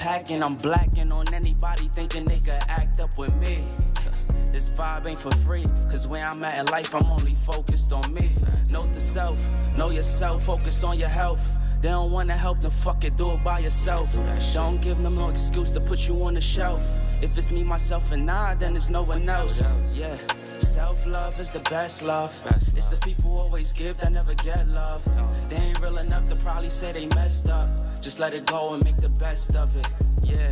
packing, I'm blacking on anybody thinking they could act up with me. This vibe ain't for free, cause where I'm at in life, I'm only focused on me. Note the self, know yourself, focus on your health. They don't wanna help, then fuck it, do it by yourself. Don't give them no excuse to put you on the shelf. If it's me, myself, and I, then it's no one else. Yeah, self-love is the best love. It's the people who always give that never get love. They ain't real enough to probably say they messed up. Just let it go and make the best of it. Yeah,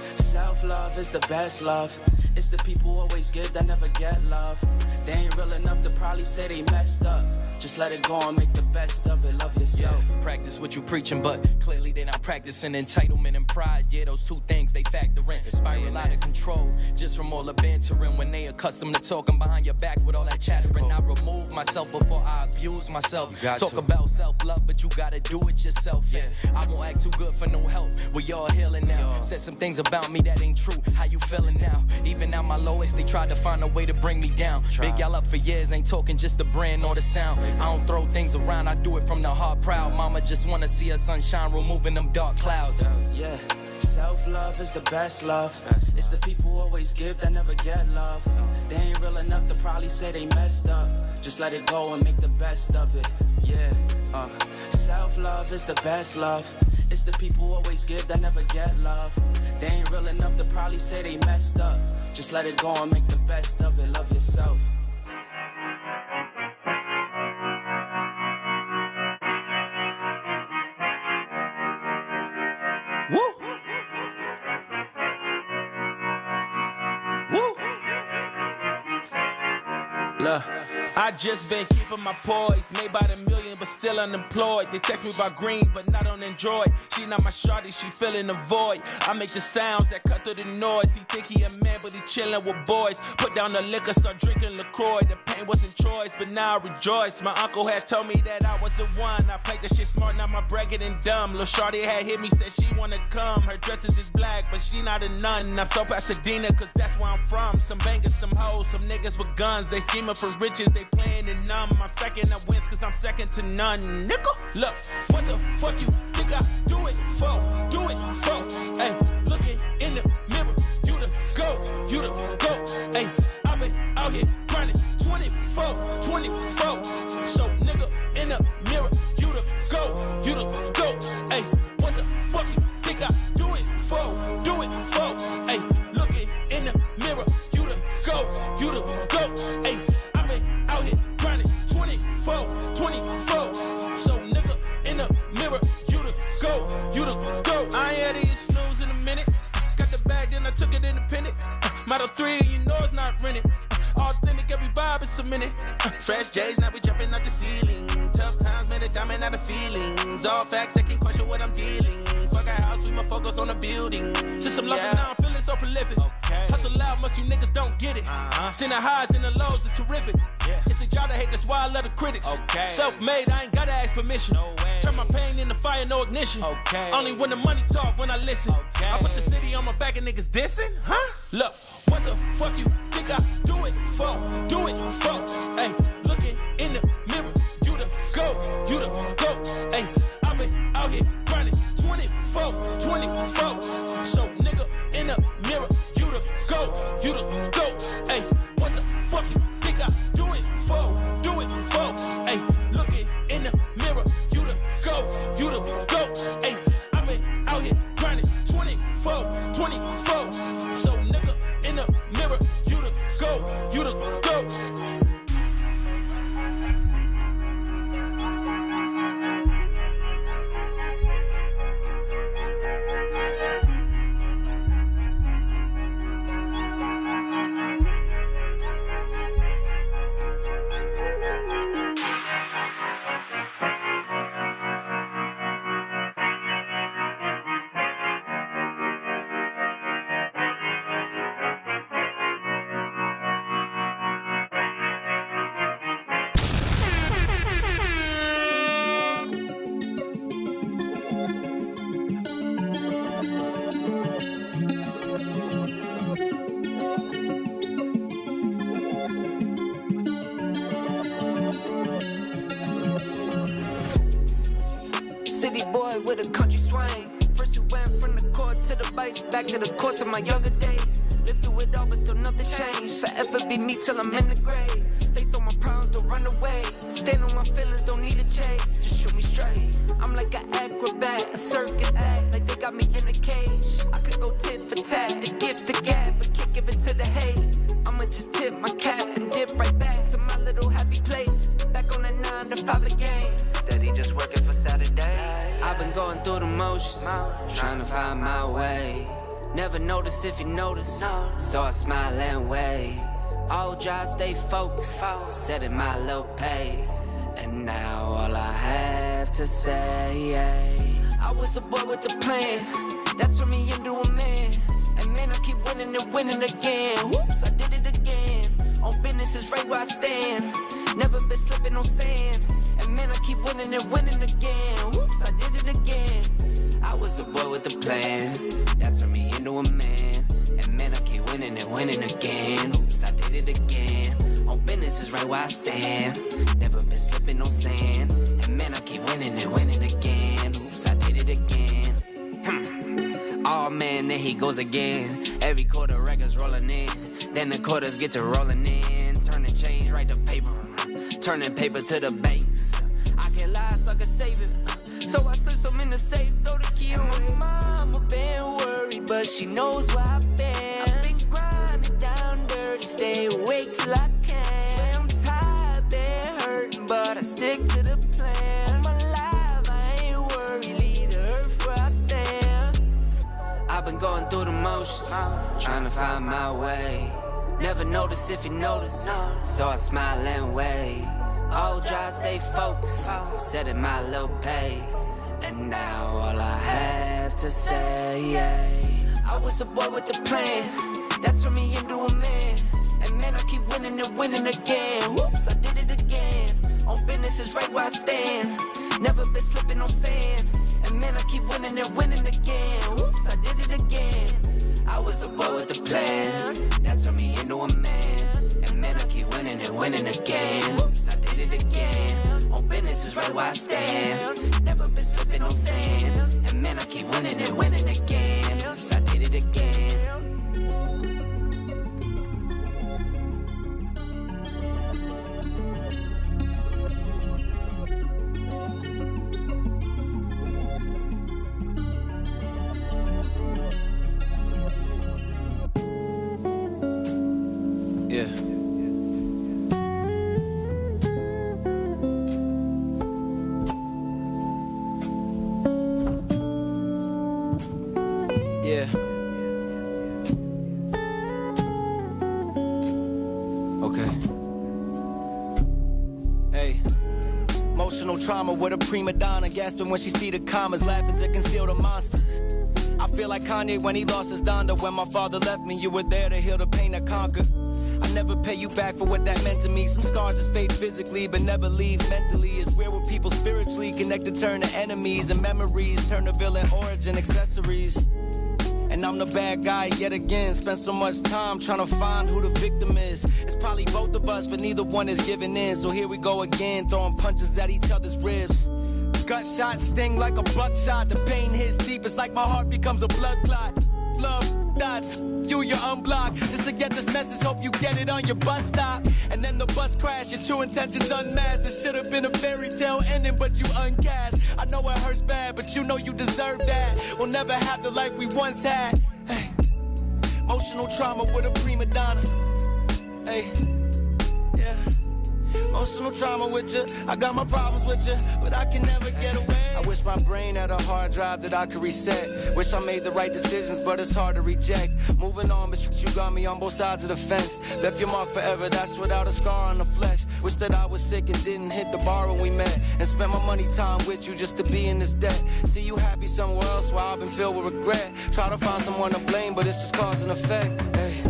self-love is the best love. It's the people who always give that never get love. They ain't real enough to probably say they messed up. Just let it go and make the best of it. Love yourself. Yeah, practice what you preaching, but clearly they not practicing entitlement and pride. Yeah, those two things they factor in. Spiral out of control just from all the bantering. When they accustomed to talking behind your back with all that chattering, I remove myself before I abuse myself. Talk about self-love, but you gotta do it yourself. Yeah, I won't act too good for no help. We all healing now. Said some things about me that ain't true. How you feeling now? Even at my lowest, they tried to find a way to bring me down. Big y'all up for years, ain't talking just the brand or the sound. I don't throw things around, I do it from the heart proud. Mama just wanna see her sunshine, removing them dark clouds. Yeah, self-love is the best love. It's the people who always give that never get love. They ain't real enough to probably say they messed up. Just let it go and make the best of it. Yeah, self-love is the best love. It's the people who always give that never get love. They ain't real enough to probably say they messed up. Just let it go and make the best of it. Love yourself. Woo! Woo! Look, I just been keeping my poise. Made by the million, but still unemployed. They text me about green, but not on Android. She not my shawty, she filling the void. I make the sounds that cut through the noise. He think he a man, but he chillin' with boys. Put down the liquor, start drinking LaCroix. The pain wasn't choice, but now I rejoice. My uncle had told me that I was the one. I played that shit smart, now my bragging and dumb. Lil' shawty had hit me, said she wanna come. Her dresses is black, but she not a nun. I'm so Pasadena, cause that's where I'm from. Some bangers, some hoes, some niggas with guns. They scheming for riches, they playing and numb. I'm second, I wins cause I'm second to none. Nickel, look, what the fuck you think I do it for? Do it for, hey, looking in the mirror, you the GOAT, you the GOAT, hey, I've been out here grinding 24, 24. So nigga in the mirror, you the GOAT, you the GOAT, hey, what the fuck you think I do it for? Do it for, hey, looking in the mirror, you the GOAT, you the GOAT, hey, I've been out here grinding 24, 24. So nigga in the mirror, you the GOAT, you the GOAT. I ain't had to eat snooze in a minute. Got the bag, then I took it independent. Model 3, you know it's not rented. Authentic, every vibe is cemented. Fresh J's, now we jumping out the ceiling. Tough times made a diamond out of feelings. All facts, they can't question what I'm dealing. Fuck our house, we must focus on the building. Just some love and now I'm feeling so prolific. Hustle loud, much you niggas don't get it. Seen the highs and the lows, it's terrific. It's the job to hate, that's why I love the critics. Self-made, I ain't gotta ask permission. Turn my pain into fire, no ignition. Only when the money talk, when I listen. I put the city on my back and niggas dissing, huh? Look, what the fuck you think I do it for? Do it for, hey, looking in the mirror, you the GOAT, you the GOAT, hey, I've been out here grinding 24, 24. So nigga in the mirror, you the GOAT, you the GOAT, hey, what the fuck you think I do it for? Do it for, hey, looking in the mirror, you the GOAT, you the GOAT, hey, I've been out here grinding 24, 24. So nigga in the mirror, you the GOAT, you the GOAT. spice. Back to the course of my younger days. Lived through it all, but still nothing changed. Forever be me till I'm in the grave. Face on my problems, don't run away. Stand on my feelings, don't need a chase. Just shoot me straight. I'm like an acrobat, a circus act. Like they got me in a cage. I could go tit for tat, the gift the gap, but can't give it to the hate. I'ma just tip my cap and dip right back to my little happy place. Back on the 9 to 5 again. Steady just working for Saturday. I've been going through the motions, trying to find my way. Never notice if you notice, so I smile and wave. All dry, stay focused, setting my little pace. And now all I have to say, I was a boy with a plan, that turned me into a man. And man, I keep winning and winning again. Whoops, I did it again. On business is right where I stand. Never been slipping on sand. And man, I keep winning and winning again. Whoops, I did it again. I was a boy with a plan, that turned me into a man. And man, I keep winning and winning again. Oops, I did it again. On business is right where I stand. Never been slipping on sand. And man, I keep winning and winning again. Oops, I did it again. Oh man, there he goes again. Every quarter records rolling in. Then the quarters get to rolling in. Turning change right to paper. Turning paper to the banks. I can't lie, so I can save it. So I slip some in the safe, throw the key away. Mama been worried, but she knows where I've been. I've been grinding down dirty, stay awake till I can. Swear I'm tired, been hurting, but I stick to the plan. I'm alive, I ain't worried, leave the earth where I stand. I've been going through the motions, trying to find my way. Never notice if you notice, so I smile and wave. All dry, stay focused, setting my little pace. And now all I have to say, I was a boy with a plan, that turned me into a man. And man, I keep winning and winning again. Whoops, I did it again. On business is right where I stand. Never been slipping on sand. And man, I keep winning and winning again. Whoops, I did it again. I was a boy with a plan, that turned me into a man. And man, I keep winning and winning again. Whoops, I did it again. On business is right where I stand. Never been slipping on sand. And man, I keep winning and winning again. Oops, I did it again. Trauma with a prima donna, gasping when she see the commas, laughing to conceal the monsters. I feel like Kanye when he lost his Donda. When my father left me, you were there to heal the pain I conquered. I never pay you back for what that meant to me. Some scars just fade physically, but never leave mentally. It's where were people spiritually connected turn to enemies, and memories turn to villain origin accessories. And I'm the bad guy yet again. Spent so much time trying to find who the victim is. It's probably both of us, but neither one is giving in. So here we go again, throwing punches at each other's ribs. Gunshots sting like a buckshot. The pain hits deep, it's like my heart becomes a blood clot. Love dots, you're unblocked. Just to get this message, hope you get it on your bus stop. And then the bus crash, your true intentions unmasked. This should have been a fairy tale ending, but you uncast. I know it hurts bad, but you know you deserve that. We'll never have the life we once had. Hey. Emotional trauma with a prima donna. Hey. Yeah. Emotional trauma with you. I got my problems with you, but I can never get away. I wish my brain had a hard drive that I could reset. Wish I made the right decisions, but it's hard to reject. Moving on, but you got me on both sides of the fence. Left your mark forever, that's without a scar on the flesh. Wish that I was sick and didn't hit the bar when we met. And spent my money time with you just to be in this debt. See you happy somewhere else while I've been filled with regret. Try to find someone to blame, but it's just cause and effect. Hey.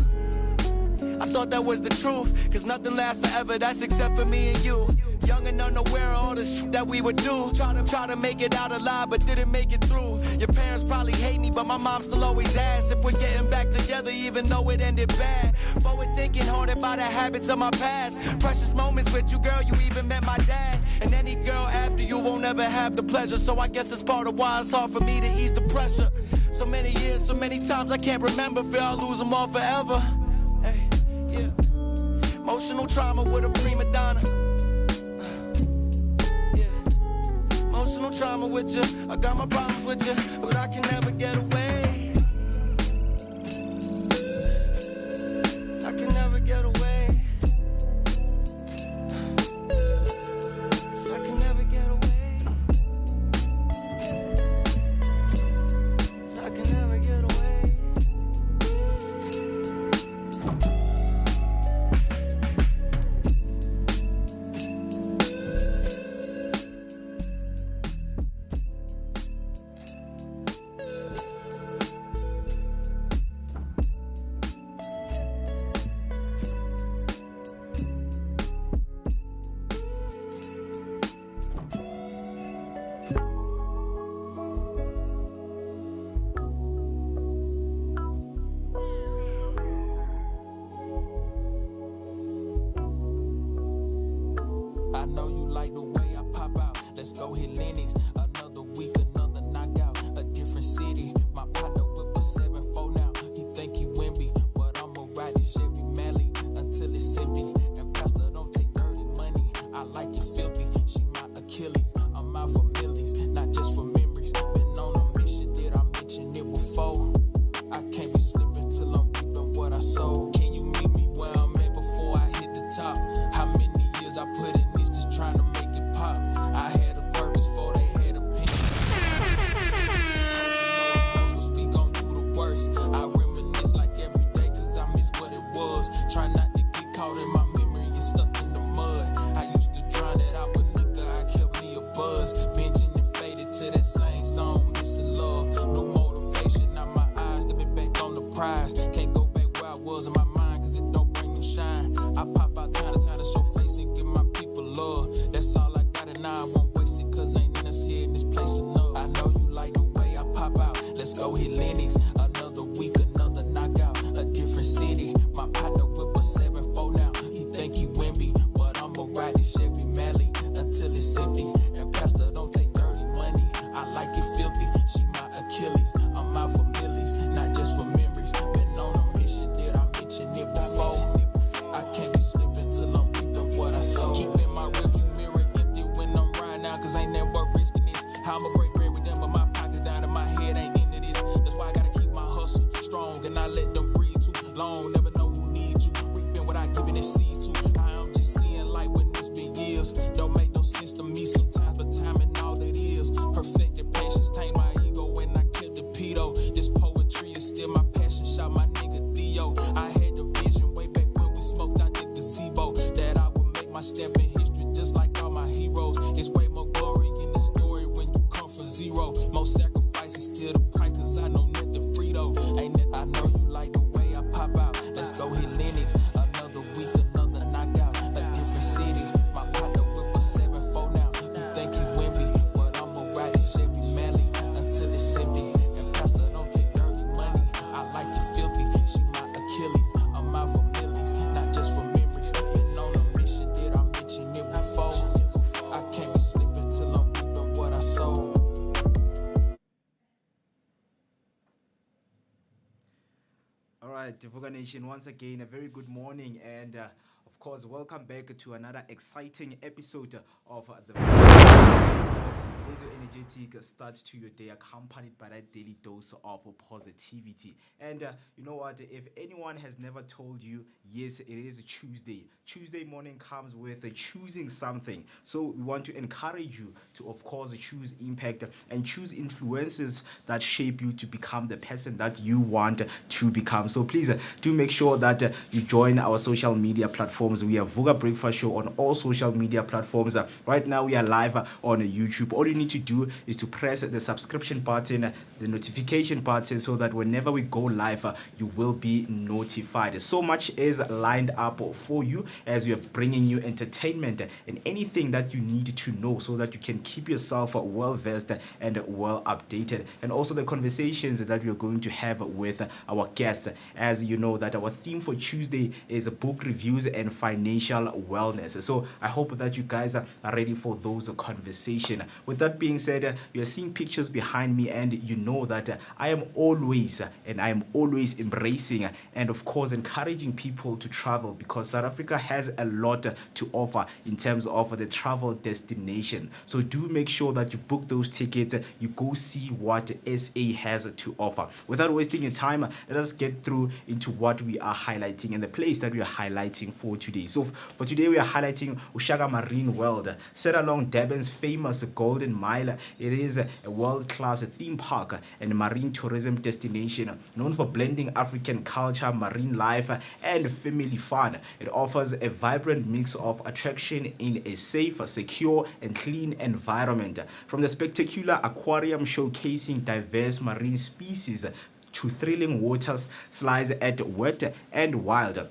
I thought that was the truth, cause nothing lasts forever, that's except for me and you. Young and unaware of all the shit that we would do. Try to make it out alive, but didn't make it through. Your parents probably hate me, but my mom still always asks if we're getting back together, even though it ended bad. Forward thinking, haunted by the habits of my past. Precious moments with you, girl, you even met my dad. And any girl after you won't ever have the pleasure. So I guess it's part of why it's hard for me to ease the pressure. So many years, so many times I can't remember. Fear I'll lose them all forever. Hey, yeah. Emotional trauma with a prima donna. Yeah. Emotional trauma with you. I got my problems with you, but I can never get away. I can never get away. I can never get away. I can never get away. I know you like the way I pop out. Let's go hit Lennox. Another week, another knockout. A different city. My partner whip a 7-4 now. He think he Wimby, but I'ma ride this Chevy Mally until it's empty. And Pastor don't take dirty money. I like it filthy. She my Achilles. I'm out for millies, not just for memories. Been on a mission, did I mention it before? I can't be slipping till I'm reaping what I sow. Can you meet me where I'm at before I hit the top? How many years I put in this just trying to make it pop? I had a purpose before they had opinion. Most will speak on you the worst. I reminisce like every day cause I miss what it was. Try not to get caught in my memory and stuck in the mud. I used to drown it out with liquor, I kept me a buzz. Binging and faded to that same song, missing love. No motivation, now my eyes, they been back on the prize. Can't go back where I was in my mind cause it don't bring you shine. I pop out time to time to show face and give my people love. That's all I got and now I won't waste it cause ain't in us here in this place enough. I know you like the way I pop out. Let's go hit Lennox. Another week, another knockout. A different city. My partner whip a 7-4 now. He think he Wimby, but I'ma ride this Chevy Mally until it's empty. And Pastor don't take dirty money. I like it filthy. She my Achilles. I'm out for millies, not just for memories. Been on a mission, did I mention it before? I can't be slipping till I'm reaping what I sow. Keeping my rearview mirror empty when I'm riding out, cause ain't never risking this. How I'ma break bread with them, but my pockets down and my head ain't into this. That's why I gotta keep my hustle strong and not let them breathe too long. Never know who needs you. Reaping what I given this seed to. I'm just seeing light when it's been years. Don't make no sense to me sometimes, but time and all it is. Perfected patience, tame my ego when I killed the pedo. This poetry is still my passion. Shout my nigga Theo. I had the vision way back when we smoked out the gazebo that I would make my step in history just like all my heroes. It's way more glory in the story when you come from zero. Most sacrifices still the price cause I know nothing free though. Ain't that I know you like the way I pop out. Let's go hit Lennox. Another week, another knockout. A different city. My partner whip a 7-4 now. You think he Wimby, but I'ma ride this Chevy Mally until it's empty. And Pastor don't take dirty money. I like it filthy. She my Achilles. I'm out for millies, not just for memories. Been on a mission, did I mention it before? I can't be slipping till I'm reaping what I sow. All right, Vooka Nation, once again, a very good morning and of course, welcome back to another exciting episode of the There's your energetic start to your day, accompanied by that daily dose of positivity. And you know what? If anyone has never told you, yes, it is Tuesday. Tuesday morning comes with choosing something. So we want to encourage you to, of course, choose impact and choose influences that shape you to become the person that you want to become. So please do make sure that you join our social media platforms. We have Vooka Breakfast Show on all social media platforms. Right now, we are live on YouTube. All you need to do is to press the subscription button, the notification button, so that whenever we go live, you will be notified. So much is lined up for you as we are bringing you entertainment and anything that you need to know so that you can keep yourself well versed and well updated. And also the conversations that we are going to have with our guests. As you know that our theme for Tuesday is book reviews and financial wellness. So I hope that you guys are ready for those conversations. With that that being said, you're seeing pictures behind me, and you know that I am always embracing and of course encouraging people to travel, because South Africa has a lot to offer in terms of the travel destination. So do make sure that you book those tickets, you go see what SA has to offer. Without wasting your time, let us get through into what we are highlighting and the place that we are highlighting for today. So for today, we are highlighting Ushaga Marine World, set along Durban's famous Golden Mile. It is a world-class theme park and marine tourism destination known for blending African culture, marine life, and family fun. It offers a vibrant mix of attraction in a safe, secure, and clean environment. From the spectacular aquarium showcasing diverse marine species to thrilling water slides at Wet and Wild,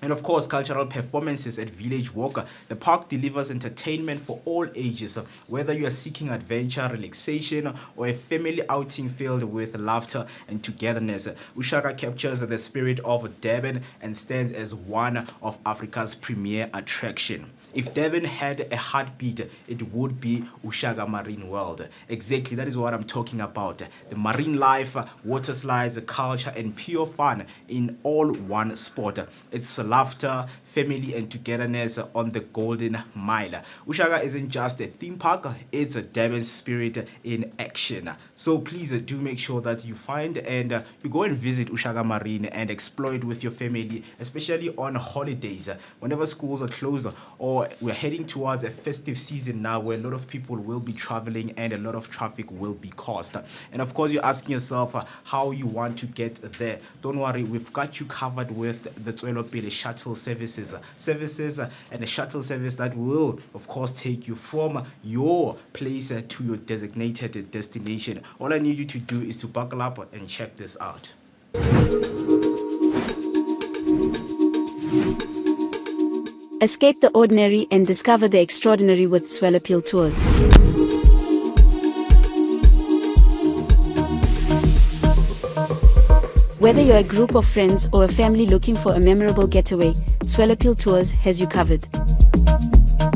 and of course, cultural performances at Village Walk. The park delivers entertainment for all ages, whether you are seeking adventure, relaxation, or a family outing filled with laughter and togetherness. Ushaga captures the spirit of Durban and stands as one of Africa's premier attraction. If Durban had a heartbeat, it would be Ushaga Marine World. Exactly, that is what I'm talking about. The marine life, water slides, culture, and pure fun in all one spot. It's laughter, family, and togetherness on the Golden Mile. Ushaga isn't just a theme park, it's a Durban's spirit in action. So please do make sure that you find and you go and visit Ushaga Marine and explore it with your family, especially on holidays, whenever schools are closed, or we're heading towards a festive season now where a lot of people will be traveling and a lot of traffic will be caused. And of course, you're asking yourself how you want to get there. Don't worry, we've got you covered with the Tswelopele shuttle services and a shuttle service that will of course take you from your place to your designated destination. All I need you to do is to buckle up and check this out. Escape the ordinary and discover the extraordinary with Swellapeel Tours. Whether you're a group of friends or a family looking for a memorable getaway, Swellapeel Tours has you covered.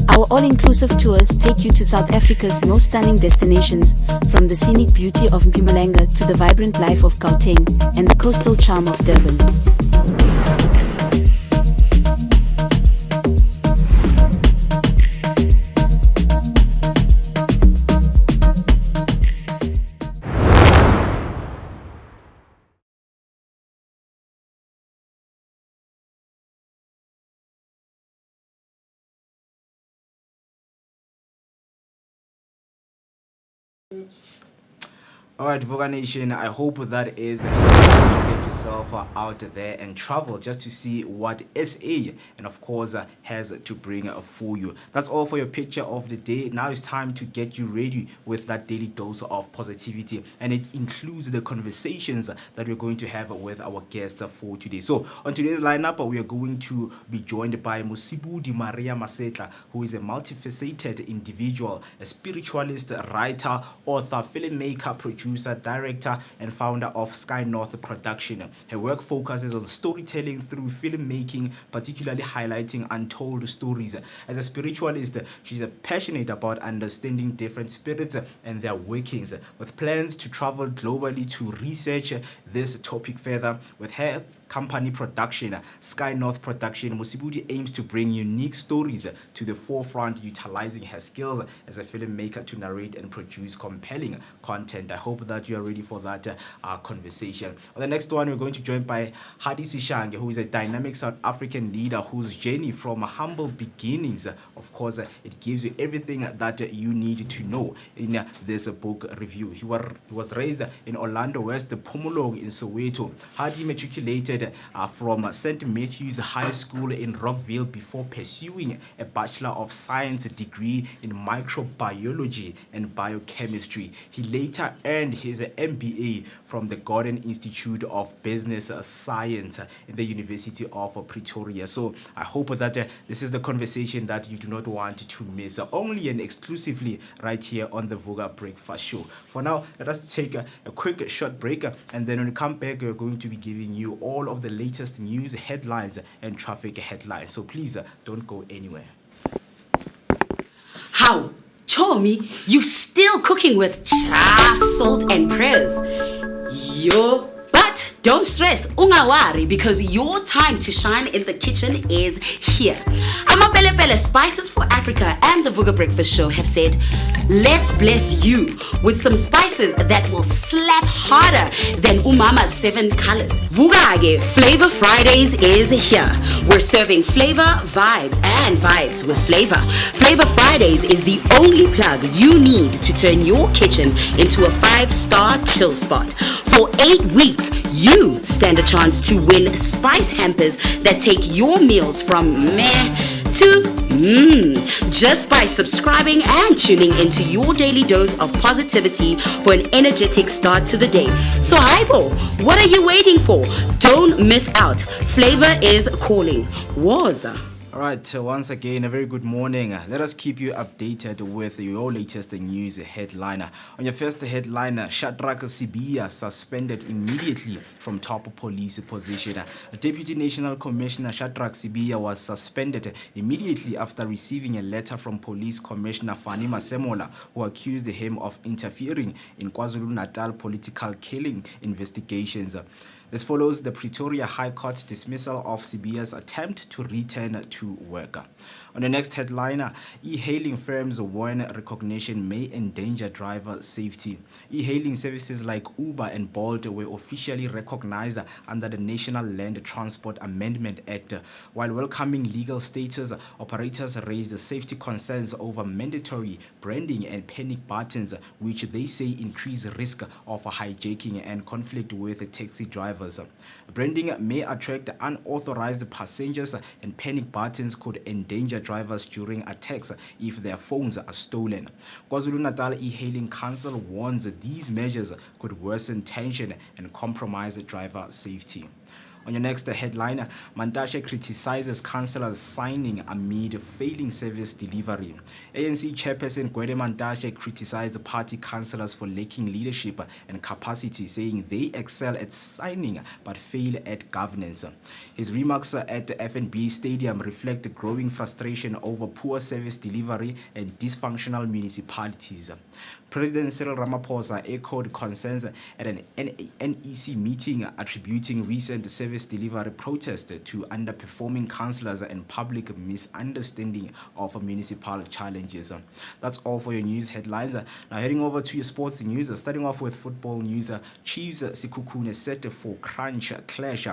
Our all-inclusive tours take you to South Africa's most stunning destinations, from the scenic beauty of Mpumalanga to the vibrant life of Gauteng and the coastal charm of Durban. Alright, Vooka Nation, I hope that is helpful to get yourself out there and travel just to see what SA and of course has to bring for you. That's all for your picture of the day. Now it's time to get you ready with that daily dose of positivity, and it includes the conversations that we're going to have with our guests for today. So on today's lineup, we are going to be joined by Musibudi Maria Masetla, who is a multifaceted individual, a spiritualist, writer, author, filmmaker, producer, director, and founder of Sky North Production. Her work focuses on storytelling through filmmaking, particularly highlighting untold stories. As a spiritualist, she's passionate about understanding different spirits and their workings, with plans to travel globally to research this topic further. With her company production, Sky North Production, Musibudi aims to bring unique stories to the forefront, utilizing her skills as a filmmaker to narrate and produce compelling content. I hope that you are ready for that conversation. On the next one, we're going to join by Hadi Sishange, who is a dynamic South African leader whose journey from humble beginnings, of course, it gives you everything that you need to know in this book review. He was raised in Orlando West, Pumulong in Soweto. Hadi matriculated from St. Matthew's High School in Rockville before pursuing a Bachelor of Science degree in microbiology and biochemistry. He later earned his MBA from the Gordon Institute of Business Science in the University of Pretoria. So I hope that this is the conversation that you do not want to miss, only and exclusively right here on the Vooka Breakfast Show. For now, let us take a quick short break, and then when we come back, we're going to be giving you all of the latest news, headlines, and traffic headlines. So please don't go anywhere. How? Tommy, you still cooking with cha, salt and prayers. Yo, but don't stress, ungawari, because your time to shine in the kitchen is here. Amapele Spices for Africa and the Vooka Breakfast Show have said, let's bless you with some spices that will slap harder than Umama's 7 colors. Vooka Flavor Fridays is here. We're serving flavor, vibes, and vibes with flavor. Flavor Fridays is the only plug you need to turn your kitchen into a 5-star chill spot. For 8 weeks, you stand a chance to win spice hampers that take your meals from meh to just by subscribing and tuning into your daily dose of positivity for an energetic start to the day. So Hypo, what are you waiting for? Don't miss out. Flavor is calling. Waza. All right, once again, a very good morning. Let us keep you updated with your latest news headliner. On your first headliner, Shadrach Sibiya suspended immediately from top police position. Deputy National Commissioner Shadrach Sibiya was suspended immediately after receiving a letter from Police Commissioner Fani Masemola, who accused him of interfering in KwaZulu-Natal political killing investigations. This follows the Pretoria High Court dismissal of Sibiya's attempt to return to work. On the next headliner, e-hailing firms warn recognition may endanger driver safety. E-hailing services like Uber and Bolt were officially recognized under the National Land Transport Amendment Act. While welcoming legal status, operators raised safety concerns over mandatory branding and panic buttons, which they say increase risk of hijacking and conflict with taxi drivers. Branding may attract unauthorized passengers, and panic buttons could endanger drivers during attacks if their phones are stolen. KwaZulu-Natal E-Hailing Council warns these measures could worsen tension and compromise driver safety. On your next headline, Mantashe criticizes councillors signing amid failing service delivery. ANC chairperson Gwede Mantashe criticized party councillors for lacking leadership and capacity, saying they excel at signing but fail at governance. His remarks at the FNB Stadium reflect growing frustration over poor service delivery and dysfunctional municipalities. President Cyril Ramaphosa echoed concerns at an NEC meeting, attributing recent service delivery protests to underperforming councillors and public misunderstanding of municipal challenges. That's all for your news headlines. Now heading over to your sports news, starting off with football news. Chiefs Sekhukhune set for crunch clash.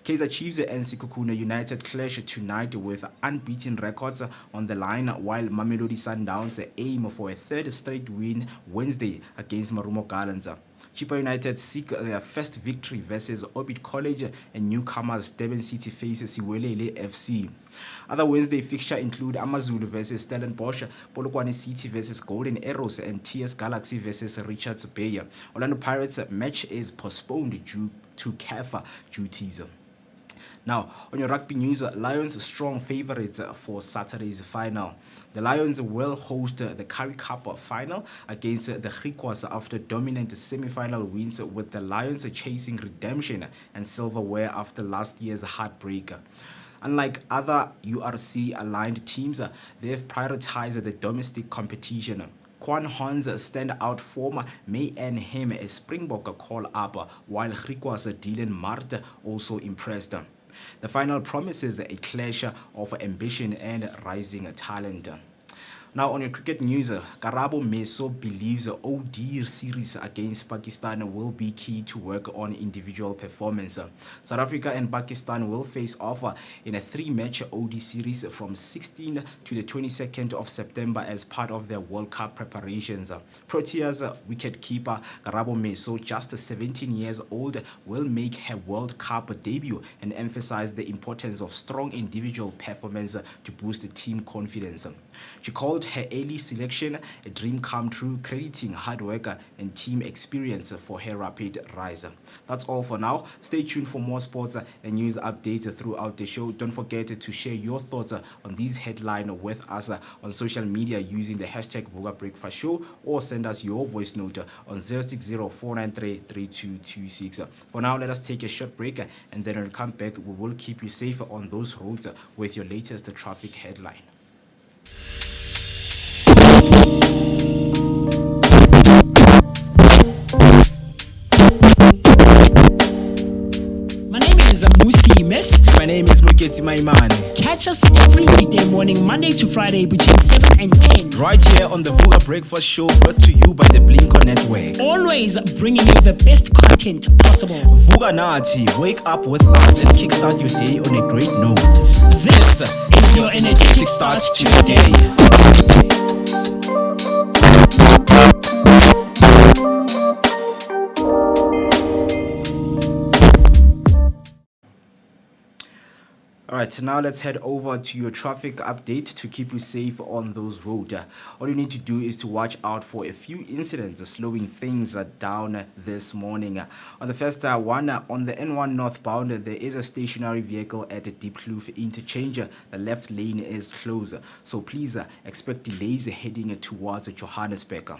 Kaizer Chiefs and Sekhukhune United clash tonight with unbeaten records on the line, while Mamelodi Sundowns aim for a third straight win Wednesday against Marumo Gallants. Chippa United seek their first victory versus Orbit College, and newcomers Durban City face Siwelele FC. Other Wednesday fixtures include Amazulu versus Stellenbosch, Polokwane City versus Golden Arrows, and TS Galaxy versus Richards Bay. Orlando Pirates match is postponed due to CAF duties. Now, on your rugby news, Lions strong favourites for Saturday's final. The Lions will host the Currie Cup final against the Griquas after dominant semi-final wins, with the Lions chasing redemption and silverware after last year's heartbreak. Unlike other URC-aligned teams, they've prioritized the domestic competition. Quan Hon's standout form may earn him a Springbok call-up, while Griquas Dylan Mart also impressed. The final promises a clash of ambition and rising talent. Now on your cricket news, Karabo Meso believes OD series against Pakistan will be key to work on individual performance. South Africa and Pakistan will face off in a 3-match OD series from 16th to the 22nd of September as part of their World Cup preparations. Proteas wicketkeeper Karabo Meso, just 17 years old, will make her World Cup debut and emphasize the importance of strong individual performance to boost the team confidence. She called her early selection a dream come true, crediting hard work and team experience for her rapid rise. That's all for now. Stay tuned for more sports and news updates throughout the show. Don't forget to share your thoughts on these headlines with us on social media using the hashtag Vooka Breakfast Show, or send us your voice note on 060-493-3226. For now, let us take a short break, and then when we come back, we will keep you safe on those roads with your latest traffic headline. My name is Musi Mist. My name is Muketi Maimane. Catch us every weekday morning, Monday to Friday between 7 and 10. Right here on the Vooka Breakfast Show, brought to you by the Blinko Network. Always bringing you the best content possible. Vooka Nati, wake up with us and kickstart your day on a great note. This is your energetic start to your day. Alright, now let's head over to your traffic update to keep you safe on those roads. All you need to do is to watch out for a few incidents slowing things down this morning. On the first one, on the N1 northbound, there is a stationary vehicle at the Deep Kloof interchange. The left lane is closed, so please expect delays heading towards Johannesburg.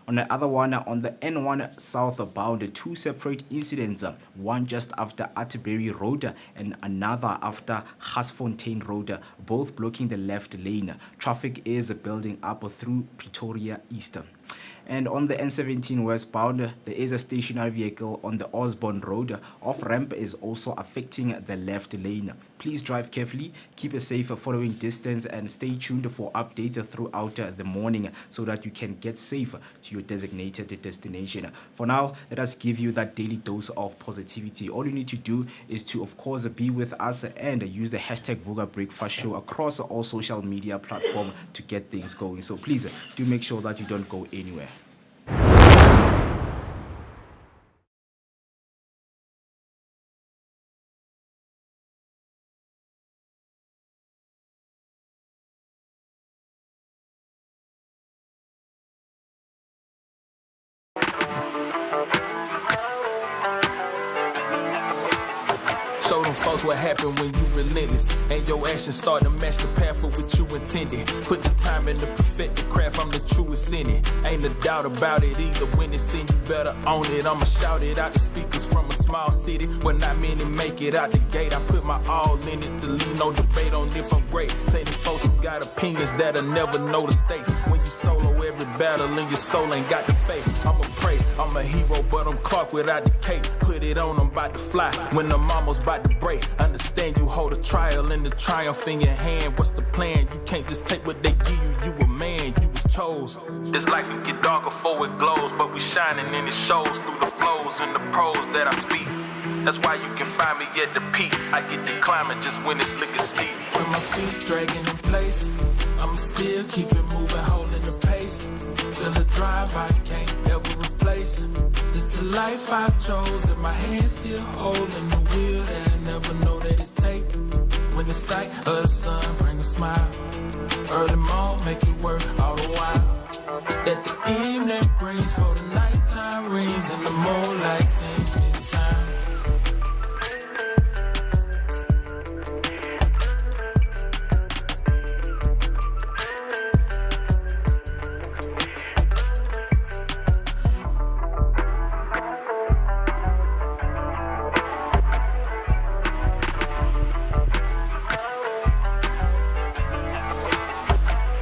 On the other one, on the N1 southbound, two separate incidents, one just after Atterbury Road and another after Haasfontein Road, both blocking the left lane. Traffic is building up through Pretoria East. And on the N17 westbound, there is a stationary vehicle on the Osborne Road. Off-ramp is also affecting the left lane. Please drive carefully, keep a safe following distance, and stay tuned for updates throughout the morning so that you can get safe to your designated destination. For now, let us give you that daily dose of positivity. All you need to do is to, of course, be with us and use the hashtag Vooka Breakfast Show across all social media platforms to get things going. So please do make sure that you don't go anywhere. Show them folks what happened when you relentless and your actions start to match the path for what you intended. Put the time in to perfect the craft, I'm the truest in it. Ain't a doubt about it either. When it's in, you better own it. I'ma shout it out the speakers from a small city where not many make it out the gate. I put my all in it to leave no debate on if I'm great. Plenty folks who got opinions that'll never know the stakes. When you solo every battle and your soul ain't got the faith. I'ma pray, I'm a hero, but I'm Clark without the cape. Put it on, I'm about to fly when I'm almost about to break. Understand you hold a trial and the triumph in your hand. What's the plan? You can't just take what they give you. You a man, you was chose. This life can get darker before it glows, but we shining and it shows through the flows and the pros that I speak. That's why you can find me at the peak. I get the climbing just when it's looking steep. With my feet dragging in place, I'ma still keep it moving, holding the pace. Feel the drive I can't ever replace. This the life I chose, and my hands still holding the wheel that I never know that it take. When the sight of the sun bring a smile, early morn make it work all the while. That the evening brings for the nighttime rings, and the moonlight sings me a sign.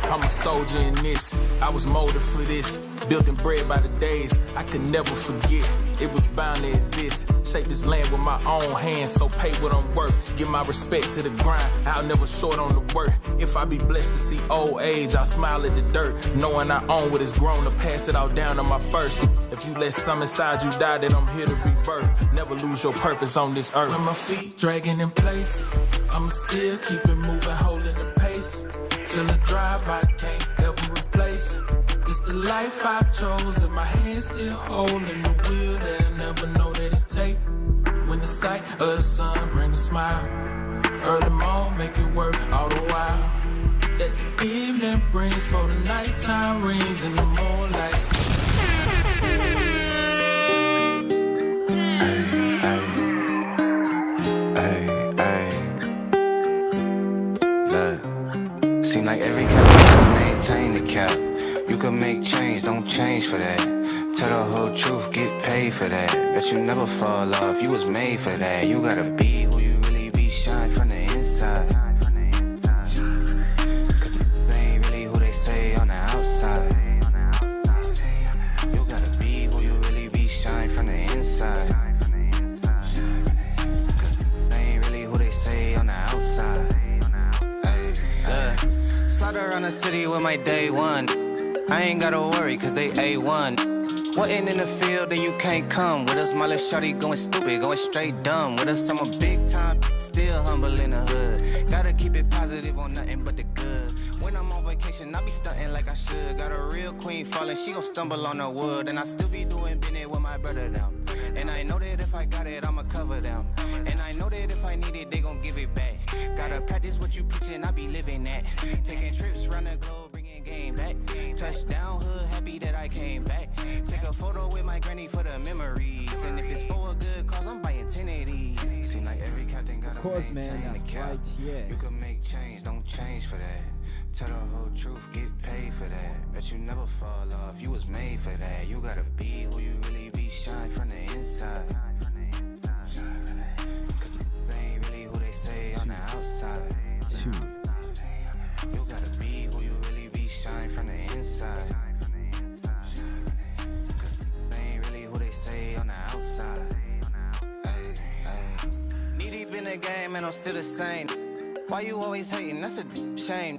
I'm a soldier in this, I was molded for this. Built and bred by the days, I could never forget. It was bound to exist. Shape this land with my own hands, so pay what I'm worth. Give my respect to the grind, I'll never short on the work. If I be blessed to see old age, I'll smile at the dirt. Knowing I own what is grown to pass it all down to my first. If you let some inside you die, then I'm here to rebirth. Never lose your purpose on this earth. With my feet dragging in place, I'ma still keep it moving, holding the pace. Feel the drive I can't ever replace. This the life I chose, and my hands still holding the wheel that I never know that it take. When the sight of the sun bring a smile, early morn make it work all the while. That the evening brings for the nighttime rings, and the moonlight sings. Seem like every cap maintain the cap. You can make change, don't change for that. Tell the whole truth, get paid for that. Bet you never fall off, you was made for that. You gotta be who you really be, shine from the inside. Cause they ain't really who they say on the outside. You gotta be who you really be, shine from the inside. around the city with my day one. I ain't gotta worry, cause they A1. Wasn't in the field, then you can't come with us. My little shawty going stupid, going straight dumb with us. I'm a big time, still humble in the hood. Gotta keep it positive on nothing but the good. When I'm on vacation, I be stunting like I should. Got a real queen falling, she gon' stumble on the wood. And I still be doing business with my brother down. And I know that if I got it, I'ma cover them. And I know that if I need it, they gon' give it back. Gotta practice what you preaching, I be living that. Taking trips round the globe, bringing game back. Touchdown hood, happy that I came back. Take a photo with my granny for the memories. And if it's for a good cause, I'm buying 10 of these. Seem like every captain got a maintain the cap. Right here. You can make change, don't change for that. Tell the whole truth, get paid for that. Bet you never fall off, you was made for that. You gotta be who you really be, shine from the inside. Cause they ain't really who they say on the outside. You gotta be who you really be, shine from the inside. Cause they ain't really who they say on the outside. Knee deep in the game and I'm still the same. Why you always hating? That's a shame.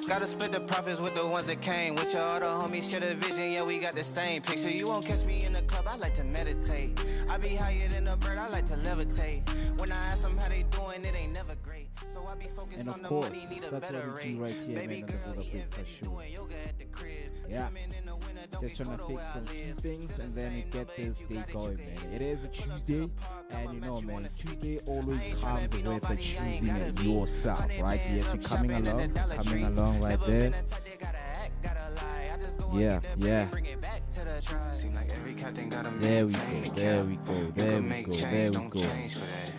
Gotta split the profits with the ones that came. With your other homies, share the vision, yeah, we got the same picture. You won't catch me in the club, I like to meditate. I be higher than a bird, I like to levitate. When I ask them how they doing, it ain't never great. So I be focused on the money, need a better rate. Right here, Baby man, girl, for sure. Doing yoga at the crib. Yeah. Swimming in the winter, don't Just get trying to cold fix where I some few live. things and then we Same get this you day got it, going, you man. can It hit is a Tuesday, and you know, man, Tuesday always I ain't comes tryna be with nobody, I ain't choosing gotta be. yourself, 100 right? Yes, bands you're up coming shopping at the Dollar Tree. right Never there. been the type that gotta act, gotta lie. I just go and Yeah, get that bread yeah. and bring it back to the tribe. Seem like every captain got a There we maintain the go, cap. there we go, You there can we make go, change, there we don't go. change for that.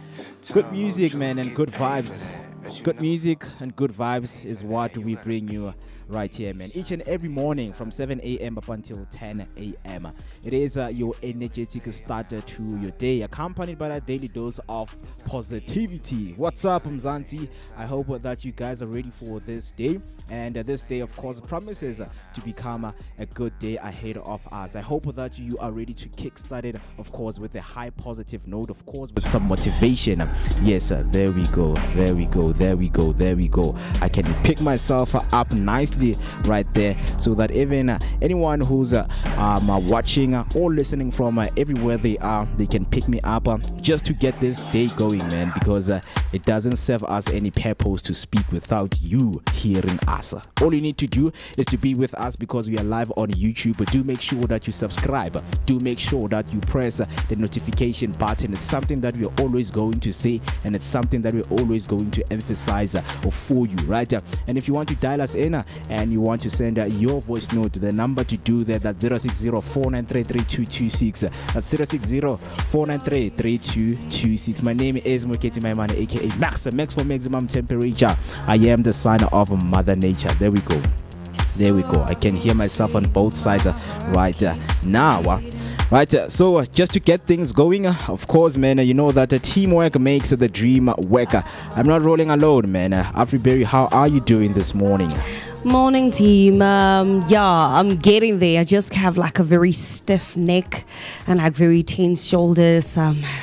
Tell Good the music, whole man, truth, and get good paid for vibes. that. Bet you Good never music and good vibes is what we bring you right here, man. Each and every morning from 7 a.m. up until 10 a.m. It is your energetic starter to your day, accompanied by a daily dose of positivity. What's up, Mzansi? I hope that you guys are ready for this day. And this day, of course, promises to become a good day ahead of us. I hope that you are ready to kickstart it, of course, with a high positive note, of course, with some motivation. Yes, there we go, there we go, there we go, there we go. I can pick myself up nicely right there so that even anyone who's watching or listening from everywhere they are, they can pick me up just to get this day going, man, because it doesn't serve us any purpose to speak without you hearing us. All you need to do is to be with us because we are live on YouTube. But do make sure that you subscribe, do make sure that you press the notification button. It's something that we're always going to say, and it's something that we're always going to emphasize for you, right? And if you want to dial us in and you want to send your voice note, the number to do that, that's 060-493-3226. That's 060-493-3226. My name is Moketi Maimane, aka Max for maximum temperature. I am the sign of Mother Nature. There we go. There we go. I can hear myself on both sides right now. Right, so just to get things going, of course, man, you know that teamwork makes the dream work. I'm not rolling alone, man. Afriberry, how are you doing this morning? Morning, team. Yeah, I'm getting there. I just have like a very stiff neck and like very tense shoulders.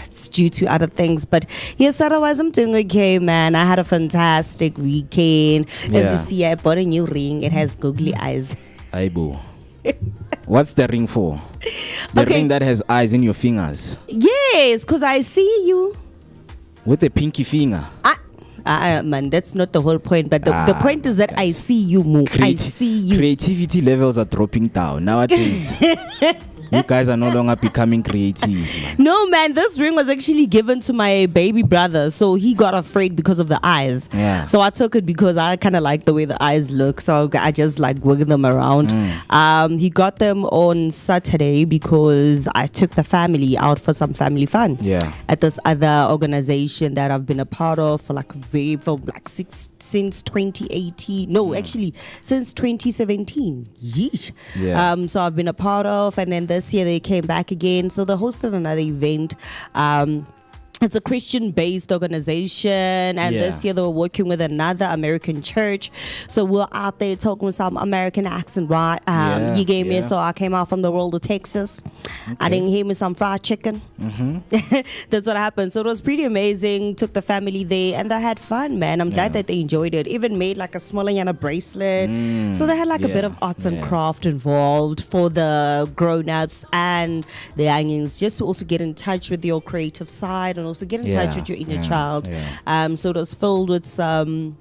It's due to other things, but yes, otherwise I'm doing okay, man. I had a fantastic weekend. As you see, I bought a new ring. It has googly eyes. Aibo. What's the ring for? The ring that has eyes in your fingers. Yes, because I see you. With a pinky finger. Man, that's not the whole point. But the point is that I see you move. I see you. Creativity levels are dropping down nowadays. You guys are no longer becoming creative. No, man, this ring was actually given to my baby brother. So he got afraid because of the eyes. Yeah. So I took it because I kind of like the way the eyes look. So I just like wiggle them around. He got them on Saturday because I took the family out for some family fun. Yeah. At this other organization that I've been a part of for like since 2018. No, actually since 2017. Yeesh. Yeah. So I've been a part of, and then this year they came back again. So they hosted another event. It's a Christian-based organization, and this year they were working with another American church. So we're out there talking with some American accent, right? You gave me, so I came out from the world of Texas. Okay. I didn't hear me some fried chicken. That's what happened. So it was pretty amazing. Took the family there, and they had fun, man. I'm glad that they enjoyed it. Even made like a Smolanyana bracelet. So they had like a bit of arts and craft involved for the grown-ups and the youngins, just to also get in touch with your creative side and also get in touch with your inner child. So it was filled with some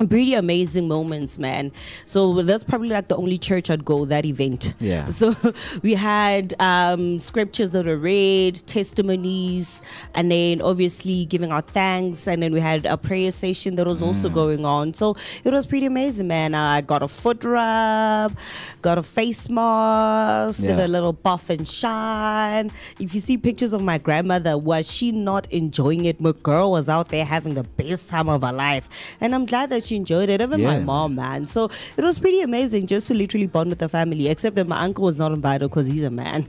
pretty amazing moments, man. So that's probably like the only church I'd go that event. So we had scriptures that were read, testimonies, and then obviously giving our thanks, and then we had a prayer session that was also going on. So it was pretty amazing, man. I got a foot rub, got a face mask, did a little buff and shine. If you see pictures of my grandmother, was she not enjoying it? My girl was out there having the best time of her life, and I'm glad that she enjoyed it. Even my mom, man. So it was pretty amazing just to literally bond with the family, except that my uncle was not invited because he's a man.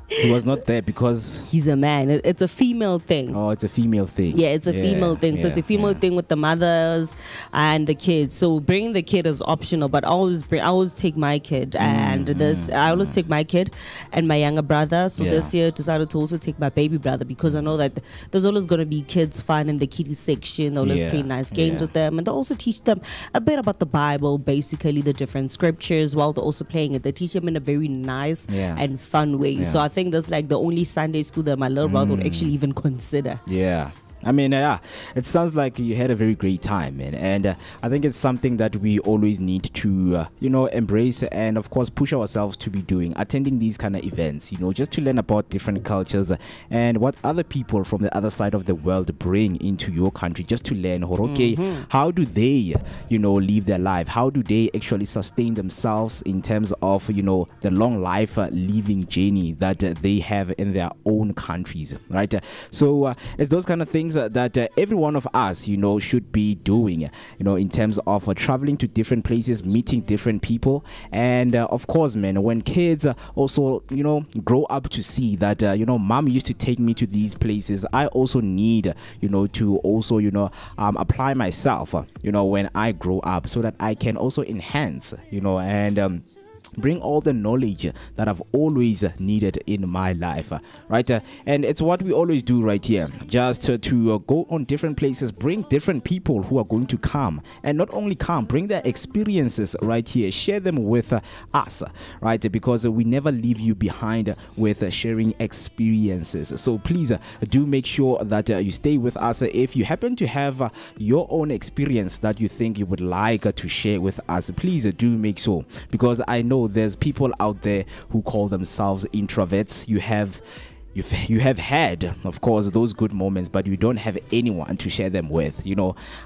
He was not there because he's a man. It's a female thing. Oh, it's a female thing. Yeah, it's a female thing. So it's a female thing with the mothers and the kids. So bringing the kid is optional, but I always take my kid, and I always take my kid and my younger brother. So this year I decided to also take my baby brother, because I know that there's always going to be kids fun in the kiddie section. They'll always play nice games with them, and they also teach them a bit about the Bible, basically the different scriptures, while they're also playing it. They teach them in a very nice and fun way. So I think that's like the only Sunday school that my little brother would actually even consider. I mean, it sounds like you had a very great time, man. And I think it's something that we always need to, embrace and, of course, push ourselves to be doing, attending these kind of events, just to learn about different cultures and what other people from the other side of the world bring into your country, just to learn, how do they, live their life? How do they actually sustain themselves in terms of, the long life living journey that they have in their own countries, right? So it's those kind of things that every one of us, should be doing, in terms of traveling to different places, meeting different people. And of course, man, when kids also, grow up to see that, mom used to take me to these places, I also need, to also, apply myself, when I grow up, so that I can also enhance, and bring all the knowledge that I've always needed in my life, right? And it's what we always do right here, just to go on different places, bring different people who are going to come, and not only come, bring their experiences right here, share them with us, right? Because we never leave you behind with sharing experiences. So please do make sure that you stay with us. If you happen to have your own experience that you think you would like to share with us, please do make so, because I know there's people out there who call themselves introverts. You have had, of course, those good moments, but you don't have anyone to share them with.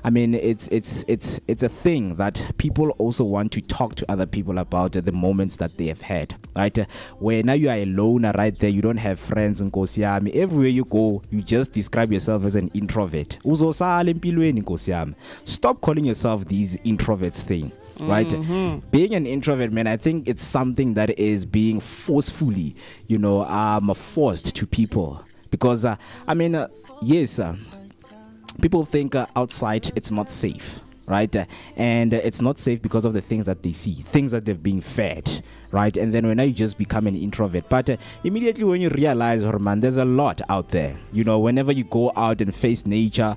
I mean, it's a thing that people also want to talk to other people about, the moments that they have had, right? Where now you are alone right there, you don't have friends in Nkosi yami. Everywhere you go, you just describe yourself as an introvert. Uzosala empilweni Nkosi yami. Stop calling yourself these introverts thing. Right? Being an introvert, man, I think it's something that is being forcefully, forced to people. Because, yes, people think outside it's not safe, right? And it's not safe because of the things that they see, things that they've been fed, right? And then when you just become an introvert, but immediately when you realize, oh man, there's a lot out there, whenever you go out and face nature,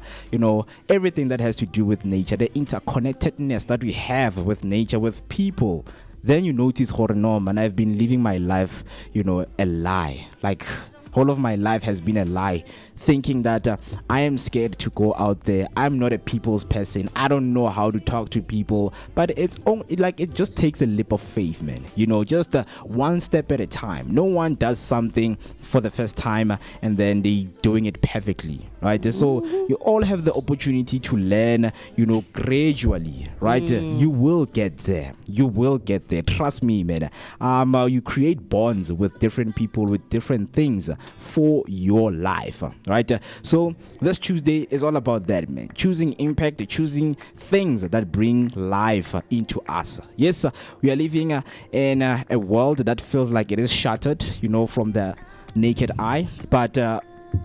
everything that has to do with nature, the interconnectedness that we have with nature, with people, then you notice, oh no, man, I've been living my life, a lie. Like, all of my life has been a lie, thinking that I am scared to go out there. I'm not a people's person. I don't know how to talk to people. But it's only like, it just takes a leap of faith, man. Just one step at a time. No one does something for the first time and then they doing it perfectly, right? So you all have the opportunity to learn, gradually, right? You will get there. You will get there. Trust me, man. You create bonds with different people, with different things for your life, right? So this Tuesday is all about that, man. Choosing impact, choosing things that bring life into us. Yes, we are living in a world that feels like it is shattered, from the naked eye, but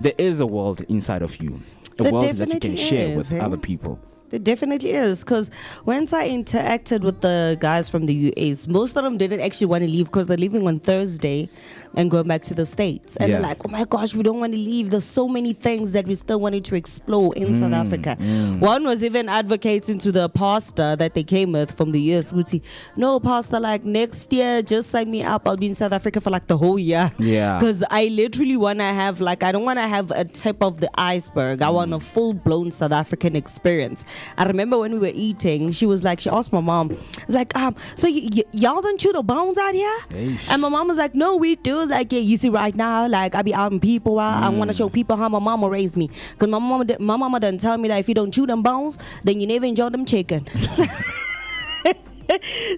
there is a world inside of you, a There world that you definitely can share is, with eh? other people. It definitely is, because once I interacted with the guys from the US, most of them didn't actually want to leave because they're leaving on Thursday and going back to the States. And they're like, oh my gosh, we don't want to leave. There's so many things that we still wanted to explore in South Africa. One was even advocating to the pastor that they came with from the US. Would say, no, pastor, like next year, just sign me up. I'll be in South Africa for like the whole year. Yeah. Because I literally want to have, like, I don't want to have a tip of the iceberg. I want a full-blown South African experience. I remember when we were eating, she asked my mom, it's like, so y'all don't chew the bones out here? Eish. And my mom was like, no, we do. It's like, yeah, you see right now, like, I be out in people, I want to show people how my mama raised me. Because my mama done tell me that if you don't chew them bones, then you never enjoy them chicken.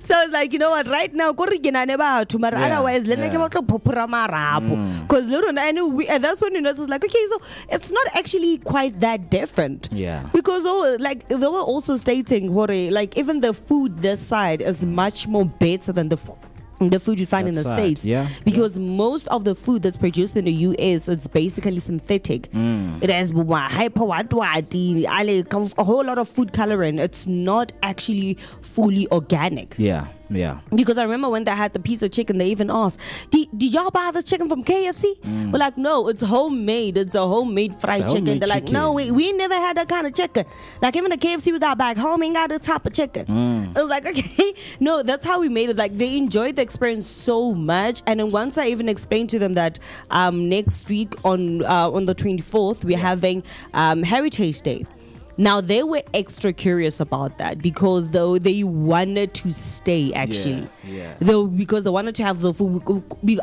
So it's like, you know what, right now, otherwise, because I know, and that's when it's like, okay, so it's not actually quite that different. Yeah. Because like they were also stating, like even the food this side is much more better than the food you find in the States. Yeah. Because most of the food that's produced in the US, it's basically synthetic. It has a whole lot of food coloring. It's not actually fully organic. Yeah. Yeah. Because I remember when they had the piece of chicken, they even asked, did y'all buy this chicken from KFC? We're like, no, it's homemade. It's a homemade fried chicken. homemade They're like, chicken. no, we never had that kind of chicken. Like even the KFC we got back home ain't got the type of chicken. I was like, okay, no, that's how we made it. Like they enjoyed the experience so much. And then once I even explained to them that next week on the 24th, we're having Heritage Day. Now, they were extra curious about that because though they wanted to stay, actually. Yeah. Though, because they wanted to have the food.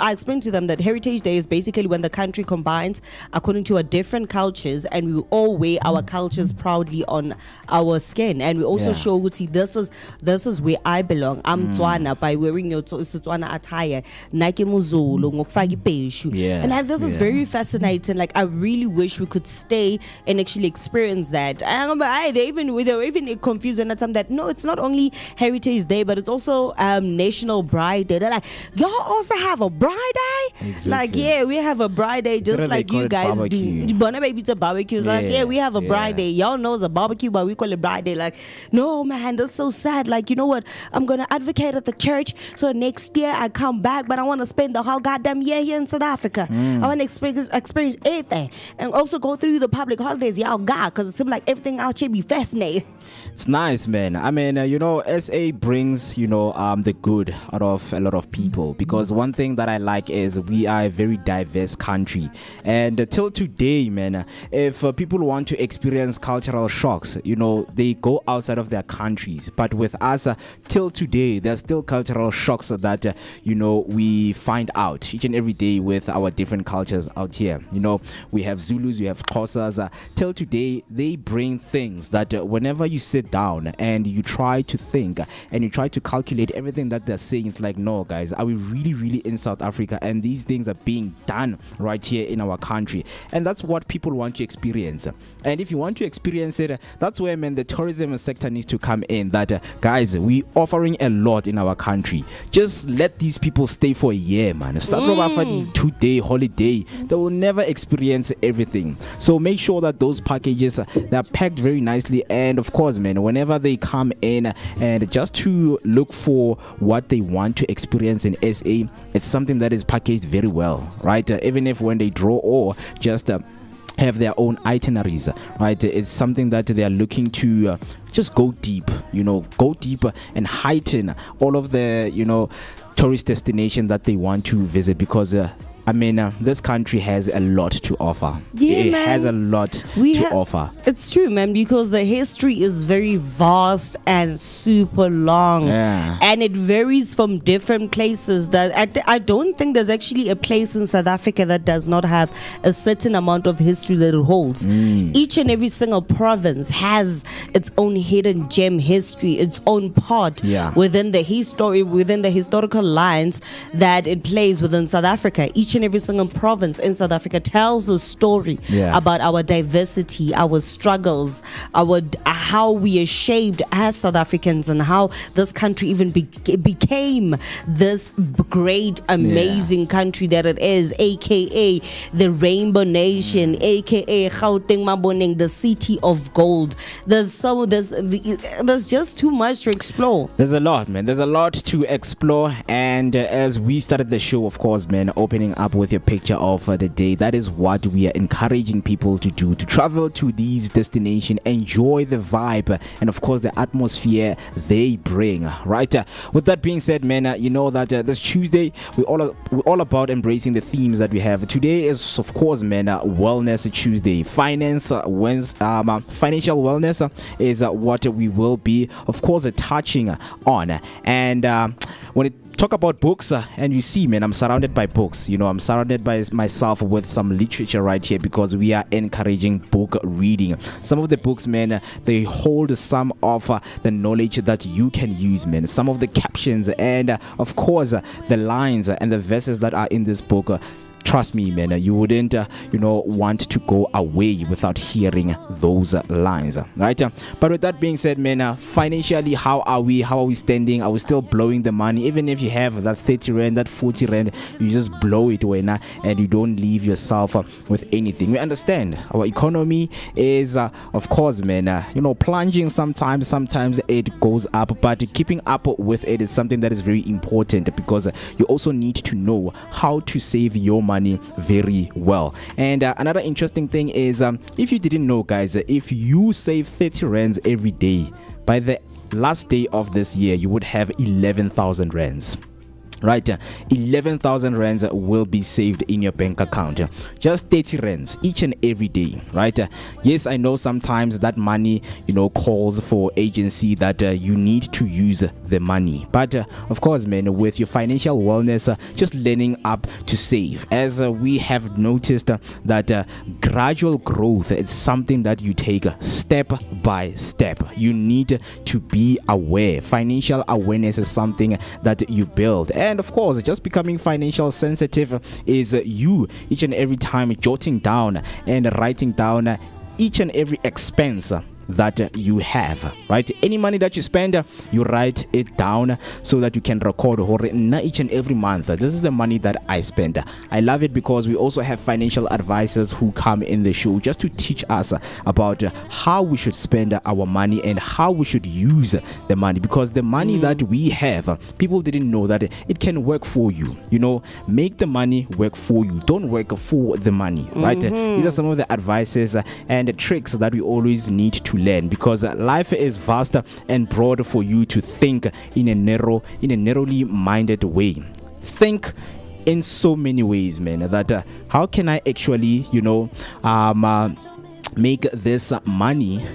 I explained to them that Heritage Day is basically when the country combines according to our different cultures, and we all wear our cultures proudly on our skin. And we also show, this is where I belong. I'm Tswana by wearing your Tswana attire. Nike Muzulu, ngokufaka ibheshu. And like, this is very fascinating. Like, I really wish we could stay and actually experience that. They were even confused at time that no, it's not only Heritage Day, but it's also National Bride Day. They're like, y'all also have a bride day? Exactly. Like, yeah, we have a bride day just like you guys do. Bona baby, it's a barbecue. It's like, yeah, we have a bride day. Y'all know it's a barbecue, but we call it bride day. Like, no, man, that's so sad. Like, you know what? I'm gonna advocate at the church so next year I come back, but I want to spend the whole goddamn year here in South Africa. I want to experience everything and also go through the public holidays y'all got, because it seems like everything out here be fascinating. It's nice, man. I mean, SA brings, the good out of a lot of people, because one thing that I like is we are a very diverse country. And till today, man, if people want to experience cultural shocks, they go outside of their countries. But with us, till today, there's still cultural shocks that, we find out each and every day with our different cultures out here. We have Zulus, we have Xhosas. Till today, they bring things that whenever you sit down and you try to think and you try to calculate everything that they're saying, it's like, no, guys, are we really in South Africa? And these things are being done right here in our country. And that's what people want to experience. And if you want to experience it, that's where, man, the tourism sector needs to come in. That guys, we offering a lot in our country. Just let these people stay for a year, man. Start off a 2-day holiday. They will never experience everything. So make sure that those packages, they're packed very nicely. And of course, man, whenever they come in and just to look for what they want to experience in SA, it's something that is packaged very well, right? Even if when they draw or just have their own itineraries, right? It's something that they are looking to just go deep, go deeper and heighten all of the, tourist destination that they want to visit, because this country has a lot to offer. It has a lot to offer. It's true, man, because the history is very vast and super long. And it varies from different places. That I don't think there's actually a place in South Africa that does not have a certain amount of history that it holds. Each and every single province has its own hidden gem history, its own part within the historical lines that it plays within South Africa. Each each and every single province in South Africa tells a story about our diversity, our struggles, how we are shaped as South Africans, and how this country even became this great, amazing country that it is, aka the Rainbow Nation, aka Gauteng Maboneng, the city of gold. There's just too much to explore. There's a lot, man. There's a lot to explore. And as we started the show, of course, man, opening up with your picture of the day, that is what we are encouraging people to do, to travel to these destinations, enjoy the vibe, and of course the atmosphere they bring, right? With that being said, man, you know that this Tuesday we're all about embracing the themes that we have. Today is, of course, man, Wellness Tuesday. Financial wellness is what we will be, of course, touching on. And when it talk about books, and you see, man, I'm surrounded by books. You know, I'm surrounded by myself with some literature right here, because we are encouraging book reading. Some of the books, man, they hold some of the knowledge that you can use, man. Some of the captions and of course the lines and the verses that are in this book. Trust me, man, you wouldn't, want to go away without hearing those lines, right? But with that being said, man, financially, how are we standing? Are we still blowing the money? Even if you have that 30 rand, that 40 rand, you just blow it away now, and you don't leave yourself with anything. We understand our economy is, of course, man, plunging sometimes it goes up, but keeping up with it is something that is very important, because you also need to know how to save your money very well. And another interesting thing is, if you didn't know, guys, if you save 30 rands every day, by the last day of this year you would have 11,000 rands. Right, 11,000 rands will be saved in your bank account. Just 30 rands each and every day, right? Yes, I know sometimes that money, calls for agency that you need to use the money. But of course, man, with your financial wellness, just learning up to save. As we have noticed that gradual growth is something that you take step by step. You need to be aware. Financial awareness is something that you build. And of course, just becoming financial sensitive is you each and every time jotting down and writing down each and every expense that you have, right? Any money that you spend, you write it down so that you can record each and every month. This is the money that I spend. I love it because we also have financial advisors who come in the show just to teach us about how we should spend our money and how we should use the money, because the money that we have, people didn't know that it can work for you. Make the money work for you. Don't work for the money, right? These are some of the advices and the tricks that we always need to learn, because life is vast and broad for you to think in a narrowly minded way. Think in so many ways, man, that how can I actually make this money,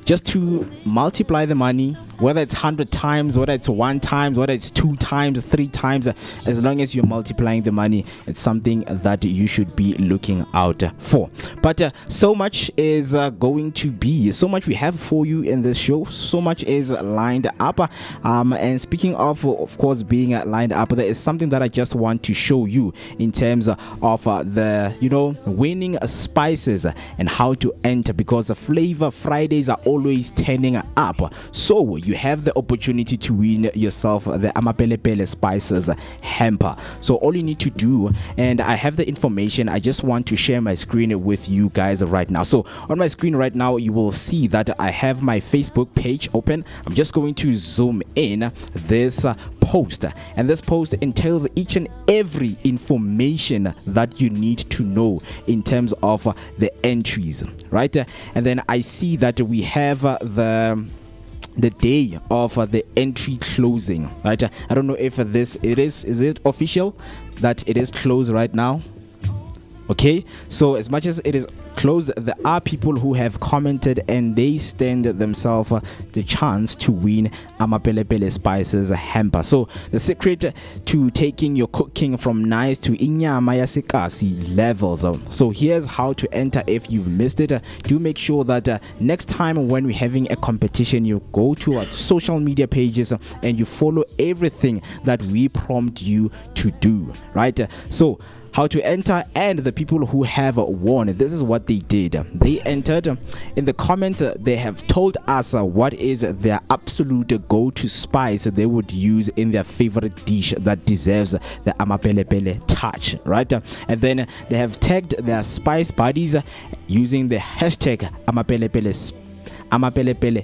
just to multiply the money, whether it's 100 times, whether it's 1 time, whether it's 2 times, 3 times, as long as you're multiplying the money, it's something that you should be looking out for. But so much is going to be, so much we have for you in this show, so much is lined up. And speaking of course, being lined up, there is something that I just want to show you in terms of the, winning spices and how to enter, because the Flavor Fridays are always turning up. So you have the opportunity to win yourself the Amapelepele Spices hamper. So all you need to do, and I have the information, I just want to share my screen with you guys right now. So on my screen right now, you will see that I have my Facebook page open. I'm just going to zoom in this post, and this post entails each and every information that you need to know in terms of the entries, right? And then I see that we have the day of the entry closing, right? I don't know if is it official that it is closed right now? Okay, so as much as it is closed, there are people who have commented and they stand themselves the chance to win Amapelepele Spices hamper. So the secret to taking your cooking from nice to inyama yasekasi levels. So here's how to enter if you've missed it. Do make sure that next time when we're having a competition, you go to our social media pages and you follow everything that we prompt you to do, right? So how to enter, and the people who have won. This is what they did. They entered in the comments. They have told us what is their absolute go-to spice they would use in their favorite dish that deserves the amapelepele touch, right? And then they have tagged their spice buddies using the hashtag amapelepele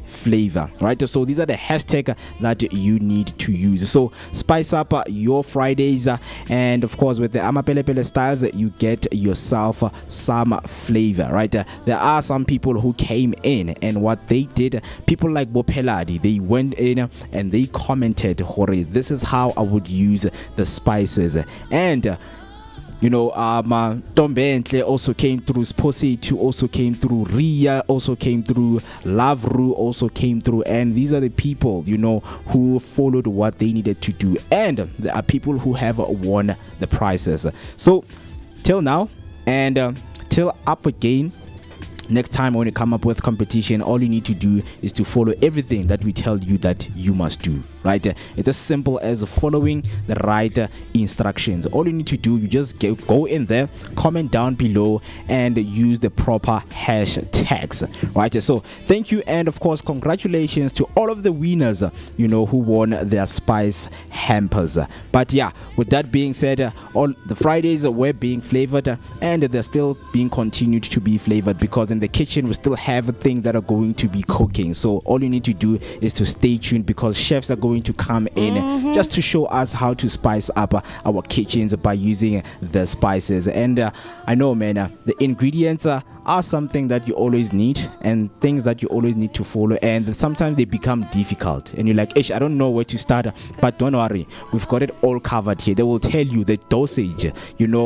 flavor, right? So these are the hashtags that you need to use. So spice up your Fridays, and of course with the amapelepele styles you get yourself some flavor, right? There are some people who came in, and what they did, people like Bopeladi, they went in and they commented, "Hore, this is how I would use the spices." And Tombentle also came through, Sposito also came through, Ria also came through, Lavru also came through, and these are the people, who followed what they needed to do, and there are people who have won the prizes. So, till now, and till up again, next time when you come up with competition, all you need to do is to follow everything that we tell you that you must do, right? It's as simple as following the right instructions. All you need to do, you just go in there, comment down below, and use the proper hashtags, right? So thank you, and of course congratulations to all of the winners, who won their spice hampers. But yeah, with that being said, all the Fridays were being flavored, and they're still being continued to be flavored, because in the kitchen we still have things that are going to be cooking. So all you need to do is to stay tuned, because chefs are going to come in just to show us how to spice up our kitchens by using the spices. And I know, man, the ingredients are something that you always need, and things that you always need to follow, and sometimes they become difficult and you're like, I don't know where to start. But don't worry, we've got it all covered here. They will tell you the dosage,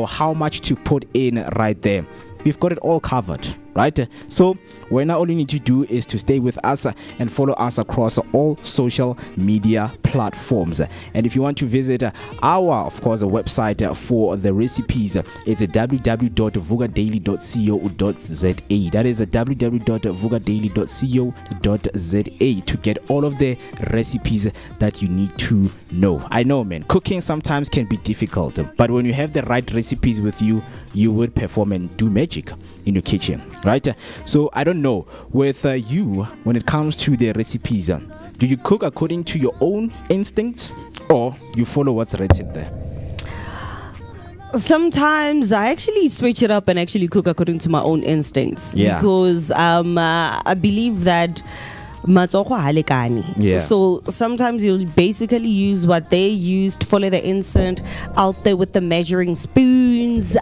how much to put in right there. We've got it all covered, right? So now all you need to do is to stay with us and follow us across all social media platforms. And if you want to visit our, of course, website for the recipes, it's www.vookadaily.co.za. That is www.vookadaily.co.za to get all of the recipes that you need to know. I know, man, cooking sometimes can be difficult, but when you have the right recipes with you, you would perform and do magic in your kitchen, right? So I don't know, with you, when it comes to the recipes, do you cook according to your own instincts, or you follow what's written there? Sometimes I actually switch it up and actually cook according to my own instincts, because I believe that so sometimes you'll basically use what they used, follow the instant out there with the measuring spoons,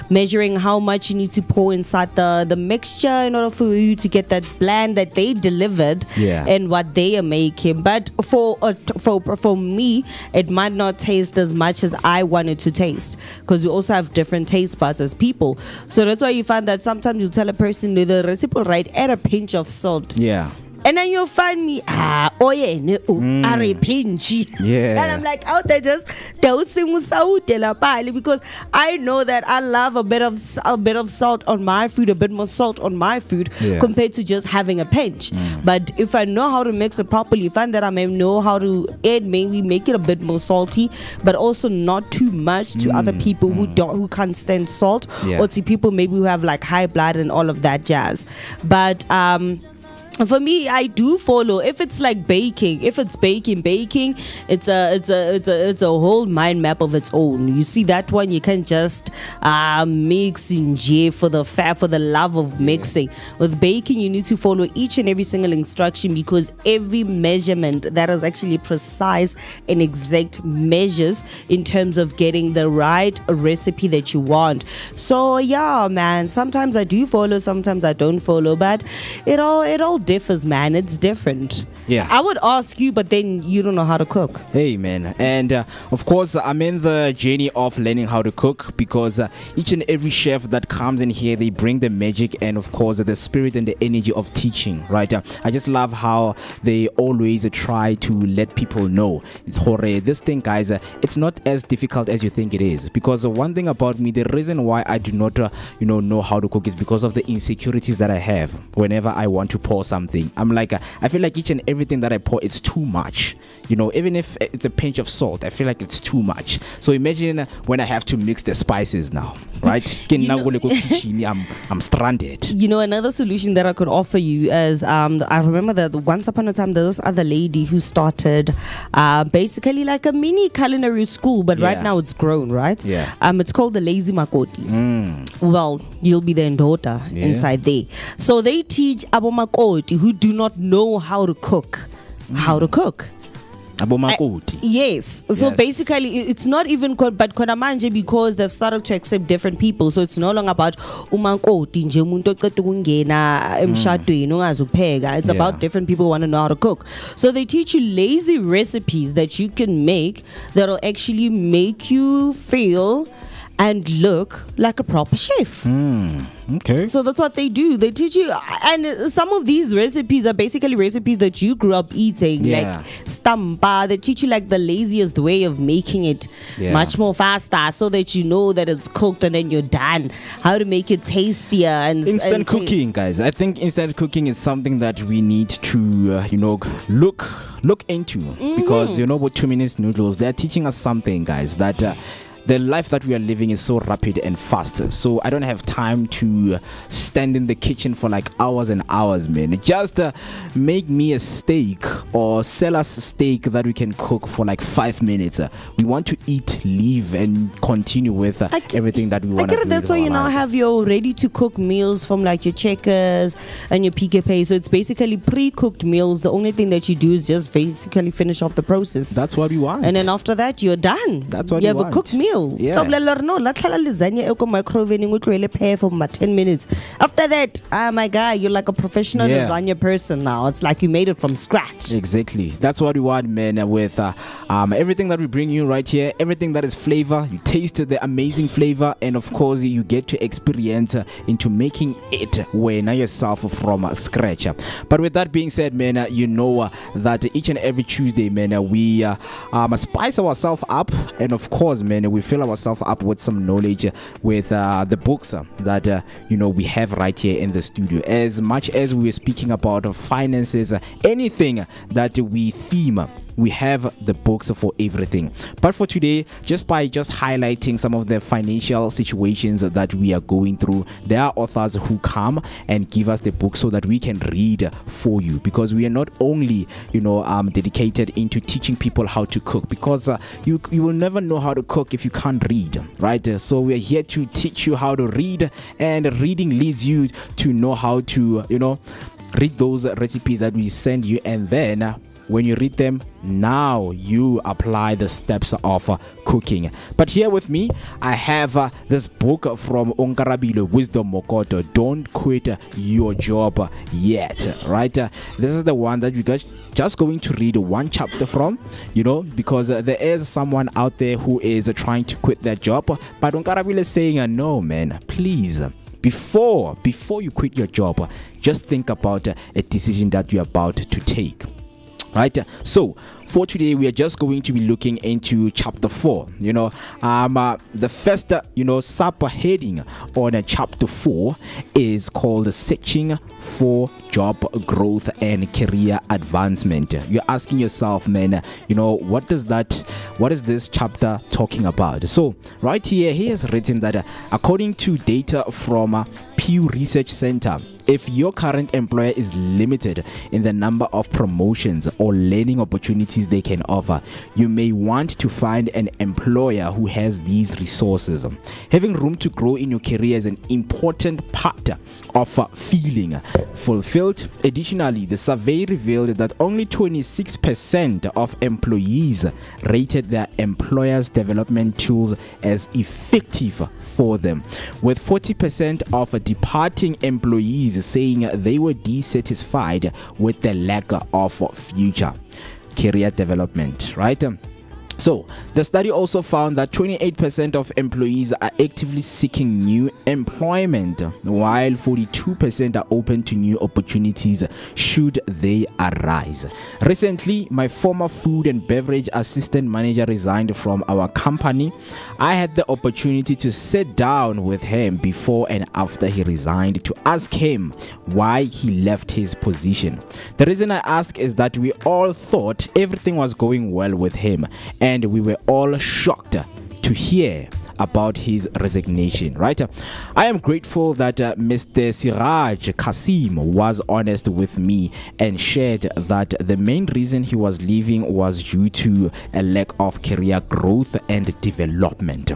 measuring how much you need to pour inside the mixture in order for you to get that blend that they delivered and what they are making. But for me, it might not taste as much as I want it to taste, because we also have different taste buds as people. So that's why you find that sometimes you tell a person the recipe, right, add a pinch of salt. And then you'll find me, are pinchy. And I'm like out there just dosing with because I know that I love a bit of salt on my food, a bit more salt on my food compared to just having a pinch. But if I know how to mix it properly, I find that I may know how to maybe make it a bit more salty, but also not too much to other people who can't stand salt, or to people maybe who have like high blood and all of that jazz. But for me, I do follow. If it's like baking, it's a whole mind map of its own. You see that one, you can just mix in for the love of mixing. With baking, you need to follow each and every single instruction, because every measurement that is actually precise and exact measures in terms of getting the right recipe that you want. So yeah, man, sometimes I do follow, sometimes I don't follow, but it all differs, man. It's different. I would ask you, but then you don't know how to cook. Hey, man. And of course, I'm in the journey of learning how to cook, because each and every chef that comes in here, they bring the magic and of course the spirit and the energy of teaching, right? I just love how they always try to let people know it's hore, this thing, guys, it's not as difficult as you think it is. Because one thing about me, the reason why I do not know how to cook is because of the insecurities that I have whenever I want to pour something something, I'm like, I feel like each and everything that I pour, it's too much. You know, even if it's a pinch of salt, I feel like it's too much. So imagine when I have to mix the spices now, right? I'm stranded. You know, another solution that I could offer you is I remember that once upon a time there was this other lady who started basically like a mini culinary school, but right now it's grown, right? Yeah. It's called the Lazy Makoti. Well, you'll be their daughter inside there. So they teach abo makoti who do not know how to cook. How to cook. Yes. So basically, it's not even but konamanje because they've started to accept different people. So it's no longer about umankoti nje umuntu oqeda ukungena emshadweni ongazupheka. It's about different people who want to know how to cook. So they teach you lazy recipes that you can make that'll actually make you feel and look like a proper chef. Okay. So that's what they do. They teach you, and some of these recipes are basically recipes that you grew up eating, like stampa. They teach you like the laziest way of making it much more faster, so that you know that it's cooked and then you're done. How to make it tastier and instant cooking, guys. I think instant cooking is something that we need to, look into because with 2 minutes noodles, they're teaching us something, guys, that. The life that we are living is so rapid and fast. So I don't have time to stand in the kitchen for like hours and hours, man. Just make me a steak or sell us a steak that we can cook for like 5 minutes. We want to eat, live, and continue with everything that we want to do. That's why you now have your ready-to-cook meals from like your Checkers and your PK. So it's basically pre-cooked meals. The only thing that you do is just basically finish off the process. That's what we want. And then after that, you're done. That's what you we have a cooked meal. Yeah. For 10 minutes. After that, my guy, you're like a professional lasagna person now. It's like you made it from scratch. Exactly. That's what we want, man. With everything that we bring you right here, everything that is flavor, you taste the amazing flavor, and of course you get to experience into making it when yourself from scratch. But with that being said, man, you know that each and every Tuesday, man, we spice ourselves up, and of course, man, we fill ourselves up with some knowledge with the books that we have right here in the studio. As much as we're speaking about finances, anything that we theme, we have the books for everything. But for today, just highlighting some of the financial situations that we are going through, there are authors who come and give us the book so that we can read for you, because we are not only dedicated into teaching people how to cook, because you will never know how to cook if you can't read, right? So we are here to teach you how to read, and reading leads you to know how to read those recipes that we send you, and then when you read them, now you apply the steps of cooking. But here with me, I have this book from Onkarabile Wisdom Mokoto, Don't Quit Your Job Yet, right? This is the one that you guys just going to read one chapter from, because there is someone out there who is trying to quit their job, but Onkarabile is saying, no, man, please. Before you quit your job, just think about a decision that you're about to take. Right, so for today we are just going to be looking into chapter 4. The first sub-heading on chapter 4 is called Searching for Job Growth and Career Advancement. You're asking yourself, man, what is this chapter talking about? So right here, he has written that according to data from Pew Research Center, if your current employer is limited in the number of promotions or learning opportunities they can offer, you may want to find an employer who has these resources. Having room to grow in your career is an important part of feeling fulfilled. Additionally, the survey revealed that only 26% of employees rated their employer's development tools as effective for them, with 40% of departing employees saying they were dissatisfied with the lack of future career development, right? So, the study also found that 28% of employees are actively seeking new employment, while 42% are open to new opportunities should they arise. Recently, my former food and beverage assistant manager resigned from our company. I had the opportunity to sit down with him before and after he resigned to ask him why he left his position. The reason I ask is that we all thought everything was going well with him, and we were all shocked to hear about his resignation, right? I am grateful that Mr. Siraj Kasim was honest with me and shared that the main reason he was leaving was due to a lack of career growth and development.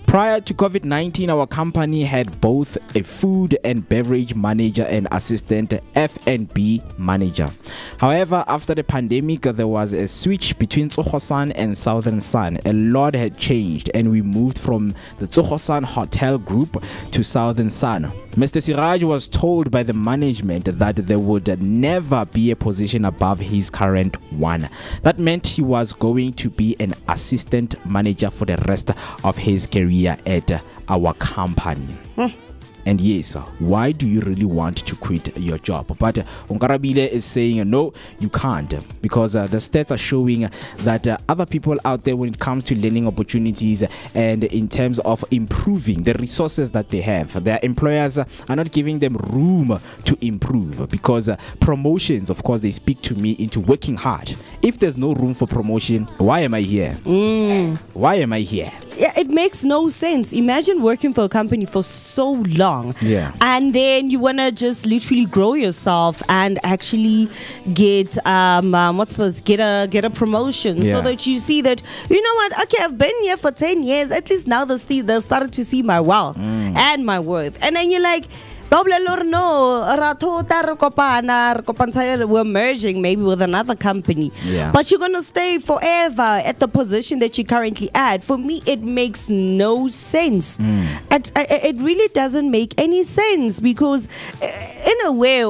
Prior to COVID-19, our company had both a food and beverage manager and assistant F&B manager. However, after the pandemic, there was a switch between Tsogosan and Southern Sun. A lot had changed, and we moved from the Tsogosan Hotel Group to Southern Sun. Mr. Siraj was told by the management that there would never be a position above his current one. That meant he was going to be an assistant manager for the rest of his career at our company. And yes, why do you really want to quit your job? But Onkarabile is saying no, you can't, because the stats are showing that other people out there, when it comes to learning opportunities and in terms of improving the resources that they have, their employers are not giving them room to improve, because promotions, of course, they speak to me into working hard. If there's no room for promotion, why am I here? Why am I here? Yeah, it makes no sense. Imagine working for a company for so long, and then you wanna just literally grow yourself and actually get get a promotion, so that you see that, you know what, okay, I've been here for 10 years. At least now they started to see my wealth and my worth, and then you're like, we're merging maybe with another company, but you're gonna stay forever at the position that you're currently at. For me, it makes no sense. It really doesn't make any sense, because in a way,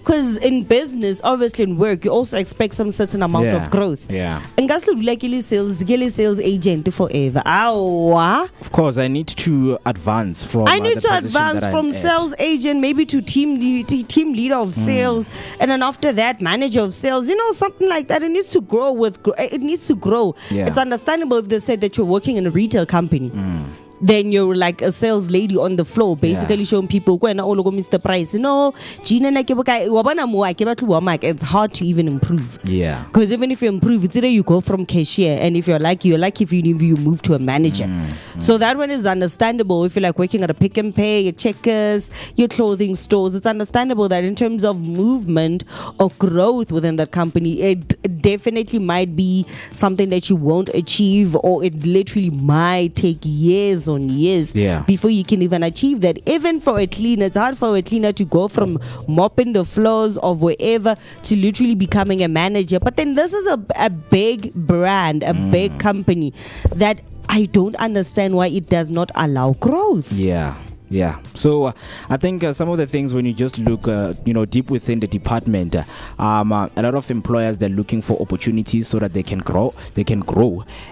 because in business, obviously in work, you also expect some certain amount of growth. And like sales agent forever. Of course, I need to advance from. I need to advance from sales agent maybe to team leader of sales, and then after that, manager of sales. You know, something like that. It needs to grow It needs to grow. It's understandable if they said that you're working in a retail company. Then you're like a sales lady on the floor, basically showing people Mr. Price. You know, it's hard to even improve. Because even if you improve, it's either you go from cashier, and if you're lucky if you move to a manager. So that one is understandable. If you're like working at a Pick and Pay, your Checkers, your clothing stores, it's understandable that in terms of movement or growth within that company, it definitely might be something that you won't achieve, or it literally might take years on years before you can even achieve that. Even for a cleaner, it's hard for a cleaner to go from mopping the floors of wherever to literally becoming a manager. But then this is a big brand, a big company, that I don't understand why it does not allow growth. So I think some of the things, when you just look deep within the department, a lot of employers, they're looking for opportunities so that they can grow,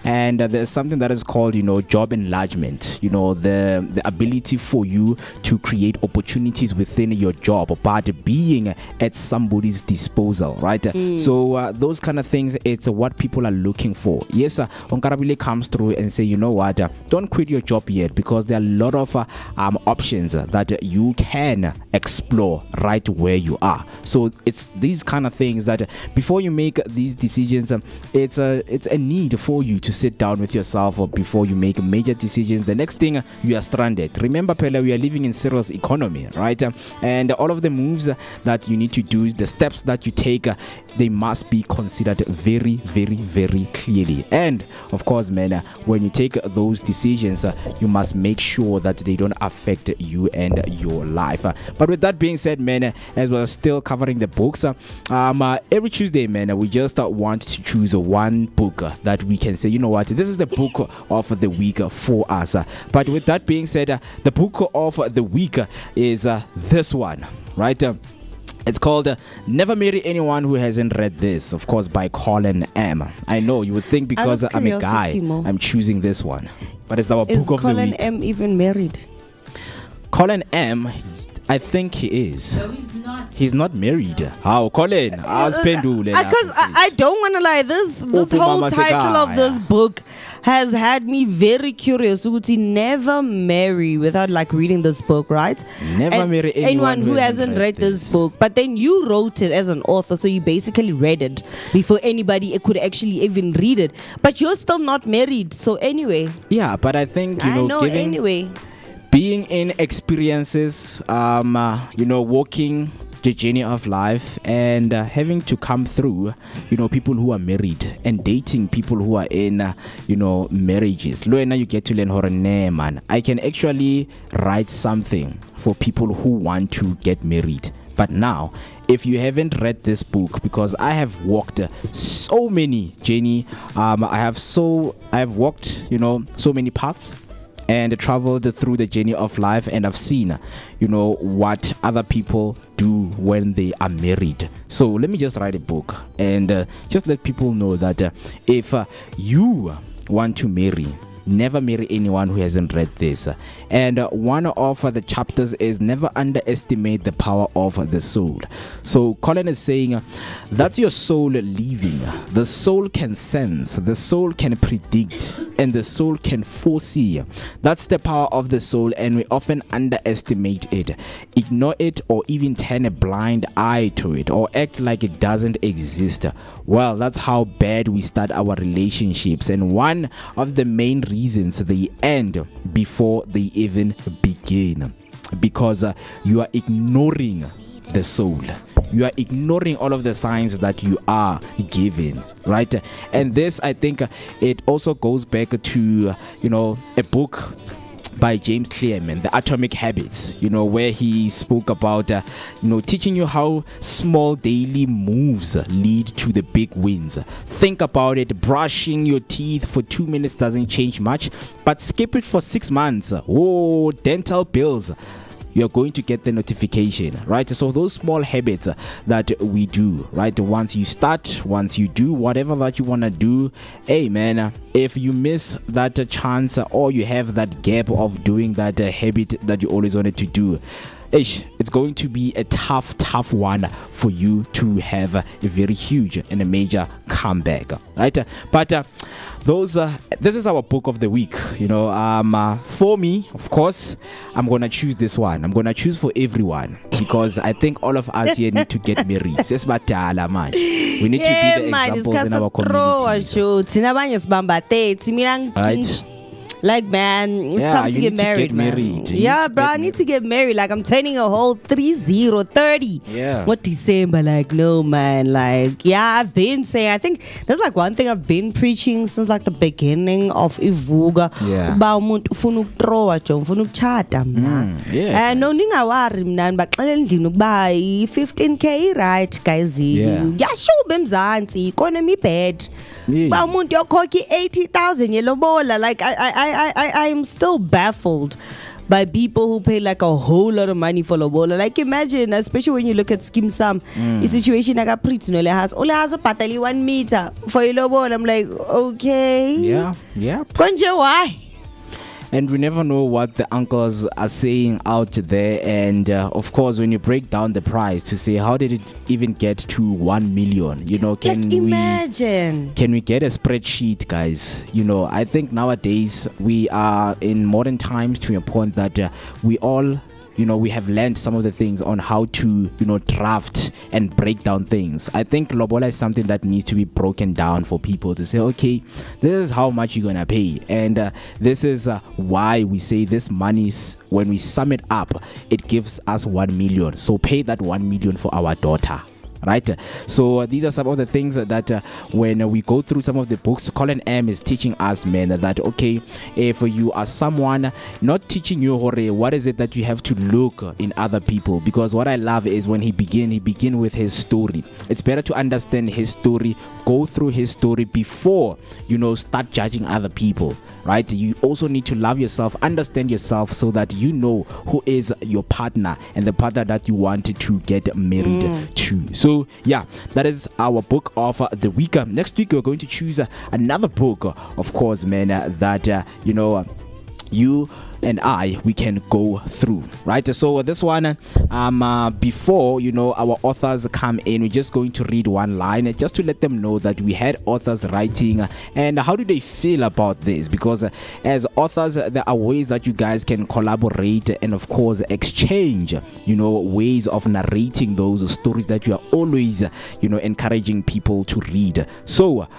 and there's something that is called job enlargement, the ability for you to create opportunities within your job, but being at somebody's disposal, right? So those kind of things, it's what people are looking for. Yes, Onkarabile comes through and say, you know what, don't quit your job yet, because there are a lot of options that you can explore right where you are. So it's these kind of things that before you make these decisions, it's a need for you to sit down with yourself, or before you make major decisions. The next thing, you are stranded. Remember, Pella, we are living in serious economy, right? And all of the moves that you need to do, the steps that you take, they must be considered very, very, very clearly. And of course, man, when you take those decisions, you must make sure that they don't affect you and your life. But with that being said, man, as we're still covering the books, every Tuesday, man, we just want to choose one book that we can say, you know what, this is the book of the week for us. But with that being said, the book of the week is this one, right? It's called Never Marry Anyone Who Hasn't Read This, of course, by Colin M. I know you would think because I'm a guy, I'm choosing this one. But it's our book of the week. Is Colin M even married? Colin M, I think he is. No, he's not. He's not married. How, Colin? Because I don't want to lie. This whole title of this book has had me very curious. Would he never marry without like reading this book, right? Never marry anyone who hasn't read this book. But then you wrote it as an author, so you basically read it before anybody could actually even read it. But you're still not married, so anyway. Yeah, but I think being in experiences, walking the journey of life and having to come through, people who are married and dating people who are in, marriages. Now you get to learn, man, I can actually write something for people who want to get married. But now, if you haven't read this book, because I have walked so many journey, I have walked, so many paths and traveled through the journey of life, and I've seen, what other people do when they are married. So let me just write a book and just let people know that if you want to marry, never marry anyone who hasn't read this. And one of the chapters is never underestimate the power of the soul. So Colin is saying that's your soul leaving. The soul can sense, the soul can predict, and the soul can foresee. That's the power of the soul, and we often underestimate it, ignore it, or even turn a blind eye to it, or act like it doesn't exist. Well, that's how bad we start our relationships, and one of the main reasons they end before they even begin, because you are ignoring the soul. You are ignoring all of the signs that you are given, right? And this, I think, it also goes back to, a book by James Clearman, The Atomic Habits, where he spoke about, teaching you how small daily moves lead to the big wins. Think about it. Brushing your teeth for 2 minutes doesn't change much, but skip it for 6 months. Oh, dental bills. You're going to get the notification, right? So those small habits that we do, right? Once you start, once you do whatever that you want to do, hey man, if you miss that chance or you have that gap of doing that habit that you always wanted to do, it's going to be a tough one for you to have a very huge and a major comeback, right? But this is our book of the week. For me, of course, I'm gonna choose this one. I'm gonna choose for everyone because I think all of us here need to get married. We need to be the examples in our community. Right? Like, man, it's time to get married. Yeah, bro, I need to get married. Like, I'm turning a whole 30. Yeah. What December? Like, no, man. Like, yeah, I've been saying, I think that's like one thing I've been preaching since like the beginning of Vooka. Yeah. Yeah. No, ningawari mnan baxela endlini ukuba 15k right guys. Yashuba emzansi economy bad. Ba umuntu yokhokha 80,000 yelobola. Like I am still baffled by people who pay like a whole lot of money for lobola. Like imagine, especially when you look at Skim Sam, the situation like a pretty no has only has a patali 1 meter for lobola. I'm like, okay. Yeah. Konje why? And we never know what the uncles are saying out there. And of course, when you break down the price to say, how did it even get to 1 million? Imagine. Can we get a spreadsheet, guys? I think nowadays we are in modern times to a point that we all, we have learned some of the things on how to, draft and break down things. I think lobola is something that needs to be broken down for people to say, okay, this is how much you're gonna pay, and this is why we say this money, when we sum it up, it gives us 1 million. So pay that 1 million for our daughter. right? So these are some of the things that when we go through some of the books, Colin M is teaching us, man, that okay, if you are someone, not teaching you what is it that you have to look in other people, because what I love is when he begin with his story. It's better to understand his story, go through his story before start judging other people, right? You also need to love yourself, understand yourself, so that you know who is your partner and the partner that you want to get married to. So yeah, that is our book of the week. Next week we're going to choose another book, of course, man, that you and we can go through, right? So this one, before our authors come in, we're just going to read one line just to let them know that we had authors writing and how do they feel about this, because as authors there are ways that you guys can collaborate and of course exchange ways of narrating those stories that you are always encouraging people to read. So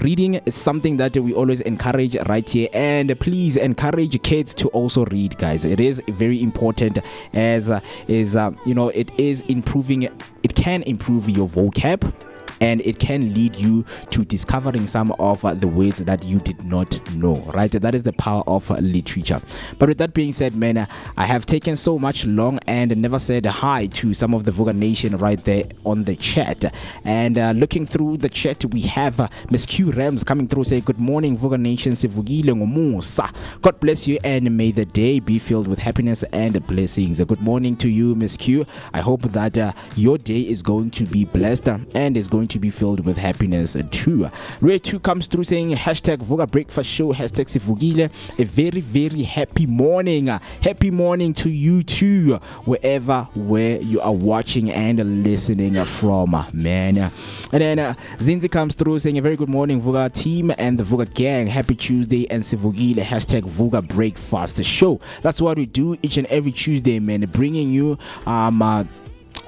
reading is something that we always encourage right here, and please encourage kids to also read, guys. It is very important, as it is improving. It can improve your vocab, and it can lead you to discovering some of the words that you did not know, right? That is the power of literature. But with that being said, man, I have taken so much long and never said hi to some of the Vooka Nation right there on the chat. And looking through the chat, we have Miss Q Rams coming through, say good morning Vooka Nation, sivugile ngomusa. God bless you and may the day be filled with happiness and blessings. Good morning to you, Miss Q. I hope that your day is going to be blessed and is going to be filled with happiness too. Ray 2 comes through saying hashtag Vooka Breakfast Show, hashtag Sivugile. A very, very happy morning. Happy morning to you too, where you are watching and listening from, man. And then Zinzi comes through saying a very good morning Vooka team and the Vooka gang. Happy Tuesday and Sivugile, hashtag Vooka Breakfast Show. That's what we do each and every Tuesday, man, bringing you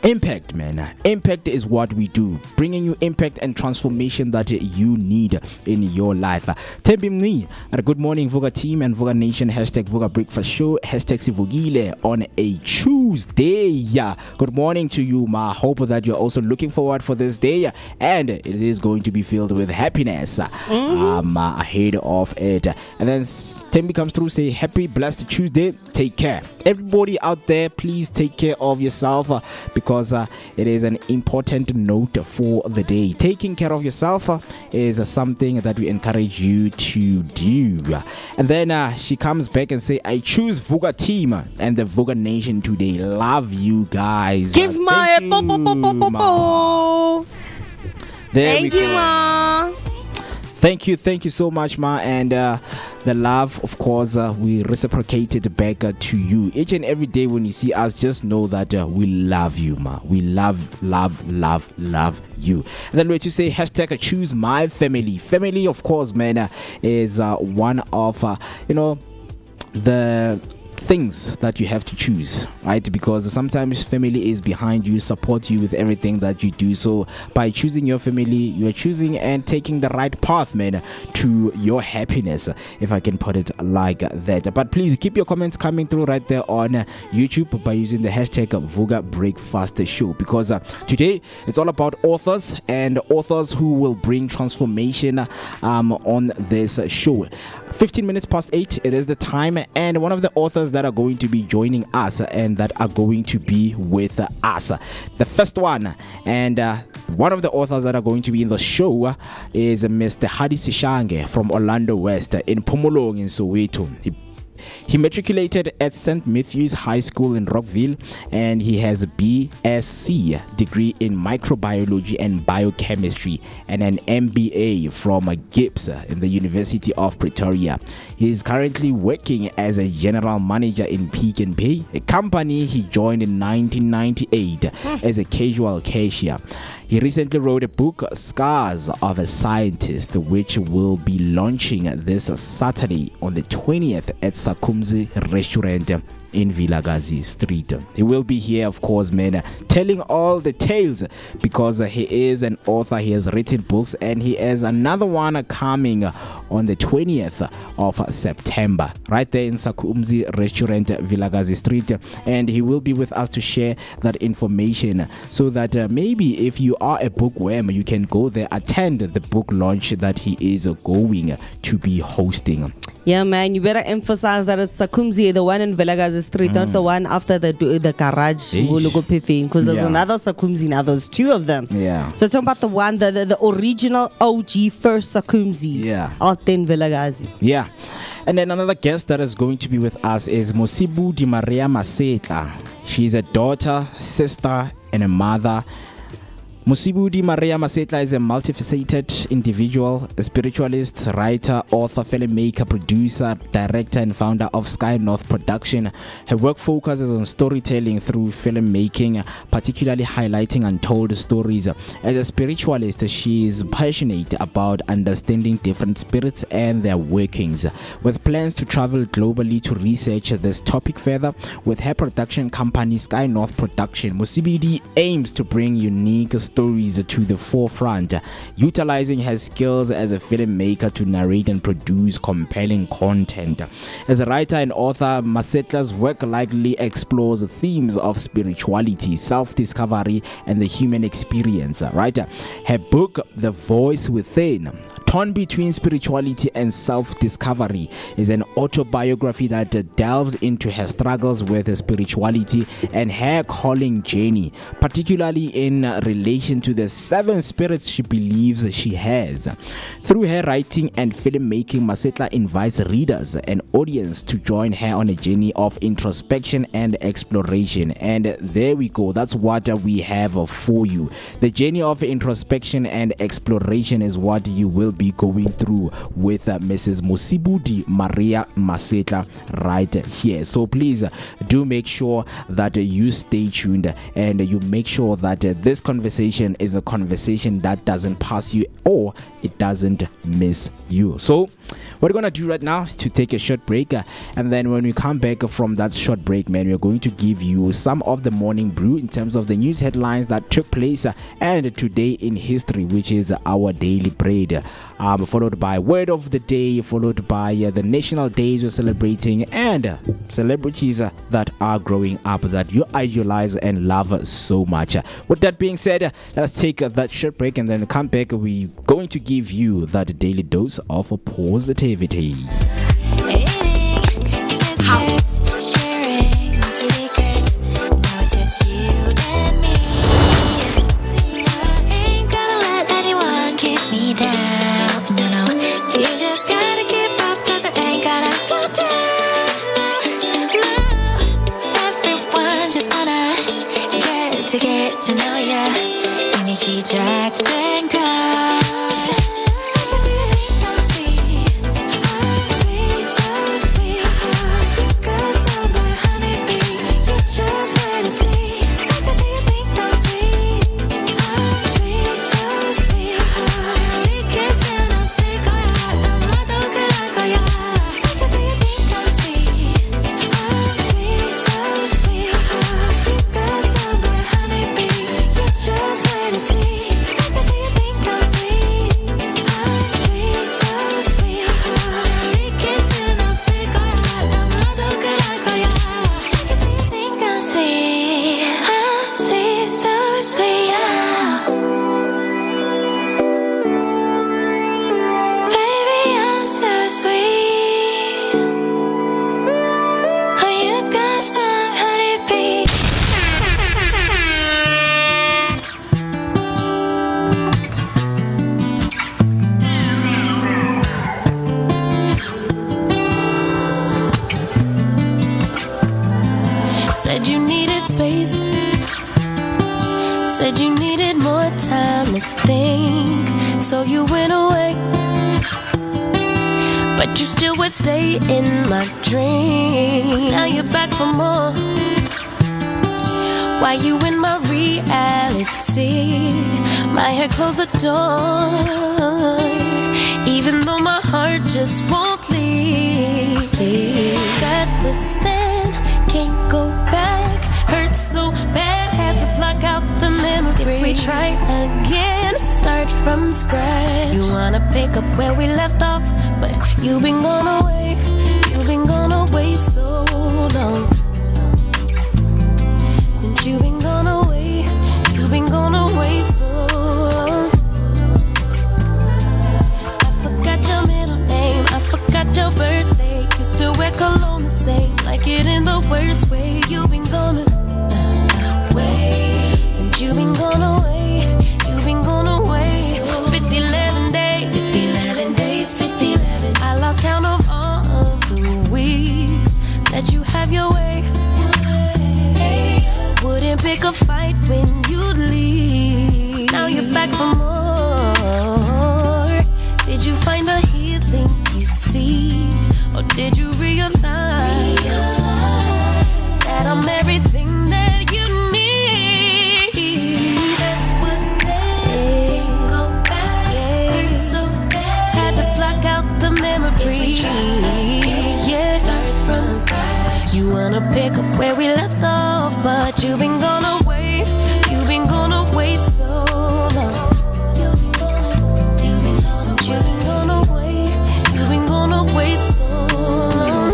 impact, man. Impact is what we do, bringing you impact and transformation that you need in your life. Tembimni, good morning Vooka team and Vooka Nation, hashtag Vooka Breakfast Show, hashtag Sivugile on a Tuesday. Good morning to you, ma. Hope that you're also looking forward for this day and it is going to be filled with happiness ahead of it. And then Tembi comes through, say happy blessed Tuesday. Take care, everybody out there. Please take care of yourself, because it is an important note for the day. Taking care of yourself is something that we encourage you to do. And then she comes back and say, I choose Vooka team and the Vooka Nation today. Love you guys. Give my Thank you, ma. Thank you so much, ma. And the love, of course, we reciprocated back to you each and every day. When you see us, just know that we love you, ma. We love you. And then wait to say hashtag choose my family. Family, of course, man, is one of the things that you have to choose, right? Because sometimes family is behind you, support you with everything that you do. So by choosing your family, you are choosing and taking the right path, man, to your happiness, if I can put it like that. But please keep your comments coming through right there on YouTube by using the hashtag Vooka Breakfast Show, because today it's all about authors and authors who will bring transformation on this show. 15 minutes past 8, it is the time, and one of the authors that are going to be joining us and that are going to be with us, the first one and one of the authors that are going to be in the show is Mr. Hadi Sishange from Orlando West in Pumulong in Soweto. He matriculated at St. Matthew's High School in Rockville, and he has a BSc degree in microbiology and biochemistry and an MBA from Gibbs in the University of Pretoria. He is currently working as a general manager in Pick n Pay, a company he joined in 1998 as a casual cashier. He recently wrote a book, Scars of a Scientist, which will be launching this Saturday on the 20th at Sakumzi Restaurant in Vilagazi Street. He will be here, of course, man, telling all the tales, because he is an author. He has written books and he has another one coming on the 20th of September, right there in Sakumzi Restaurant, Vilakazi Street. And he will be with us to share that information so that maybe if you are a bookworm, you can go there, attend the book launch that he is going to be hosting. Yeah, man, you better emphasize that it's Sakumzi, the one in Vilakazi Street, not the one after the garage, because there's another Sakumzi now. There's two of them. Yeah. So talking about the one, the original OG first Sakumzi out in Vilakazi. Yeah. And then another guest that is going to be with us is Mosibudi Maria Masetla. She's a daughter, sister, and a mother. Mosibudi Maria Masetla is a multifaceted individual, a spiritualist, writer, author, filmmaker, producer, director, and founder of Sky North Production. Her work focuses on storytelling through filmmaking, particularly highlighting untold stories. As a spiritualist, she is passionate about understanding different spirits and their workings. With plans to travel globally to research this topic further, with her production company Sky North Production, Mosibudi aims to bring unique stories to the forefront, utilizing her skills as a filmmaker to narrate and produce compelling content. As a writer and author, Masetla's work likely explores themes of spirituality, self-discovery, and the human experience. Her book, The Voice Within, torn between spirituality and self-discovery, is an autobiography that delves into her struggles with spirituality and her calling journey, particularly in relation to the 7 spirits she believes she has. Through her writing and filmmaking, Masetla invites readers and audience to join her on a journey of introspection and exploration. And there we go. That's what we have for you. The journey of introspection and exploration is what you will be going through with Mrs. Mosibudi Maria Masetla right here. So please do make sure that you stay tuned and you make sure that this conversation is a conversation that doesn't pass you or it doesn't miss you. So what we're gonna do right now is to take a short break, and then when we come back from that short break, man, we're going to give you some of the morning brew in terms of the news headlines that took place and today in history, which is our daily bread, followed by word of the day, followed by the national days we're celebrating, and celebrities that are growing up that you idolize and love so much. With that being said, let's take that short break, and then come back. We're going to give you that daily dose of positivity. To know ya, 이미 시작된 걸. Said you needed space, said you needed more time to think, so you went away, but you still would stay in my dream. Now you're back for more. Why you in my reality? My hair closed the door, even though my heart just won't leave. That was then, can't go back. Hurt so bad, had to block out the memory. If we try again, start from scratch. You wanna pick up where we left off, but you've been gone away. You've been gone away so long. Since you've been gone away, you've been gone away so long. I forgot your middle name, I forgot your birthday. You still wear cologne the same, like it in the worst way. You've been gone away. Since you've been gone away, you've been gone away. 50, 11 days, 50, 11 days, 50, 11. I lost count of all of the weeks that you have your way. Wouldn't pick a fight when you'd leave. Now you're back for more. Did you find the healing you seek? Or did you realize that I'm everything that you need? That was there. Go back. Hurt so bad. Had to block out the memory. Yeah. Start from scratch. You wanna pick up where we left off, but you've been gone away. You've been gone away so long. Since you've been gone away, you've been gone away so long.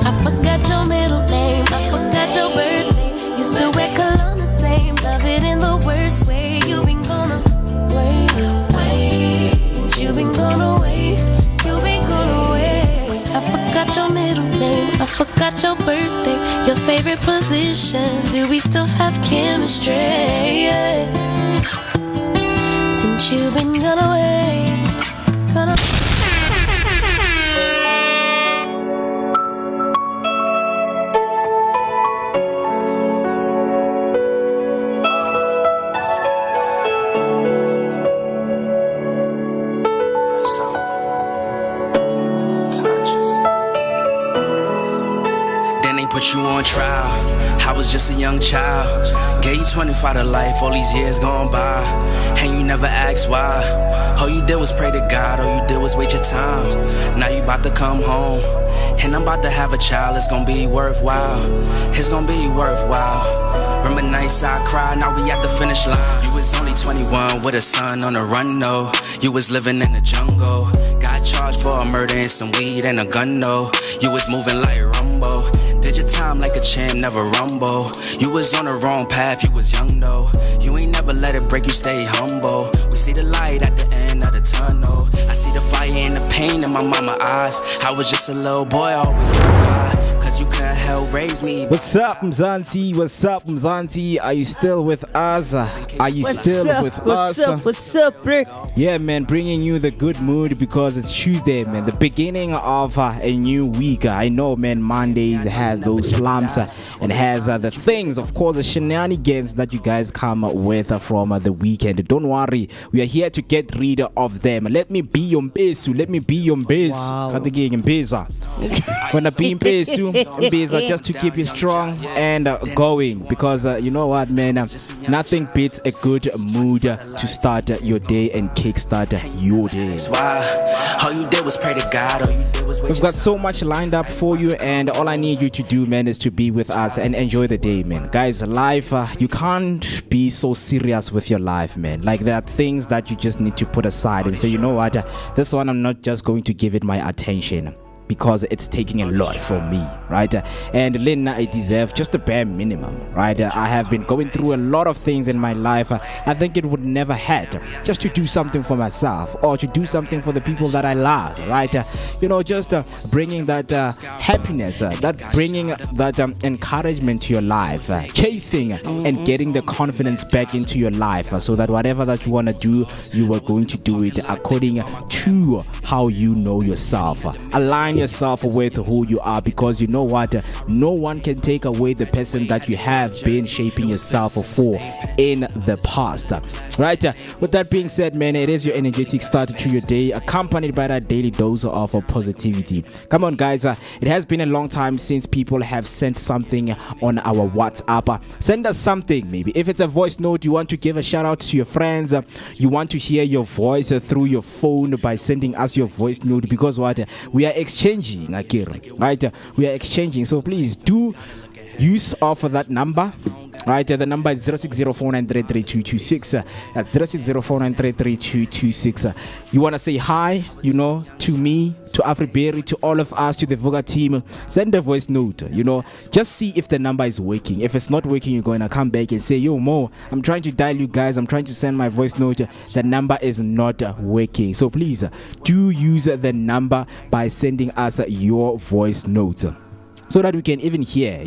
I forgot your middle name, I forgot your birthday. You still wear cologne the same, love it in the worst way. You've been gone away, away. Since you've been gone away, you've been gone away. I forgot your middle name, I forgot your birthday, your favorite position. Do we still have chemistry? Yeah. Since you've been gone away, gone away. Put you on trial. I was just a young child. Gave you 25 to life, all these years gone by. And you never asked why. All you did was pray to God, all you did was wait your time. Now you about to come home, and I'm about to have a child. It's gonna be worthwhile. It's gonna be worthwhile. Remember nights I cried, now we at the finish line. You was only 21 with a son on the run, no. You was living in the jungle. Got charged for a murder and some weed and a gun, no. You was moving like Rumbo. Did your time like a champ, never rumble. You was on the wrong path, you was young though. You ain't never let it break you, stay humble. We see the light at the end of the tunnel. I see the fire and the pain in my mama's eyes. I was just a little boy, always gonna lie. Cause you couldn't help raise me. What's up, Mzansi? What's up, Mzansi? Are you still with us? Are you still with us? What's up, bro? Yeah, man, bringing you the good mood because it's Tuesday, man. The beginning of a new week. I know, man, Mondays has those slumps and has the things, of course, the shenanigans that you guys come with from the weekend. Don't worry, we are here to get rid of them. Let me be your mbesu. Let me be your mbesu. Gonna be mbesu, just to keep you strong and going. Because you know what, man, nothing beats a good mood to start your day and kickstart your day. All you did was pray to God. All you did was We've got so much lined up for you, and all I need you to do, man, is to be with us and enjoy the day, man. Guys, life, you can't be so serious with your life, man. Like, there are things that you just need to put aside and say, you know what, this one I'm not just going to give it my attention, because it's taking a lot from me, right? And Lena, I deserve just the bare minimum, right? I have been going through a lot of things in my life. I think it would never hurt just to do something for myself or to do something for the people that I love, right? You know, just bringing that happiness, that bringing that encouragement to your life, chasing and getting the confidence back into your life, so that whatever that you want to do, you are going to do it according to how you know yourself. Align yourself with who you are, because you know what, no one can take away the person that you have been shaping yourself for in the past, right? With that being said, man, it is your energetic start to your day, accompanied by that daily dose of positivity. Come on, guys, it has been a long time since people have sent something on our WhatsApp. Send us something. Maybe if it's a voice note, you want to give a shout out to your friends, you want to hear your voice through your phone by sending us your voice note, because what, we are exchanging, right? We are exchanging. So please do use of that number Right, the number is 0604933226. That's 0604933226. You want to say hi, to me, to Afriberry, to all of us, to the Vooka team, send a voice note, just see if the number is working. If it's not working, you're going to come back and say, yo, Mo, I'm trying to dial you guys, I'm trying to send my voice note, the number is not working. So please do use the number by sending us your voice note, so that we can even hear,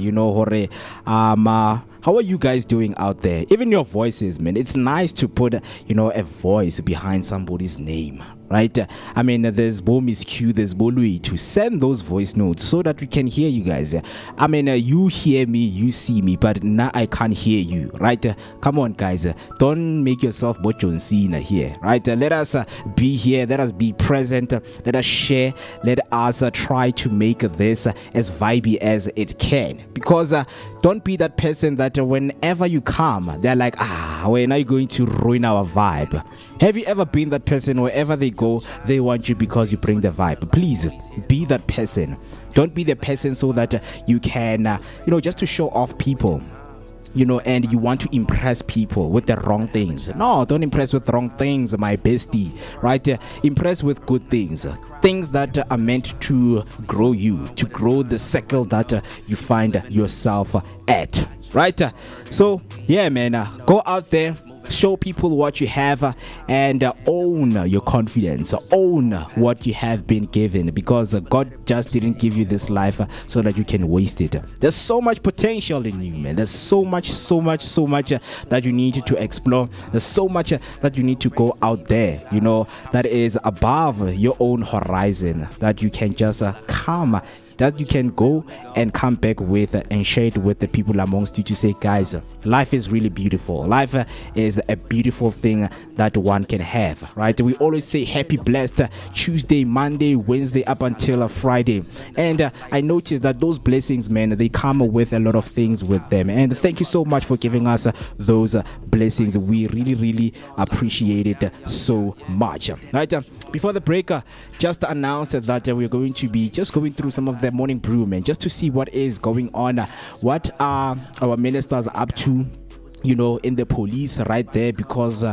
how are you guys doing out there? Even your voices, man. It's nice to put, a voice behind somebody's name, right? I mean, there's Bo Miss Q, there's Bo Louis, to send those voice notes so that we can hear you guys. I mean, you hear me, you see me, but now I can't hear you, right? Come on, guys. Don't make yourself John Cena here, right? Let us be here. Let us be present. Let us share. Let us try to make this as vibey as it can. Because don't be that person that whenever you come, they're like, when are you going to ruin our vibe? Have you ever been that person? Wherever they go, they want you because you bring the vibe. Please be that person. Don't be the person so that you can, just to show off people. And you want to impress people with the wrong things. No, don't impress with wrong things, my bestie, right? Impress with good things that are meant to grow you, to grow the circle that you find yourself at, right? So yeah, man, go out there, show people what you have, and own your confidence, own what you have been given, because God just didn't give you this life so that you can waste it. There's so much potential in you, man. There's so much that you need to explore. There's so much that you need to go out there, that is above your own horizon, that you can just come, that you can go and come back with and share it with the people amongst you, to say, guys, life is really beautiful. Life is a beautiful thing that one can have, right? We always say happy blessed Tuesday, Monday, Wednesday, up until Friday. And I noticed that those blessings, man, they come with a lot of things with them. And thank you so much for giving us those blessings. We really appreciate it so much, right? Before the break, just announced that we're going to be just going through some of the morning brew, man, just to see what is going on, what are our ministers up to, in the police right there, because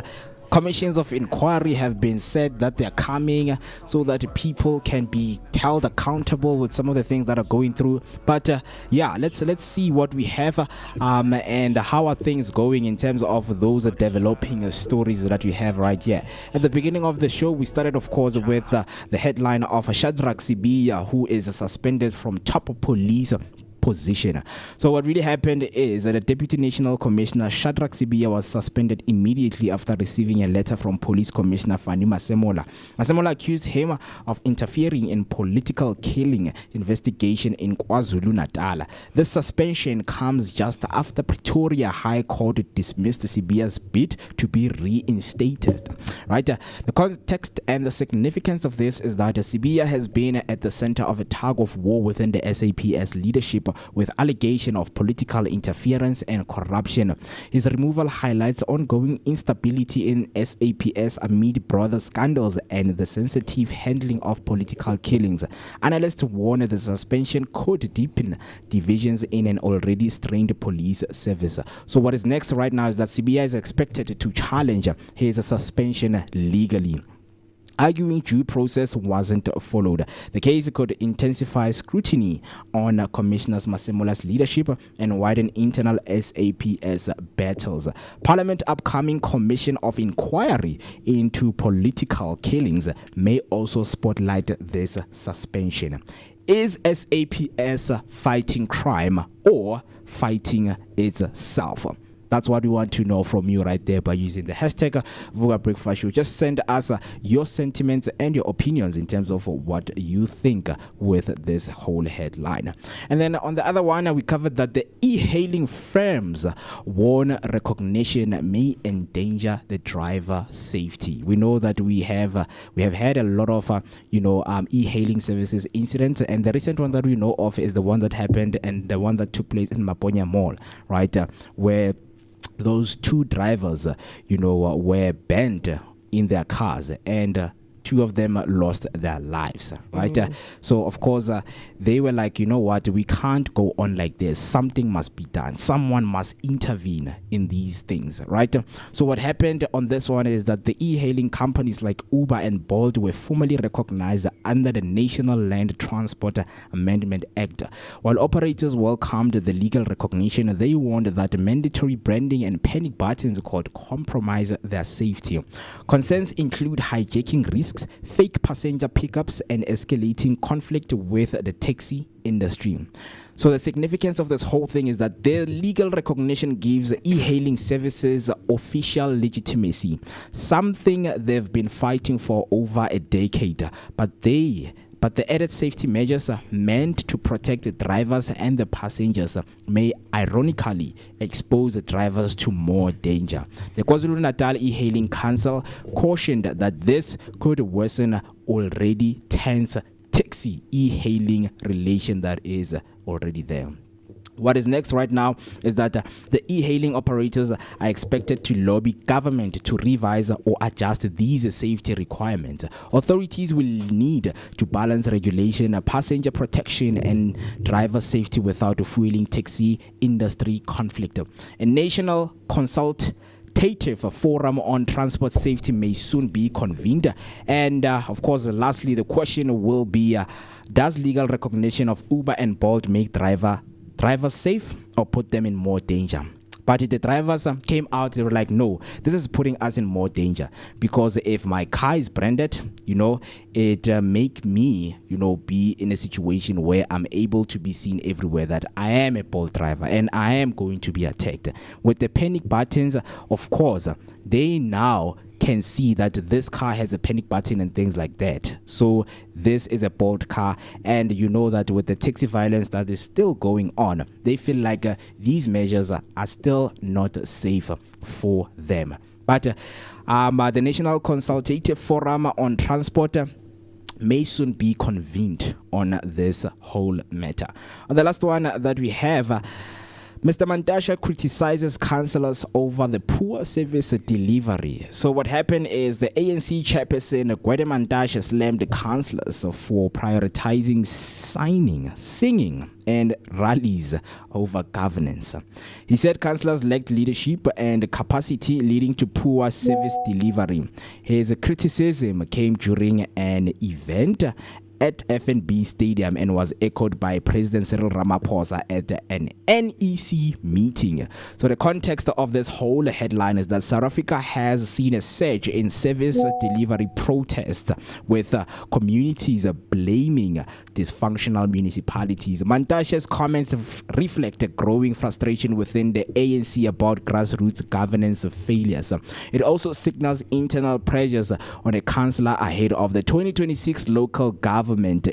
commissions of inquiry have been said that they're coming so that people can be held accountable with some of the things that are going through. But let's see what we have, and how are things going in terms of those developing stories that we have right here. At the beginning of the show, we started, of course, with the headline of Shadrach Sibiya, who is suspended from top police position. So what really happened is that the Deputy National Commissioner Shadrach Sibiya was suspended immediately after receiving a letter from Police Commissioner Fani Masemola. Masemola accused him of interfering in political killing investigation in KwaZulu-Natal. This suspension comes just after Pretoria High Court dismissed Sibiya's bid to be reinstated. Right? The context and the significance of this is that Sibiya has been at the center of a tug of war within the SAPS leadership, with allegation of political interference and corruption. His removal highlights ongoing instability in SAPS amid broader scandals and the sensitive handling of political killings. Analysts warn the suspension could deepen divisions in an already strained police service. So what is next right now is that Sibiya is expected to challenge his suspension legally, arguing due process wasn't followed. The case could intensify scrutiny on Commissioner Masemola's leadership and widen internal SAPS battles. Parliament's upcoming commission of inquiry into political killings may also spotlight this suspension. Is SAPS fighting crime or fighting itself? That's what we want to know from you right there by using the hashtag Vooka Breakfast Show. Just send us your sentiments and your opinions in terms of what you think with this whole headline. And then on the other one, we covered that the e-hailing firms warn recognition may endanger the driver safety. We know that we have had a lot of e-hailing services incidents, and the recent one that we know of is the one that happened and the one that took place in Maponya Mall, right, where those two drivers, were banned in their cars, and 2 of them lost their lives, right? So of course they were like, you know what, we can't go on like this. Something must be done. Someone must intervene in these things, right? So what happened on this one is that the e-hailing companies like Uber and Bolt were formally recognized under the National Land Transport Amendment Act. While operators welcomed the legal recognition, they warned that mandatory branding and panic buttons could compromise their safety. Concerns include hijacking risks, fake passenger pickups, and escalating conflict with the taxi industry. So the significance of this whole thing is that their legal recognition gives e-hailing services official legitimacy, something they've been fighting for over a decade. But the added safety measures meant to protect the drivers and the passengers may ironically expose the drivers to more danger. The KwaZulu-Natal E-Hailing Council cautioned that this could worsen already tense taxi e-hailing relation that is already there. What is next right now is that the e-hailing operators are expected to lobby government to revise or adjust these safety requirements. Authorities will need to balance regulation, passenger protection, and driver safety without fueling taxi industry conflict. A national consultative forum on transport safety may soon be convened. And of course, lastly, the question will be, does legal recognition of Uber and Bolt make drivers safe or put them in more danger? But the drivers came out, they were like, no, this is putting us in more danger, because if my car is branded, it make me, be in a situation where I'm able to be seen everywhere that I am a Bolt driver and I am going to be attacked. With the panic buttons, of course, they now can see that this car has a panic button and things like that. So this is a Bolt car, and you know that with the taxi violence that is still going on, they feel like these measures are still not safe for them. But the National Consultative Forum on Transport may soon be convened on this whole matter. And the last one that we have, Mr. Mantashe criticizes councillors over the poor service delivery. So what happened is the ANC chairperson, Gwede Mantashe, slammed the councillors for prioritizing singing and rallies over governance. He said councillors lacked leadership and capacity, leading to poor service delivery. His criticism came during an event at FNB Stadium and was echoed by President Cyril Ramaphosa at an NEC meeting. So the context of this whole headline is that South Africa has seen a surge in service delivery protests, with communities blaming dysfunctional municipalities. Mantashe's comments reflect a growing frustration within the ANC about grassroots governance failures. It also signals internal pressures on a councillor ahead of the 2026 local government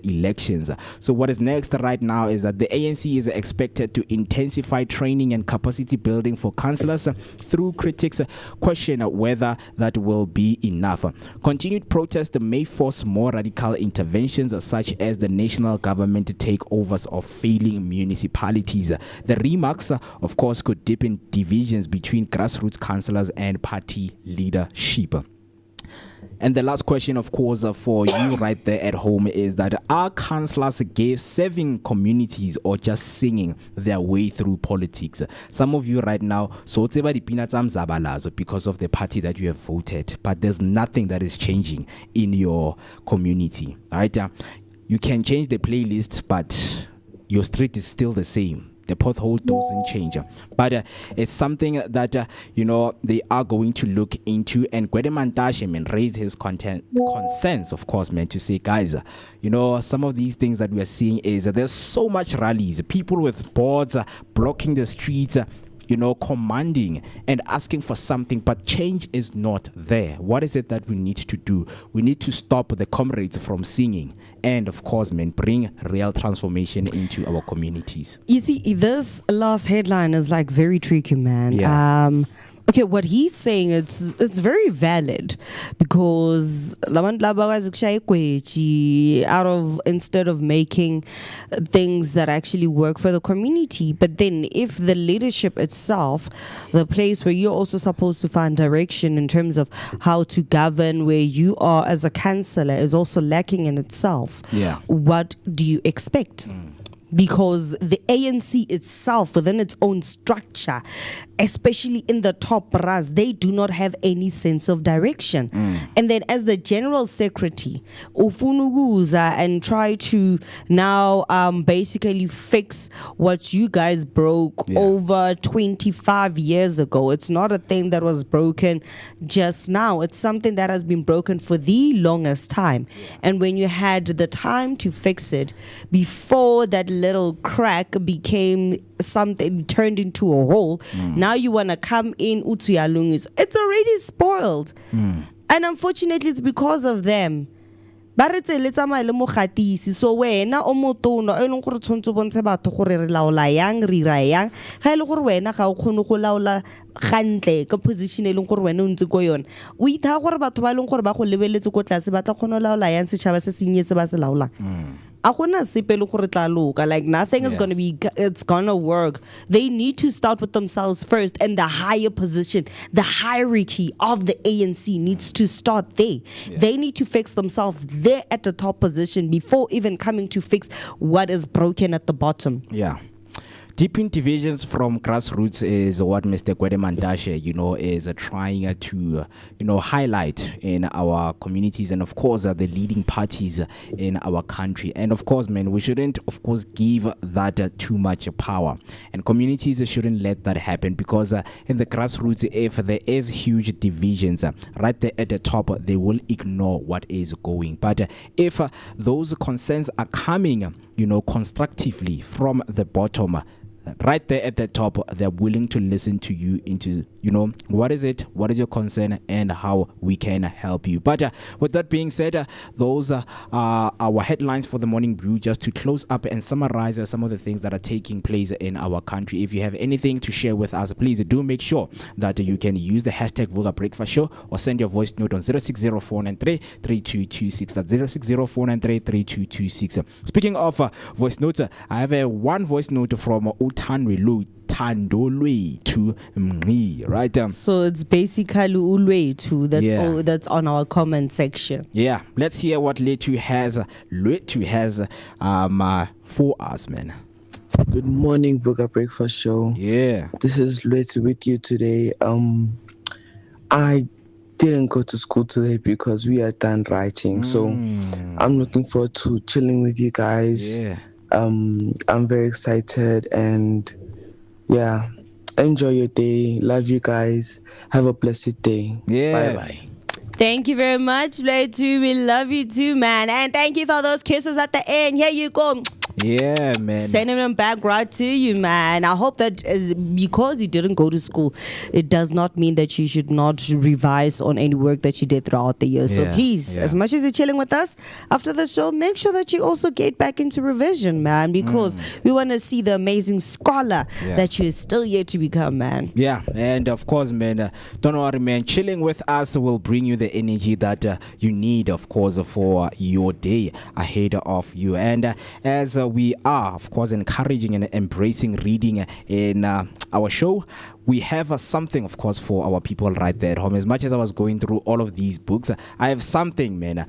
elections. So what is next right now is that the ANC is expected to intensify training and capacity building for councillors, through critics question whether that will be enough. Continued protest may force more radical interventions, such as the national government takeovers of failing municipalities. The remarks, of course, could deepen divisions between grassroots councillors and party leadership. And the last question, of course, for you right there at home is that, are councillors serving communities or just singing their way through politics? Some of you right now, so because of the party that you have voted, but there's nothing that is changing in your community, right? You can change the playlist, but your street is still the same. The pothole doesn't change, but it's something that they are going to look into. And Gwede Mantashe raised his concerns, of course, to say, guys, some of these things that we are seeing is that there's so much rallies, people with boards blocking the streets, commanding and asking for something, but change is not there. What is it that we need to do? We need to stop the comrades from singing and, of course, bring real transformation into our communities. You see, this last headline is like very tricky, man. Yeah. Okay, what he's saying, it's very valid, because out of, instead of making things that actually work for the community. But then if the leadership itself, the place where you're also supposed to find direction in terms of how to govern, where you are as a councillor, is also lacking in itself, what do you expect? Because the ANC itself, within its own structure, especially in the top brass, they do not have any sense of direction. And then as the general secretary, ufunuguza and try to now basically fix what you guys broke over 25 years ago. It's not a thing that was broken just now. It's something that has been broken for the longest time. And when you had the time to fix it, before that little crack became something, turned into a hole, now you want to come in, it's already spoiled. And unfortunately, it's because of them. But it's a little mokgatisi. So wena o motona e leng gore tshwantse bontshe batho gore re laola yang re ra yang ga ile gore wena ga o khone go laola gantle ka position e leng gore wena o ntse go yona o itha gore batho ba leng gore ba go lebeletse go tlase ba tla khone laola yang setšhaba se senye se ba se laola. Like nothing is gonna be, it's gonna work. They need to start with themselves first, and the higher position, the hierarchy of the ANC needs to start there. They need to fix themselves there at the top position before even coming to fix what is broken at the bottom. Deepening divisions from grassroots is what Mr. Gwede Mandashe, is trying to, highlight in our communities, and of course the leading parties in our country. And of course, man, we shouldn't, of course, give that too much power. And communities shouldn't let that happen, because in the grassroots, if there is huge divisions right there at the top, they will ignore what is going. But if those concerns are coming, constructively from the bottom, right there at the top, they're willing to listen to you into, what is it, what is your concern, and how we can help you. But with that being said, those are our headlines for the Morning Brew, just to close up and summarize some of the things that are taking place in our country. If you have anything to share with us, please do make sure that you can use the hashtag Vooka Breakfast Show, or send your voice note on 0604933226. That's 0604933226. Speaking of voice notes, I have one voice note from Tandolwe to Mri, right? So it's basically Ulwe too. That's on our comment section. Let's hear what Letu has for us, man. Good morning, Vooka Breakfast Show. This is Letu with you today. I didn't go to school today because we are done writing, so I'm looking forward to chilling with you guys. I'm very excited, and enjoy your day. Love you guys. Have a blessed day. Bye bye. Thank you very much, Letu. We love you too, man. And thank you for those kisses at the end. Here you go. Yeah, man. Sending them back right to you, man. I hope that because you didn't go to school, it does not mean that you should not revise on any work that you did throughout the year. So please, as much as you're chilling with us after the show, make sure that you also get back into revision, man, because we want to see the amazing scholar that you're still yet to become, man. And of course, man, don't worry, man. Chilling with us will bring you the energy that you need, of course, for your day ahead of you. And as we are, of course, encouraging and embracing reading in our show, we have something, of course, for our people right there at home. As much as I was going through all of these books, I have something, man,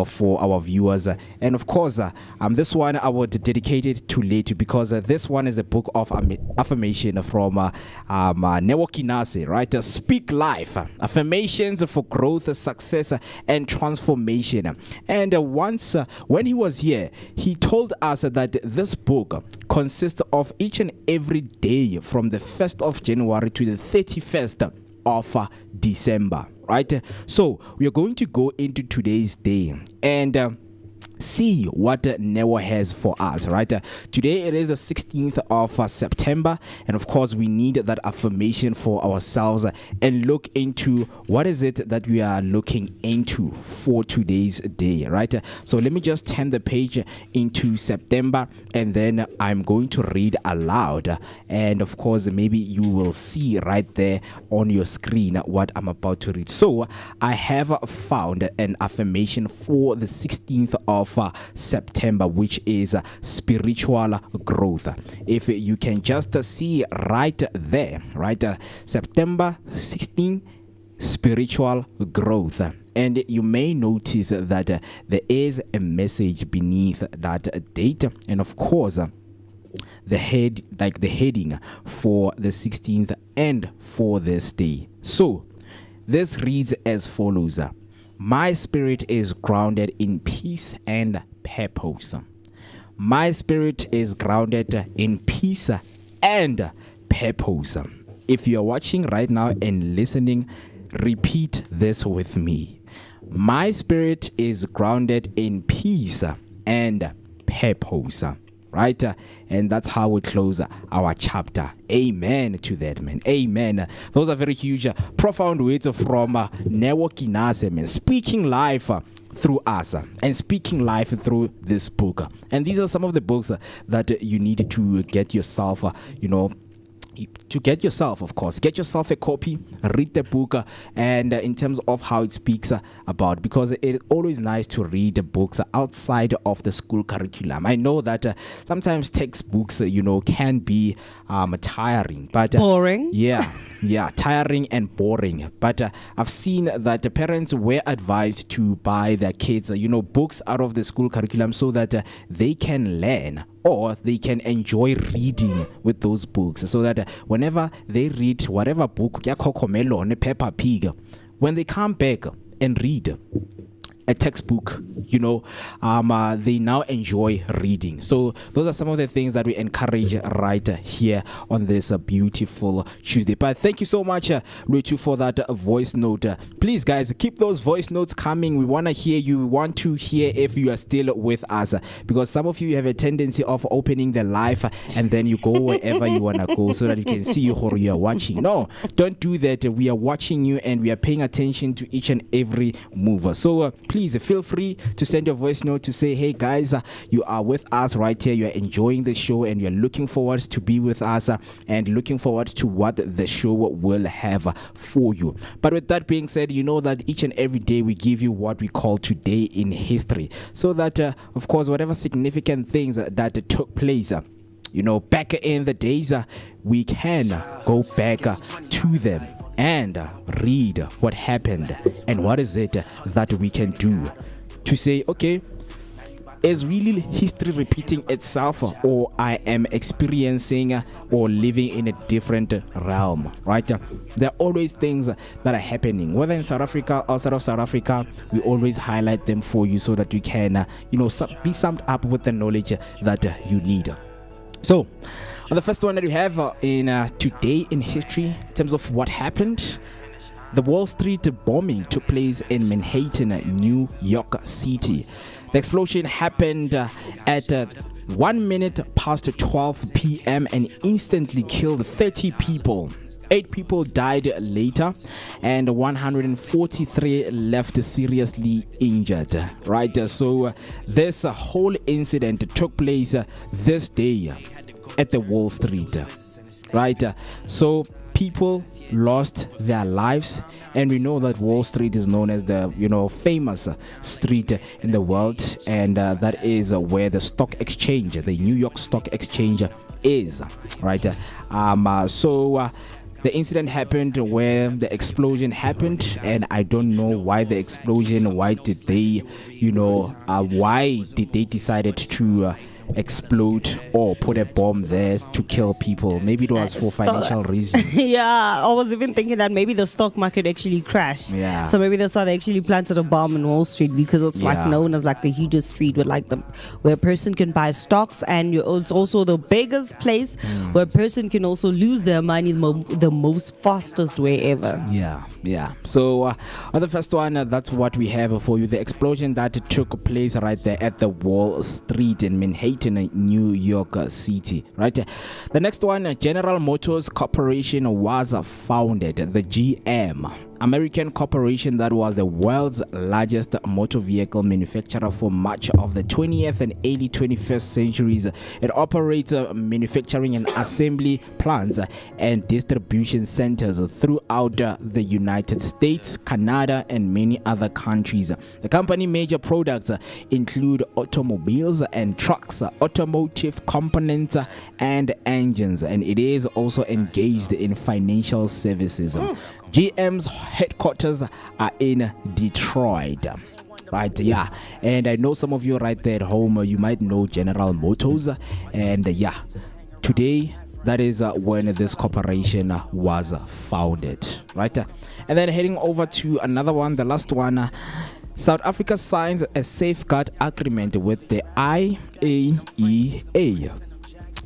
for our viewers. And of course, this one I would dedicate it to Letu, because this one is the book of affirmation from Newokinase, right? Speak life, affirmations for growth, success, and transformation. And once, when he was here, he told us that this book consists of each and every day from the 1st of January to the 31st of December, right? So we are going to go into today's day, and see what Newo has for us, right? Today it is the 16th of September, and of course we need that affirmation for ourselves and look into what is it that we are looking into for today's day, right? So let me just turn the page into September, and then I'm going to read aloud, and of course maybe you will see right there on your screen what I'm about to read. So I have found an affirmation for the 16th of September, which is spiritual growth. If you can just see right there, right, September 16, spiritual growth. And you may notice that there is a message beneath that date, and of course the heading for the 16th and for this day. So this reads as follows: my spirit is grounded in peace and purpose. My spirit is grounded in peace and purpose. If you are watching right now and listening, repeat this with me. My spirit is grounded in peace and purpose. Right? And that's how we close our chapter. Amen to that, man. Amen. Those are very huge, profound words from Newo Kinase, man. Speaking life through us and speaking life through this book. And these are some of the books that you need to get yourself, to get yourself, of course, get yourself a copy, read the book, and in terms of how it speaks about, because it's always nice to read books outside of the school curriculum. I know that sometimes textbooks, can be tiring, but boring. Yeah, tiring and boring. But I've seen that the parents were advised to buy their kids, books out of the school curriculum so that they can learn, or they can enjoy reading with those books, so that whenever they read whatever book, Peppa Pig, when they come back and read a textbook, they now enjoy reading. So those are some of the things that we encourage right here on this beautiful Tuesday. But thank you so much, Ritu, for that voice note. Please, guys, keep those voice notes coming. We want to hear you. We want to hear if you are still with us, because some of you have a tendency of opening the live and then you go wherever you want to go so that you can see who you are watching. No, don't do that. We are watching you and we are paying attention to each and every move. So please feel free to send your voice note to say, hey guys, you are with us right here, you are enjoying the show and you're looking forward to be with us and looking forward to what the show will have for you. But with that being said, you know that each and every day we give you what we call Today in History, so that of course whatever significant things that took place back in the days, we can go back to them and read what happened and what is it that we can do to say, okay, is really history repeating itself, or I am experiencing or living in a different realm, right? There are always things that are happening, whether in South Africa or outside of South Africa. We always highlight them for you so that you can, be summed up with the knowledge that you need. So, on the first one that we have in Today in History, in terms of what happened, the Wall Street bombing took place in Manhattan, New York City. The explosion happened at 1 minute past 12 p.m. and instantly killed 30 people. 8 people died later and 143 left seriously injured, right? So this whole incident took place this day at the Wall Street, right? So people lost their lives, and we know that Wall Street is known as the famous street in the world, and that is where the stock exchange, the New York Stock Exchange, is, right? The incident happened where the explosion happened, and I don't know why the explosion. Why did they, decided to explode or put a bomb there to kill people. Maybe it was for financial reasons. Yeah, I was even thinking that maybe the stock market actually crashed. Yeah. So maybe that's why they actually planted a bomb in Wall Street, because it's like known as like the hugest street with like where a person can buy stocks, and it's also the biggest place where a person can also lose their money the most fastest way ever. Yeah. So on the first one, that's what we have for you. The explosion that took place right there at the Wall Street in Manhattan, New York City. Right. The next one, General Motors Corporation was founded. The GM, American corporation that was the world's largest motor vehicle manufacturer for much of the 20th and early 21st centuries. It operates manufacturing and assembly plants and distribution centers throughout the United States, Canada, and many other countries. The company's major products include automobiles and trucks, automotive components, and engines, and it is also engaged in financial services. GM's headquarters are in Detroit. Right, yeah, and I know some of you right there at home, you might know General Motors, and today that is when this corporation was founded, right? And then heading over to another one, the last one. South Africa signs a safeguard agreement with the IAEA.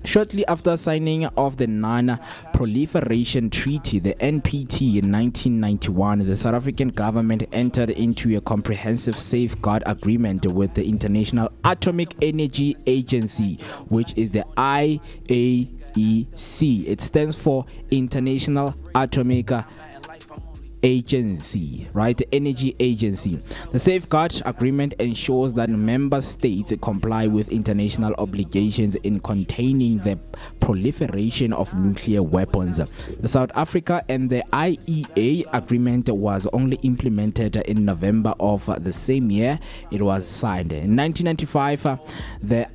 Shortly after signing of the Non-Proliferation Treaty, the NPT, in 1991, the South African government entered into a comprehensive safeguard agreement with the International Atomic Energy Agency, which is the IAEC. It stands for International Atomic Agency, right? Energy Agency. The safeguard agreement ensures that member states comply with international obligations in containing the proliferation of nuclear weapons. The South Africa and the IEA agreement was only implemented in November of the same year it was signed. In 1995, the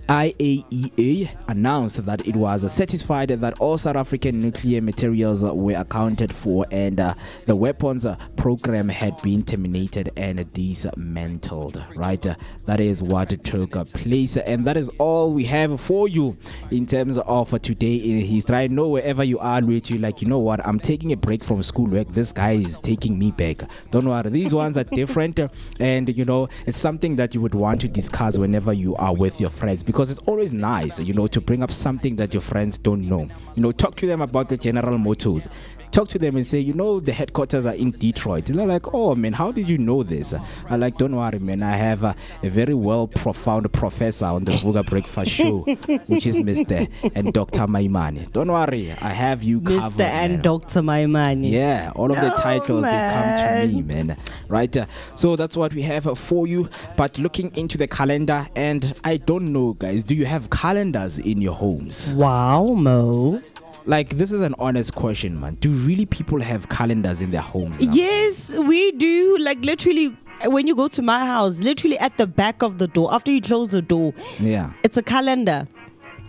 IAEA announced that it was satisfied that all South African nuclear materials were accounted for and the weapons program had been terminated and dismantled. Right, that is what took place, and that is all we have for you in terms of today in history. I know wherever you are, you're like, you know what, I'm taking a break from schoolwork. This guy is taking me back. Don't worry, these ones are different, and you know, it's something that you would want to discuss whenever you are with your friends, because it's always nice, you know, to bring up something that your friends don't know. You know, talk to them about the General Motors. Talk to them and say, you know, the headquarters are in Detroit. They're like, oh man, how did you know this? I'm like, don't worry, man. I have a very profound professor on the Vooka Breakfast Show, which is Mr. and Dr. Maimani. Don't worry, I have you covered. Mr. and Dr. Maimani. Yeah, all of the titles, they come to me, man. Right? So that's what we have for you. But looking into the calendar, and I don't know, guys, do you have calendars in your homes? Wow, Mo. Like, this is an honest question, man. Do really people have calendars in their homes now? Yes, we do. Like, literally, when you go to my house, literally at the back of the door, after you close the door, it's a calendar.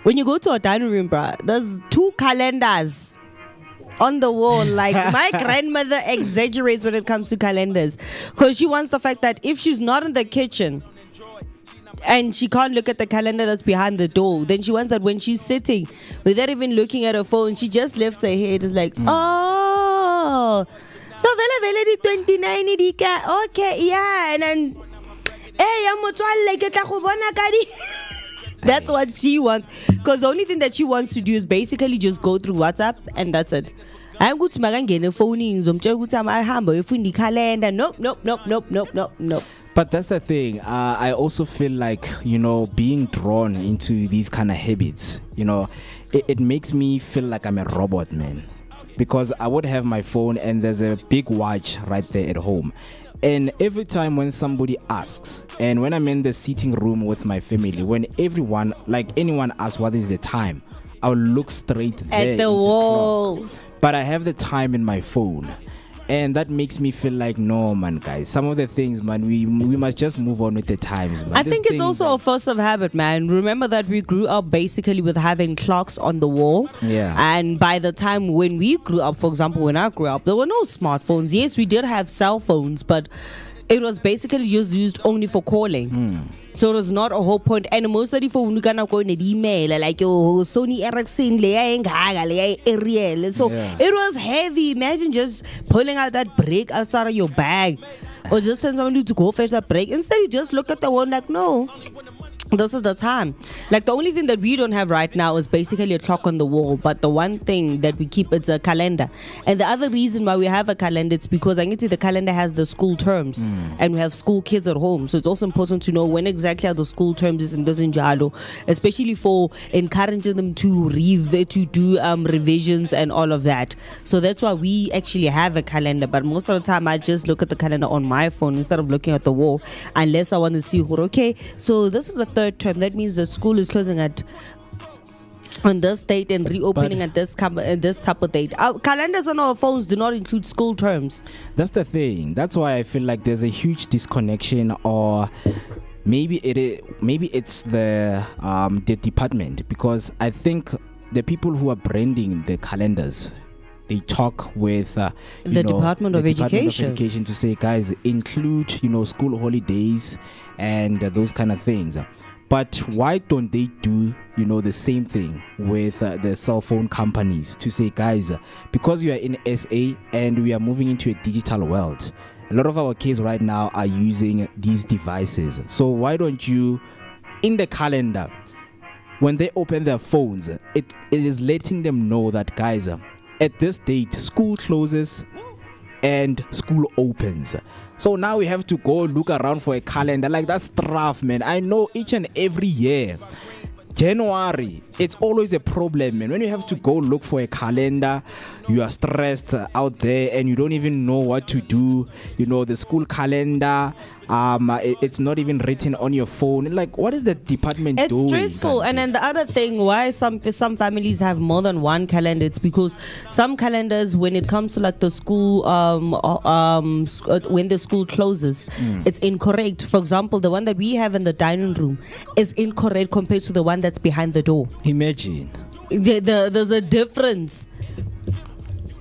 When you go to a dining room, bruh, there's 2 calendars on the wall. Like, my grandmother exaggerates when it comes to calendars, because she wants the fact that if she's not in the kitchen and she can't look at the calendar that's behind the door, then she wants that when she's sitting, without even looking at her phone, she just lifts her head. It's like, oh, so vele di 29 di ka, okay, yeah, and then, hey, that's what she wants, because the only thing that she wants to do is basically just go through WhatsApp, and that's it. I'm going to magangene phone in calendar. Nope. But that's the thing. I also feel like, you know, being drawn into these kind of habits, you know, it makes me feel like I'm a robot, man. Because I would have my phone and there's a big watch right there at home. And every time when somebody asks, and when I'm in the sitting room with my family, when everyone, like anyone asks what is the time, I'll look straight there at the wall. Clock. But I have the time in my phone. And that makes me feel like, no, man, guys, some of the things, man, we must just move on with the times, man. I think it's also a force of habit, man. Remember that we grew up basically with having clocks on the wall. Yeah. And by the time when we grew up, for example, when I grew up, there were no smartphones. Yes, we did have cell phones, but it was basically just used only for calling. So it was not a whole point. And most of the phone you can go in an email like Sony Ericsson, Ariel. So it was heavy. Imagine just pulling out that brick outside of your bag, or just send somebody to go fetch that brick. Instead, you just look at the one like, no. This is the time. Like, the only thing that we don't have right now is basically a clock on the wall. But the one thing that we keep is a calendar. And the other reason why we have a calendar, it's because I get the calendar has the school terms, and we have school kids at home. So it's also important to know when exactly are the school terms is in Dosinjalo, especially for encouraging them to do revisions and all of that. So that's why we actually have a calendar. But most of the time, I just look at the calendar on my phone instead of looking at the wall, unless I want to see, okay, so this is the third term. That means the school is closing on this date and reopening at this type of date. Our calendars on our phones do not include school terms. That's the thing. That's why I feel like there's a huge disconnection, or maybe it's the department, because I think the people who are branding the calendars, they talk with the Department of Education to say, guys, include school holidays and those kind of things. But why don't they do the same thing with the cell phone companies to say, guys, because you are in SA and we are moving into a digital world, a lot of our kids right now are using these devices. So why don't you, in the calendar, when they open their phones, it is letting them know that, guys, at this date, school closes and school opens. So now we have to go look around for a calendar. Like, that's tough, man. I know each and every year, January, it's always a problem, man. When you have to go look for a calendar, you are stressed out there and you don't even know what to do. The school calendar, it's not even written on your phone. Like, what is the department doing? It's stressful. And then the other thing, why some families have more than one calendar, it's because some calendars, when it comes to like the school, when the school closes, it's incorrect. For example, the one that we have in the dining room is incorrect compared to the one that's behind the door. Imagine. There's a difference.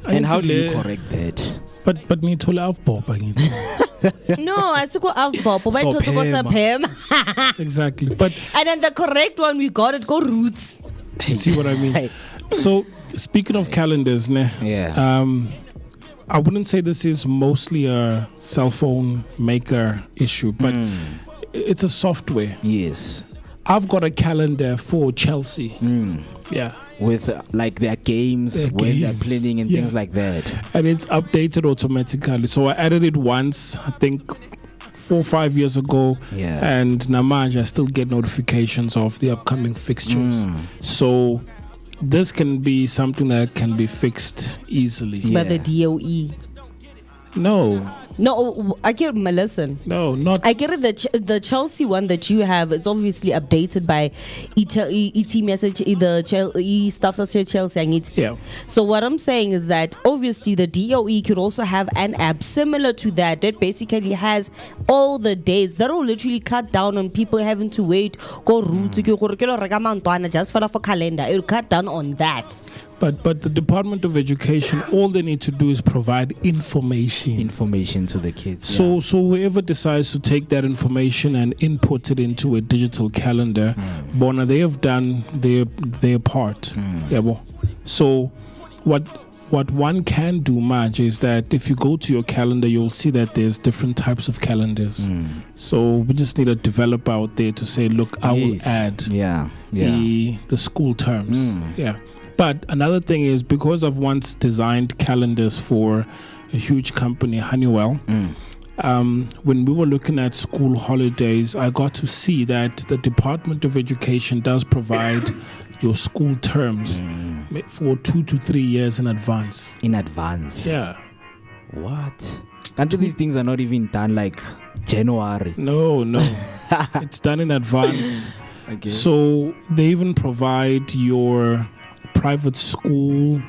And how do you correct that? But need to love Bob again. No, I still go out Bob. Exactly. And then the correct one we got go roots. You see what I mean? So speaking of calendars, I wouldn't say this is mostly a cell phone maker issue, but it's a software. Yes. I've got a calendar for Chelsea. Yeah. With like their games, when they're playing and things like that. And it's updated automatically. So I added it once, I think 4 or 5 years ago. Yeah. And Namaj, I still get notifications of the upcoming fixtures. So this can be something that can be fixed easily. By the DOE. No, I get Melissa. No, not. I get it. The Chelsea one that you have, it's obviously updated by ET message, the stuff that's Chelsea and it. Yeah. So what I'm saying is that obviously the DOE could also have an app similar to that basically has all the dates that will literally cut down on people having to wait, go route just for calendar. It will cut down on that. But the Department of Education, all they need to do is provide information to the kids. So whoever decides to take that information and input it into a digital calendar, Bona, they have done their part. So what one can do, Maj, is that if you go to your calendar, you'll see that there's different types of calendars. So we just need a developer out there to say, look, I will add the school terms. But another thing is, because I've once designed calendars for a huge company, Honeywell, when we were looking at school holidays, I got to see that the Department of Education does provide your school terms for 2 to 3 years in advance. In advance? Yeah. What? Can't these things are not even done like January? No. It's done in advance. Okay. So they even provide your private school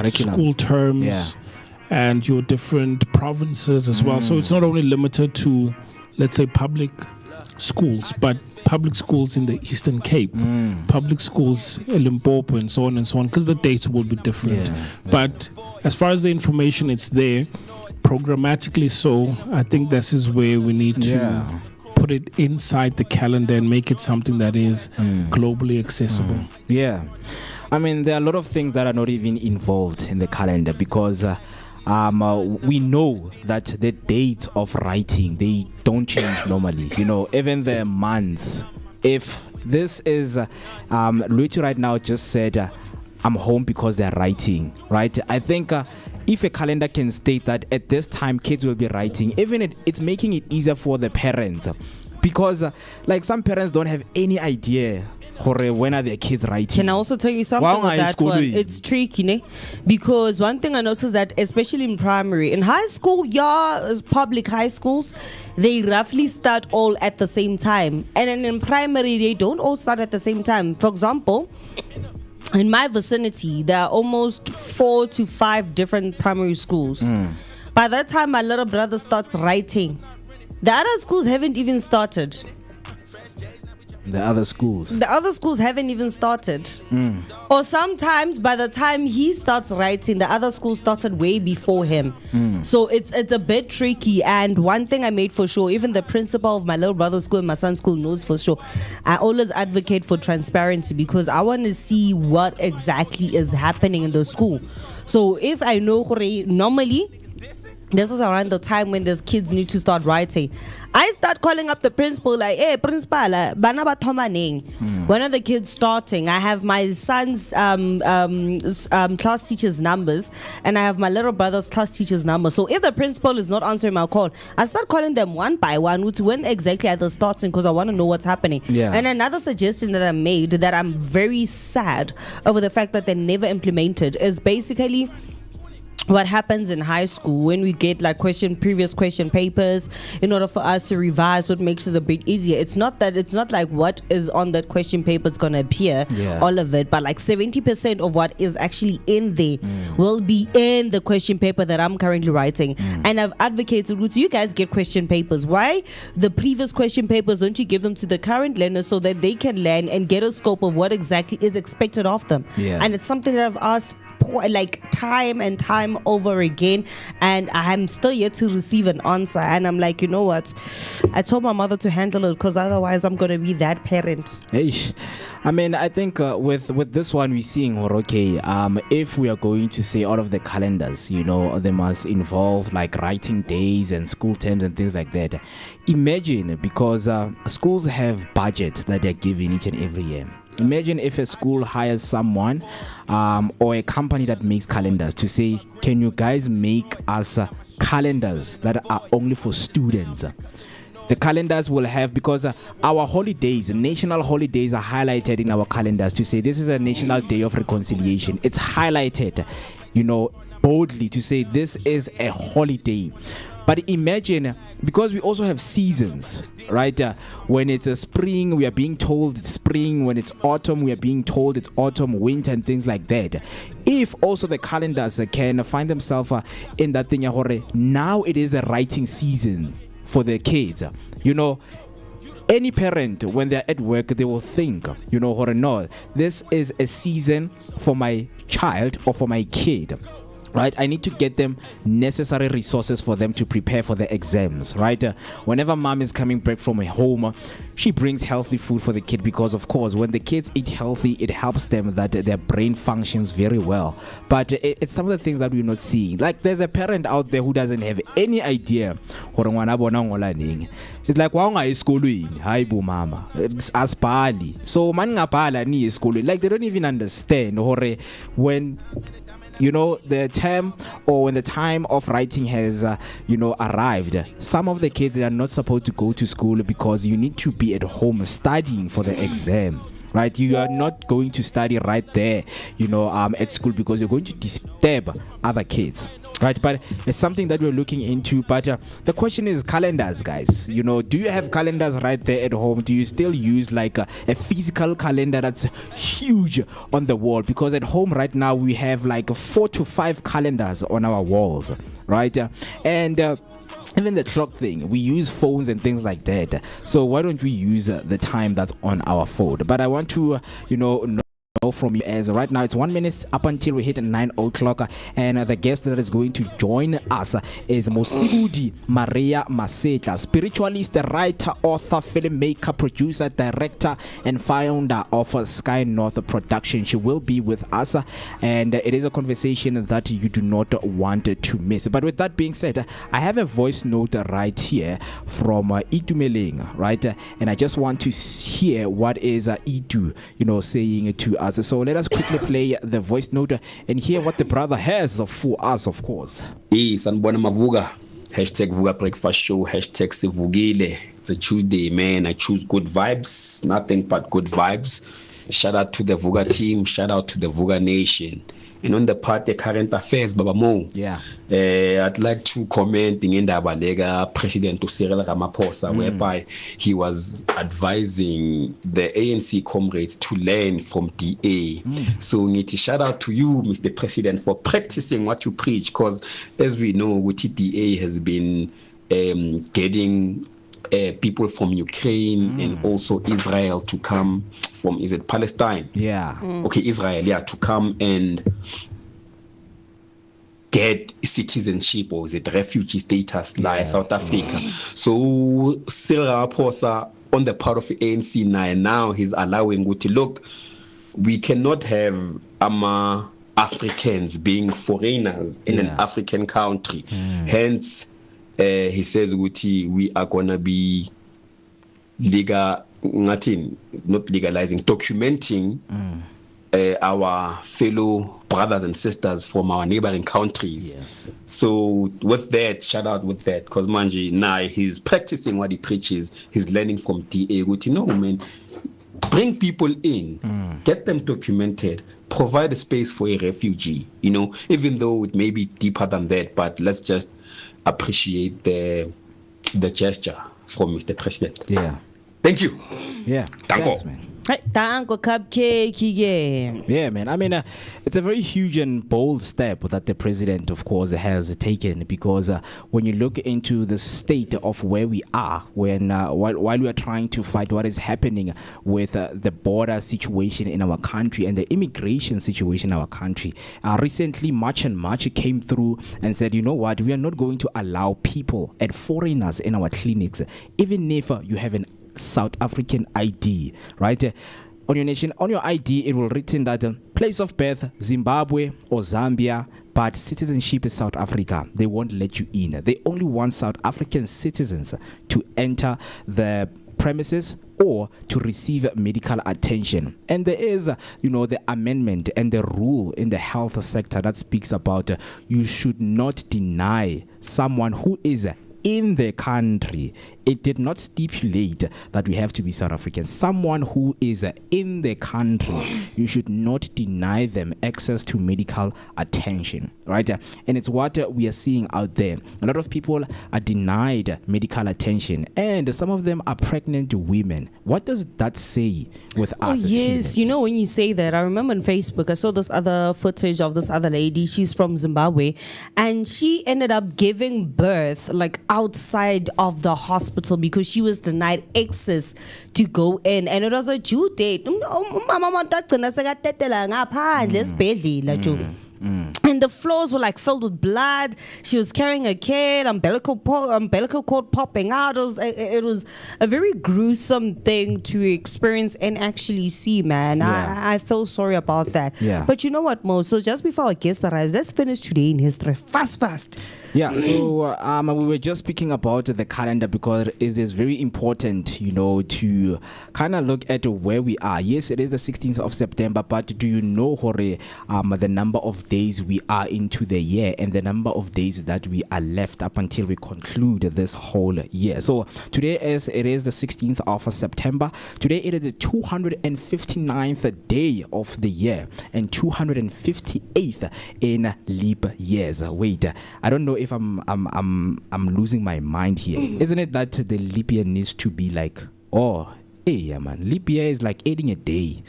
school terms and your different provinces as well. So it's not only limited to, let's say, public schools, but public schools in the Eastern Cape, public schools in Limpopo, and so on, because the dates will be different. But as far as the information, it's there. programmatically so. I think this is where we need to put it inside the calendar and make it something that is globally accessible. Yeah. I mean, there are a lot of things that are not even involved in the calendar because we know that the dates of writing, they don't change normally. You know, even the months. If this is, Luigi right now just said, I'm home because they're writing, right? I think if a calendar can state that at this time kids will be writing, even it's making it easier for the parents because like some parents don't have any idea when are their kids writing. Can I also tell you something with that one? It's tricky, ne? Because one thing I noticed that especially in primary, in high school, public high schools, they roughly start all at the same time, and then in primary they don't all start at the same time. For example, in my vicinity, there are almost 4 to 5 different primary schools. By that time, my little brother starts writing. The other schools haven't even started. The other schools haven't even started. Or sometimes by the time he starts writing, the other school started way before him. So it's a bit tricky. And one thing I made for sure, even the principal of my little brother's school and my son's school knows for sure, I always advocate for transparency because I want to see what exactly is happening in the school. So if I know normally this is around the time when these kids need to start writing, I start calling up the principal like, hey, principal, bana ba thoma neng? When are the kids starting? I have my son's class teacher's numbers and I have my little brother's class teacher's number. So if the principal is not answering my call, I start calling them one by one, when exactly are they starting, because I want to know what's happening. And another suggestion that I made that I'm very sad over the fact that they never implemented is basically what happens in high school when we get like previous question papers in order for us to revise, what makes it a bit easier. It's not like what is on that question paper is going to appear, all of it, but like 70% of what is actually in there will be in the question paper that I'm currently writing. And I've advocated, you guys get question papers. Why the previous question papers don't you give them to the current learners so that they can learn and get a scope of what exactly is expected of them? And it's something that I've asked like time and time over again, and I'm still yet to receive an answer. And I'm like, you know what, I told my mother to handle it because otherwise I'm gonna be that parent. I mean, I think with this one we're seeing, if we are going to say all of the calendars, you know, they must involve like writing days and school terms and things like that. Imagine, because schools have budget that they're given each and every year. Imagine if a school hires someone or a company that makes calendars to say, can you guys make us calendars that are only for students? The calendars will have, because our holidays, national holidays are highlighted in our calendars to say this is a national day of reconciliation. It's highlighted, you know, boldly to say this is a holiday. But imagine, because we also have seasons, right? When it's a spring, we are being told it's spring. When it's autumn, we are being told it's autumn, winter, and things like that. If also the calendars can find themselves in that thing, now it is a writing season for the kids. You know, any parent, when they're at work, they will think, you know, no, this is a season for my child or for my kid. Right, I need to get them necessary resources for them to prepare for the exams. Right, whenever mom is coming back from home, she brings healthy food for the kid because, of course, when the kids eat healthy, it helps them that their brain functions very well. But it's some of the things that we're not seeing. Like, there's a parent out there who doesn't have any idea. It's like, why school? Hi, bo mama. It's aspali. So man ngapala ni school. Like, they don't even understand when, you know, the term or when the time of writing has, arrived. Some of the kids are not supposed to go to school because you need to be at home studying for the exam. Right, you are not going to study right there, at school because you're going to disturb other kids. Right, but it's something that we're looking into. But the question is calendars, guys. You know, do you have calendars right there at home? Do you still use like a physical calendar that's huge on the wall? Because at home right now we have like 4 to 5 calendars on our walls, right? And even the clock thing, we use phones and things like that. So why don't we use the time that's on our phone? But I want to, know know from you. As right now, it's 1 minute up until we hit 9 o'clock, and the guest that is going to join us is Mosibudi Maria Masetla, spiritualist, writer, author, filmmaker, producer, director, and founder of Sky North Production. She will be with us, and it is a conversation that you do not want to miss. But with that being said, I have a voice note right here from Itumeleng, right? And I just want to hear what is Itu, saying to us. So let us quickly play the voice note and hear what the brother has for us, of course. Sanibona Mavuka. Hashtag Vooka Breakfast Show. Hashtag Sivugile. It's a Tuesday, man. I choose good vibes. Nothing but good vibes. Shout out to the Vooka team. Shout out to the Vooka Nation. And on the part of current affairs, Baba Mo, I'd like to comment in the President Cyril Ramaphosa, whereby he was advising the ANC comrades to learn from DA. So, shout out to you, Mr. President, for practicing what you preach, because as we know, DA has been getting people from Ukraine and also Israel to come from, is it Palestine? Okay, Israel, to come and get citizenship, or is it refugee status like South Africa. So Cyril Ramaphosa, on the part of the ANC now he's allowing to look, we cannot have Africans being foreigners in an African country. Hence, he says we are gonna be documenting our fellow brothers and sisters from our neighboring countries. So with that, shout out with that, because Manji now he's practicing what he preaches. He's learning from DA. Man, bring people in, get them documented, provide a space for a refugee. Even though it may be deeper than that, but let's just appreciate the gesture from Mr. President. Thank you. Thanks, man. Cupcake, yeah, man. I mean, it's a very huge and bold step that the president, of course, has taken, because when you look into the state of where we are, when while we are trying to fight what is happening with the border situation in our country and the immigration situation in our country, recently March and March came through and said, you know what, we are not going to allow people and foreigners in our clinics, even if you have an South African ID, right? On your ID, it will written that place of birth Zimbabwe or Zambia, but citizenship is South Africa. They won't let you in. They only want South African citizens to enter the premises or to receive medical attention. And there is, the amendment and the rule in the health sector that speaks about you should not deny someone who is in the country. It did not stipulate that we have to be South African. Someone who is in the country, you should not deny them access to medical attention, right? And it's what we are seeing out there. A lot of people are denied medical attention, and some of them are pregnant women. What does that say with us as yes, humans? when you say that, I remember on Facebook, I saw this other footage of this other lady. She's from Zimbabwe, and she ended up giving birth outside of the hospital because she was denied access to go in, and it was a due date. And the floors were filled with blood. She was carrying a kid, umbilical cord popping out. It was a very gruesome thing to experience and actually see, man. I feel sorry about that. But you know what, Mo? So just before our guest arrives, let's finish today in history. Fast. Yeah, so we were just speaking about the calendar because it is very important, to kind of look at where we are. Yes, it is the 16th of September, but do you know, Hore, the number of days we are into the year and the number of days that we are left up until we conclude this whole year? So today it is the 16th of September. Today it is the 259th day of the year and 258th in leap years. Wait, I don't know if I'm losing my mind here. Isn't it that the leap year needs to be leap year is like adding a day.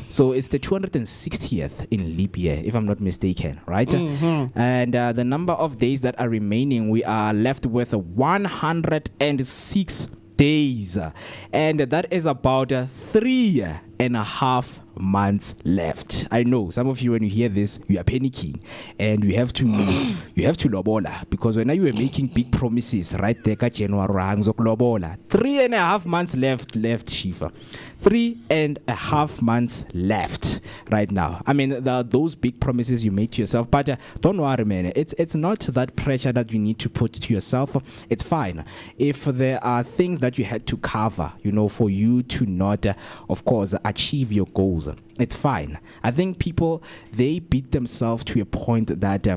So it's the 260th in leap year, if I'm not mistaken, right? And the number of days that are remaining, we are left with 106 days. And that is about 3.5 months left. I know some of you, when you hear this, you are panicking, and you have to lobola, because when you were making big promises right there, January lobola. 3.5 months left, Shifa. 3.5 months left right now. I mean, those big promises you made to yourself, but don't worry, man. It's not that pressure that you need to put to yourself. It's fine if there are things that you had to cover, for you to not, of course, achieve your goals. It's fine. I think people, they beat themselves to a point that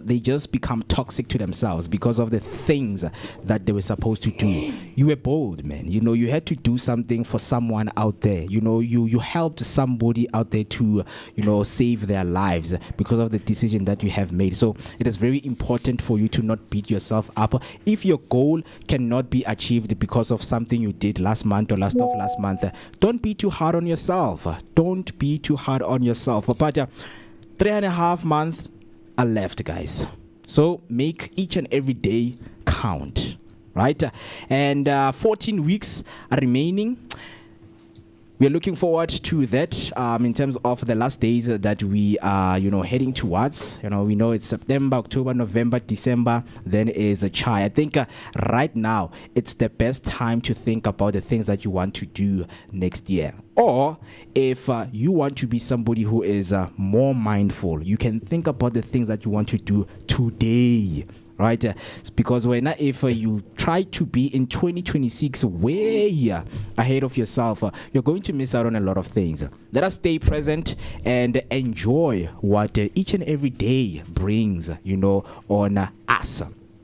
they just become toxic to themselves because of the things that they were supposed to do. You were bold, man. You had to do something for someone out there. You helped somebody out there to, save their lives because of the decision that you have made. So it is very important for you to not beat yourself up. If your goal cannot be achieved because of something you did last month or last month, don't be too hard on yourself. Don't be too hard on yourself. But 3.5 months are left, guys, so make each and every day count, right? And 14 weeks are remaining. We're looking forward to that in terms of the last days that we are, heading towards. We know it's September, October, November, December. Then is a Chai. I think right now it's the best time to think about the things that you want to do next year. Or if you want to be somebody who is more mindful, you can think about the things that you want to do today. Right, because if you try to be in 2026 way ahead of yourself, you're going to miss out on a lot of things. Let us stay present and enjoy what each and every day brings, on us.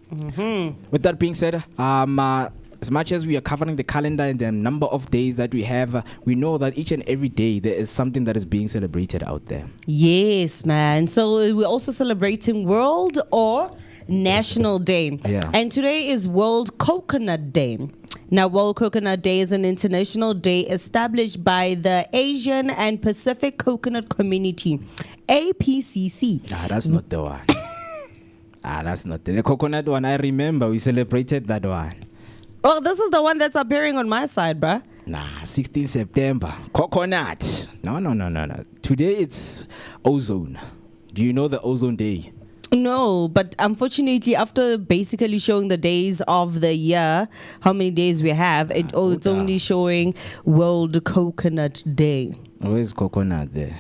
With that being said, as much as we are covering the calendar and the number of days that we have, we know that each and every day there is something that is being celebrated out there. Yes, man. So we're also celebrating World or National Day. Yeah. And today is World Coconut Day. Now, World Coconut Day is an international day established by the Asian and Pacific Coconut Community, APCC. That's not the one. That's not the coconut one. I remember we celebrated that one. Oh, this is the one that's appearing on my side, bruh. 16 September. Coconut. No. Today it's ozone. Do you know the ozone day? No, but unfortunately, after basically showing the days of the year, how many days we have, it's only showing World Coconut Day. Where's coconut there?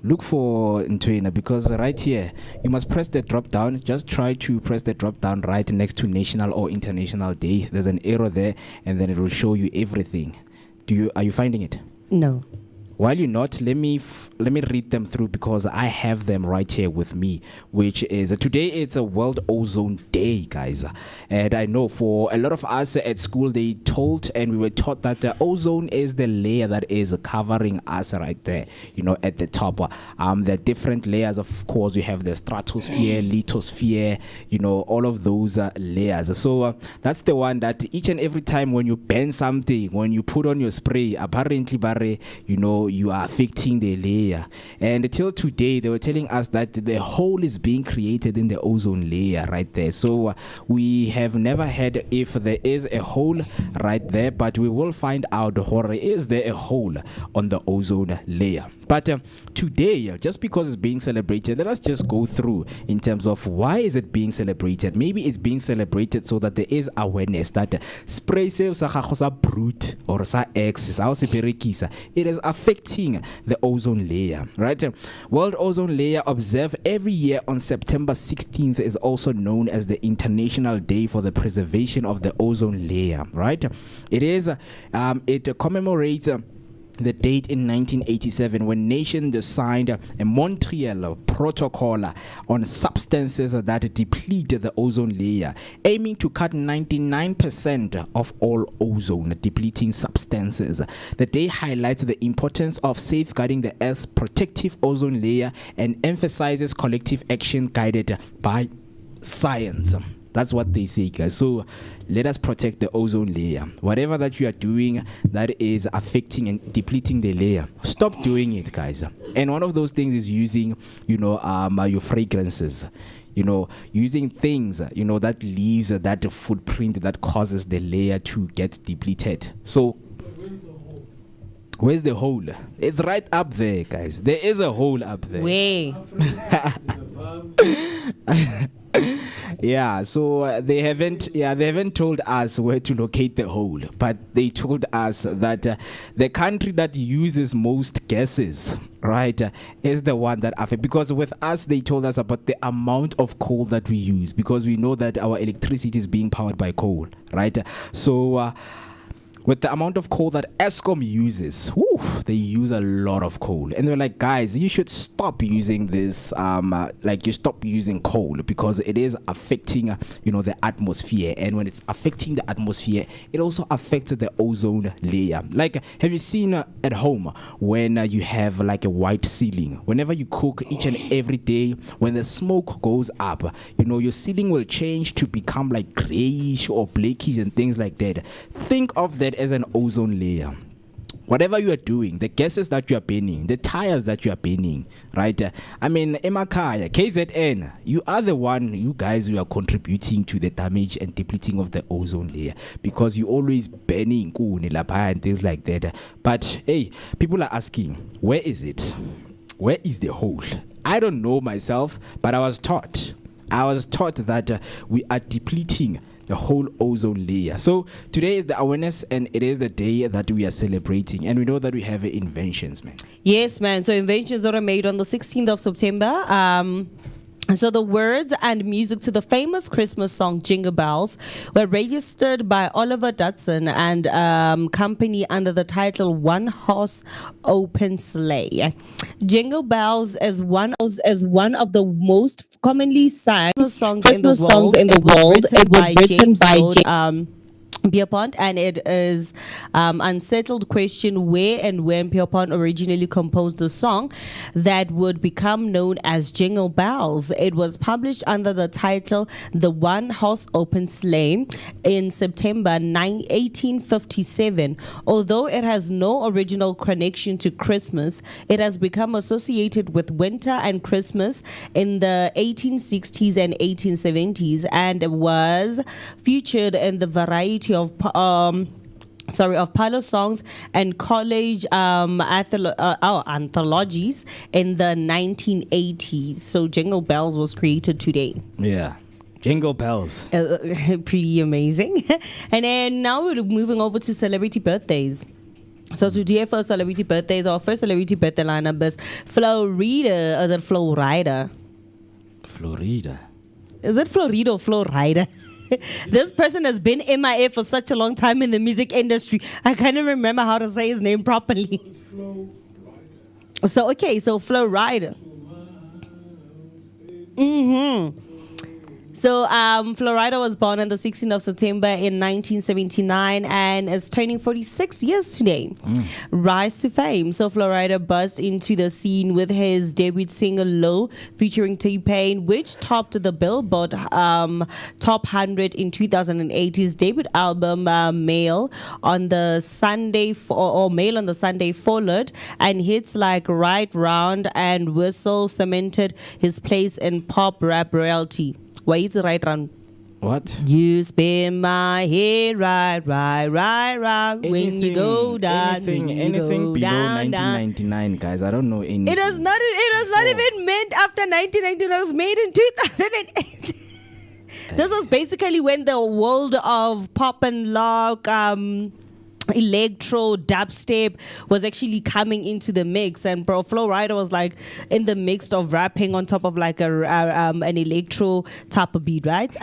Look for Ntwina, because right here, you must press the drop down. Just try to press the drop down right next to National or International Day. There's an arrow there, and then it will show you everything. Are you finding it? No. While you're not, let me read them through, because I have them right here with me, which is today it's a World Ozone Day, guys. And I know for a lot of us at school, they told and we were taught that the ozone is the layer that is covering us right there, at the top. There are different layers, of course. We have the stratosphere, lithosphere, all of those layers. So that's the one that each and every time when you burn something, when you put on your spray, apparently, you are affecting the layer. And till today, they were telling us that the hole is being created in the ozone layer right there. So we have never had if there is a hole right there, but we will find out, is there a hole on the ozone layer? But today, just because it's being celebrated, let us just go through in terms of why is it being celebrated. Maybe it's being celebrated so that there is awareness that spray sa brute or sa X, it is affecting the ozone layer, right? World Ozone Layer observed every year on September 16th is also known as the International Day for the Preservation of the Ozone Layer, right? It commemorates the date in 1987 when nations signed a Montreal Protocol on substances that deplete the ozone layer, aiming to cut 99% of all ozone depleting substances. The day highlights the importance of safeguarding the Earth's protective ozone layer and emphasizes collective action guided by science. That's what they say, guys. So let us protect the ozone layer. Whatever that you are doing that is affecting and depleting the layer, stop doing it, guys. And one of those things is using, your fragrances. Using things, that leaves that footprint that causes the layer to get depleted. So Where's the hole? It's right up there, guys. There is a hole up there. Where? Yeah, so they haven't told us where to locate the hole, but they told us that the country that uses most gases, right, is the one that affects. Because with us, they told us about the amount of coal that we use, because we know that our electricity is being powered by coal, right? So with the amount of coal that Eskom uses, they use a lot of coal. And they're like, guys, you should stop using this, you stop using coal, because it is affecting, the atmosphere. And when it's affecting the atmosphere, it also affects the ozone layer. Like, have you seen at home when you have like a white ceiling? Whenever you cook each and every day, when the smoke goes up, your ceiling will change to become like grayish or blackish and things like that. Think of that as an ozone layer. Whatever you are doing, the gases that you are burning, the tires that you are burning, right? I mean, Emakaya, KZN, you are the one, you guys who are contributing to the damage and depleting of the ozone layer, because you always burning and things like that. But hey, people are asking, where is it? Where is the hole? I don't know myself, but I was taught that we are depleting the whole ozone layer. So today is the awareness, and it is the day that we are celebrating, and we know that we have inventions, man. Yes, man. So inventions that are made on the 16th of September. So the words and music to the famous Christmas song Jingle Bells were registered by Oliver Dutson and company under the title One Horse Open Sleigh. Jingle Bells is one of the most commonly sang songs in the world. It was written by James Pierpont, and it is unsettled question where and when Pierpont originally composed the song that would become known as Jingle Bells. It was published under the title The One Horse Open Sleigh in September 1857. Although it has no original connection to Christmas, it has become associated with winter and Christmas in the 1860s and 1870s, and was featured in the variety of parlor songs and college anthologies in the 1980s. So Jingle Bells was created today. Yeah. Jingle bells. Pretty amazing. And then now we're moving over to celebrity birthdays. So today for celebrity birthdays, our first celebrity birthday lineup is Florida. Or is it Florida? Florida. Is it Florida or Florida? This person has been MIA for such a long time in the music industry. I can't even remember how to say his name properly. So Flo Rida. So Flo Rida was born on the 16th of September in 1979 and is turning 46 years today. Rise to fame. So Flo Rida burst into the scene with his debut single Low featuring T-Pain, which topped the Billboard Top 100 in 2008. His debut album Mail on the Sunday followed, and hits like Right Round and Whistle cemented his place in pop rap royalty. Why is it right round? What? You spin my head right when you go down. Anything below 1999, guys. I don't know any. It was not even meant after 1999. It was made in 2008. This was basically when the world of pop and lock, electro, dubstep was actually coming into the mix, and Flo Rida was like in the mix of rapping on top of like an electro type of beat, right?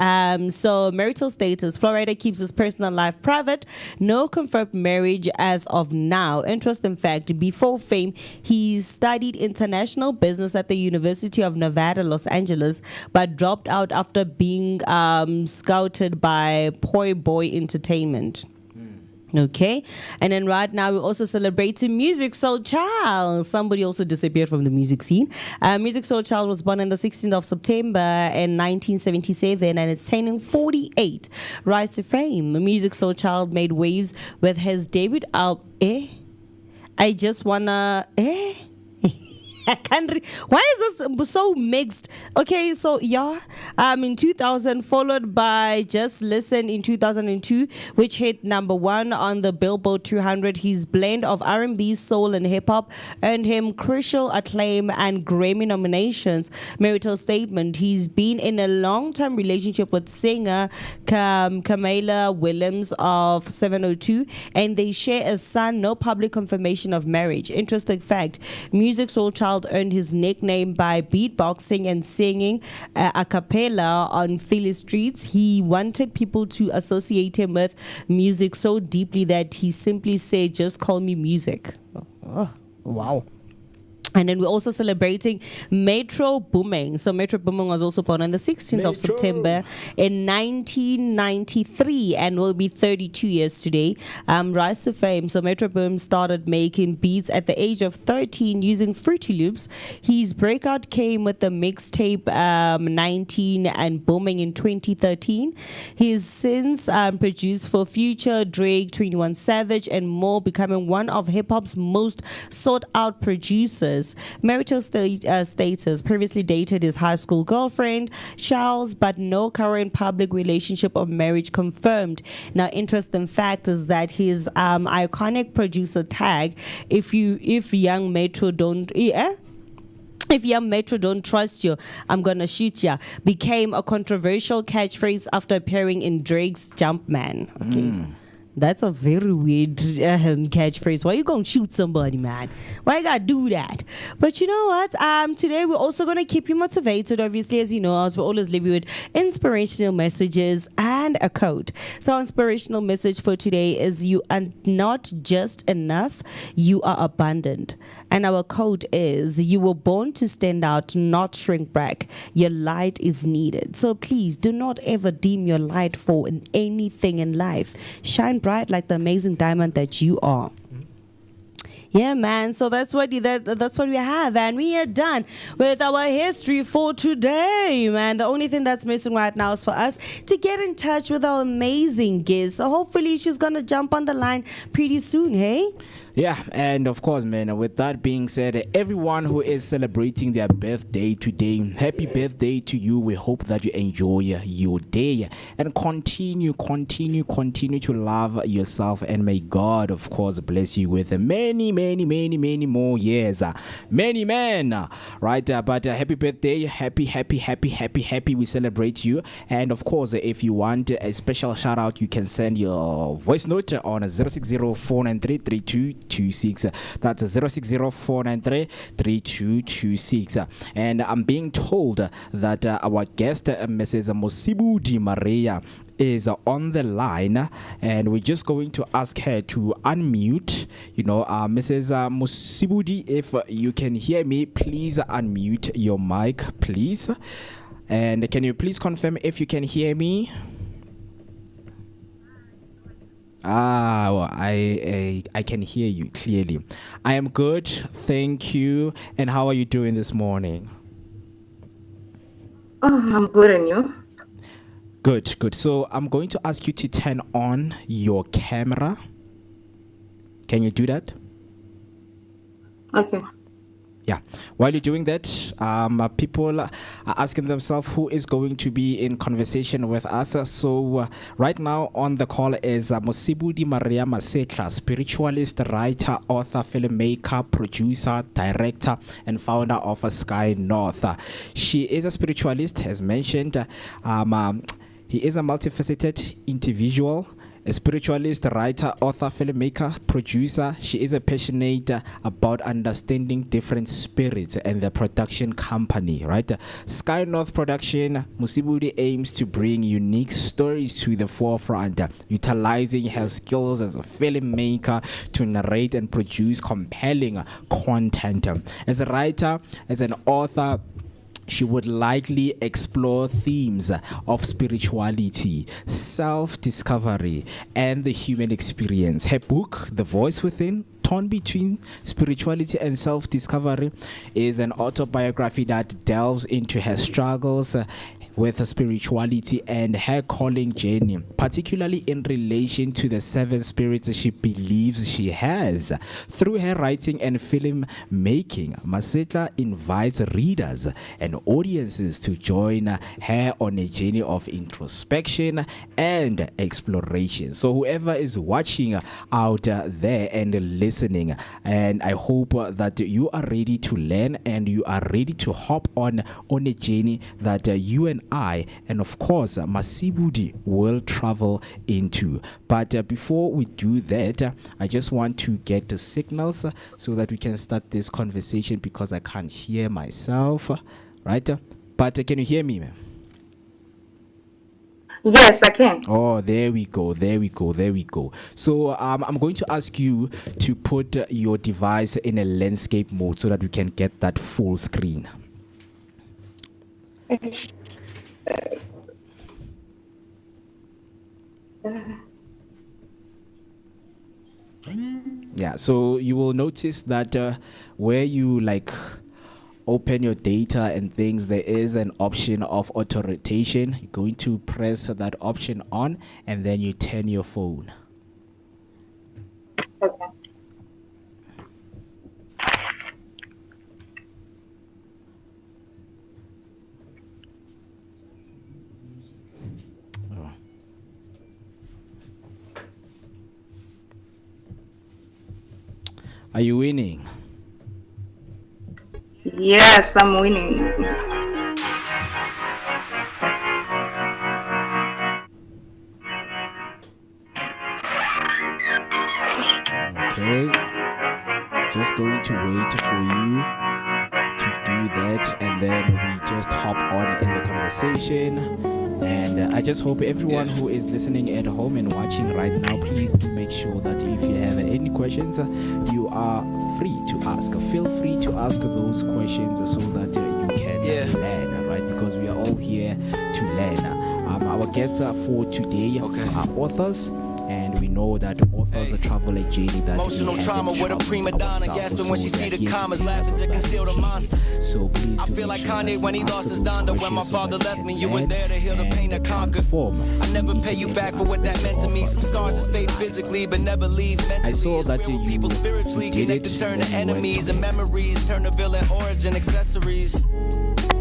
So marital status, Flo Rida keeps his personal life private, no confirmed marriage as of now. Interesting fact, before fame, he studied international business at the University of Nevada, Los Angeles, but dropped out after being scouted by Poi Boy Entertainment. Okay, and then right now we're also celebrating Music Soul Child. Somebody also disappeared from the music scene. Music Soul Child was born on the 16th of September in 1977 and it's turning 48. Rise to fame. Music Soul Child made waves with his debut album I Just Wanna Why is this so mixed? Okay, so yeah, in 2000, followed by Just Listen in 2002, which hit number 1 on the Billboard 200. His blend of R&B, soul, and hip hop earned him crucial acclaim and Grammy nominations. Marital statement: he's been in a long-term relationship with singer Kamala Williams of 702, and they share a son. No public confirmation of marriage. Interesting fact: Music Soul Child earned his nickname by beatboxing and singing a cappella on Philly streets. He wanted people to associate him with music so deeply that he simply said, "Just call me music." Oh, wow. And then we're also celebrating Metro Booming. So Metro Booming was also born on the 16th of September in 1993 and will be 32 years today. Rise to fame. So Metro Boom started making beats at the age of 13 using Fruity Loops. His breakout came with the mixtape 19 and Booming in 2013. He's since produced for Future, Drake, 21 Savage, and more, becoming one of hip-hop's most sought-out producers. Marital status: previously dated his high school girlfriend Charles, but no current public relationship or marriage confirmed. Now, interesting fact is that his iconic producer tag, if young Metro don't if young Metro don't trust you, I'm gonna shoot ya, became a controversial catchphrase after appearing in Drake's Jumpman. Okay. That's a very weird catchphrase. Why you gonna shoot somebody, man? Why you gotta do that? But you know what? Today we're also gonna keep you motivated. Obviously, as you know, as we always leave you with inspirational messages and a quote. So, our inspirational message for today is: you are not just enough, you are abundant. And our quote is: you were born to stand out, not shrink back. Your light is needed. So please do not ever dim your light for anything in life. Shine bright like the amazing diamond that you are. Yeah, man. So that's what we have, and we are done with our history for today, man. The only thing that's missing right now is for us to get in touch with our amazing guest. So hopefully she's gonna jump on the line pretty soon. Hey. Yeah, and of course, man, with that being said, everyone who is celebrating their birthday today, happy birthday to you. We hope that you enjoy your day and continue to love yourself, and may God, of course, bless you with many more years. Many men, right? But happy birthday, happy. We celebrate you. And of course, if you want a special shout out, you can send your voice note on 060-493-3226. That's 060-493-3226. And I'm being told that our guest, Mrs. Mosibudi Maria, is on the line, and we're just going to ask her to unmute. Mrs. Mosibudi, if you can hear me, please unmute your mic, please. And can you please confirm if you can hear me? Well, I can hear you clearly. I am good, thank you. And how are you doing this morning? Oh, I'm good, and you? Good. So I'm going to ask you to turn on your camera. Can you do that? Okay. Yeah. While you're doing that, people are asking themselves who is going to be in conversation with us. So right now on the call is Mosibudi Maria Masetla, spiritualist, writer, author, filmmaker, producer, director, and founder of Sky North. She is a spiritualist, as mentioned. He is a multifaceted individual, a spiritualist, writer, author, filmmaker, producer. She is a passionate about understanding different spirits and the production company, right? Sky North Production, Musibudi aims to bring unique stories to the forefront, utilizing her skills as a filmmaker to narrate and produce compelling content. As a writer, as an author, she would likely explore themes of spirituality, self-discovery, and the human experience. Her book, The Voice Within, torn between spirituality and self-discovery, is an autobiography that delves into her struggles, with spirituality and her calling journey, particularly in relation to the 7 spirits she believes she has. Through her writing and film making, Masetla invites readers and audiences to join her on a journey of introspection and exploration. So whoever is watching out there and listening, and I hope that you are ready to learn and you are ready to hop on a journey that you and I, and of course Masibudi, will travel into. But before we do that, I just want to get the signals so that we can start this conversation, because I can't hear myself, right? But can you hear me, ma'am? Yes, I can. Oh, there we go. So I'm going to ask you to put your device in a landscape mode so that we can get that full screen. Yeah, so you will notice that where you open your data and things, there is an option of auto rotation. You're going to press that option on, and then you turn your phone. Okay. Are you winning? Yes, I'm winning. Okay. Just going to wait for you to do that, and then we just hop on in the conversation. And I just hope everyone who is listening at home and watching right now, please do make sure that if you have any questions, you are free to ask. Feel free to ask those questions so that you can learn, right? Because we are all here to learn. Our guests for today are authors. And we know that authors travel a journey that emotional trauma with a prima donna gasping when she see the commas, laughing to conceal the monster. So please, I feel like Kanye when he lost his Donda. When my father left me, you were there to heal the pain that conquered. I never pay you back for what that meant to me. Some scars just fade physically, but never leave mentally. I saw that you people spiritually connected, turn to enemies and memories, turn to villain origin accessories.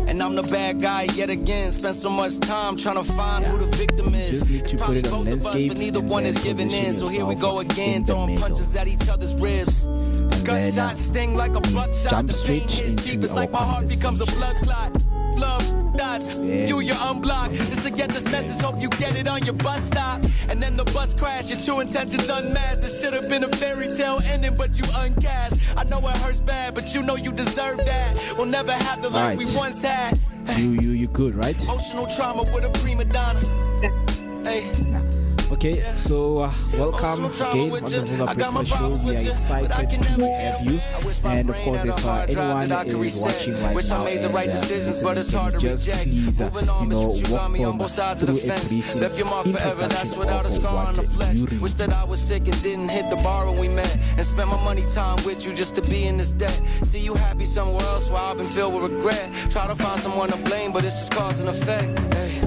And I'm the bad guy yet again. Spent so much time trying to find who the victim is. It's probably both of us, but neither one is giving in. So here we go again, throwing punches at each other's ribs. Gunshots sting like a buckshot. The pain hits deep. It's like my heart becomes a blood clot. Love dots, you're unblocked. Just to get this message, hope you get it on your bus stop. And then the bus crash, your true intentions unmasked. This should have been a fairy tale ending, but you uncast. I know it hurts bad, but you know you deserve that. We'll never have the life we once had. You good, right? Emotional trauma with a prima donna. Hey. Okay, so welcome again on the Vooka Breakfast Show. We are excited to have you. And of course, if anyone is watching right now and just please, walk them through a brief introduction of what you read. Wish that I was sick and didn't hit the bar when we met, and spend my money time with you just to be in this debt. See you happy somewhere else while I've been filled with regret. Try to find someone to blame, but it's just cause and effect. Hey.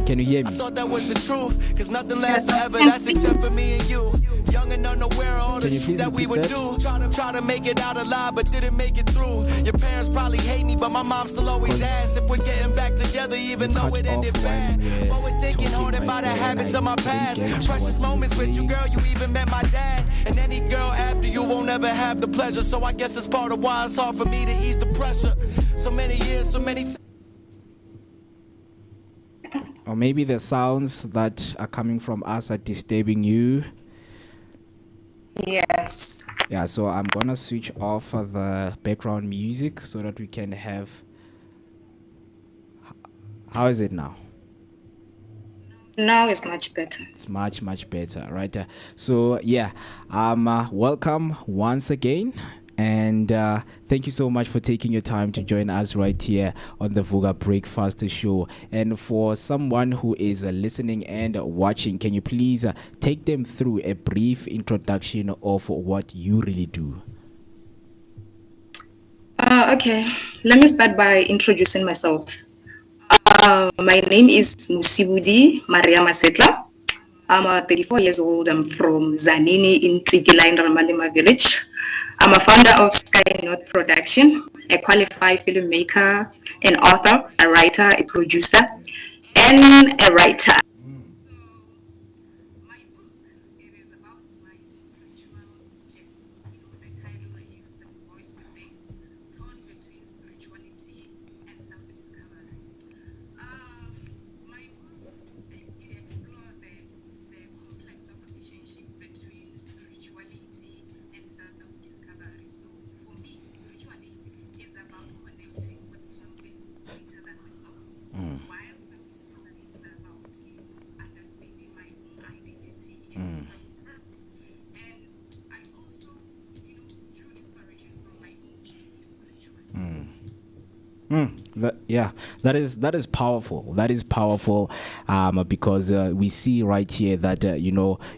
Can you hear me? I thought that was the truth, cause nothing lasts forever, that's except for me and you. Young and unaware of all the shit that we would do. Try to make it out alive, but didn't make it through. Your parents probably hate me, but my mom still always asks if we're getting back together, even though it ended bad. Forward thinking, haunted by the habits of my past. Precious moments with you, girl, you even met my dad. And any girl after you won't ever have the pleasure. So I guess it's part of why it's hard for me to ease the pressure. So many years, so many times. Or maybe the sounds that are coming from us are disturbing you. Yes. Yeah, so I'm gonna switch off the background music so that we can have. How is it now? Now it's much better. It's much better, right? So yeah, welcome once again. And thank you so much for taking your time to join us right here on the Vooka Breakfast Show. And for someone who is listening and watching, can you please take them through a brief introduction of what you really do? Okay, let me start by introducing myself. My name is Musibudi Maria Masetla. I'm 34 years old. I'm from Zanini in Tsigila in Ramalima village. I'm a founder of Sky North Production, a qualified filmmaker, an author, a writer, a producer, and a writer. That is powerful. That is powerful, because we see right here that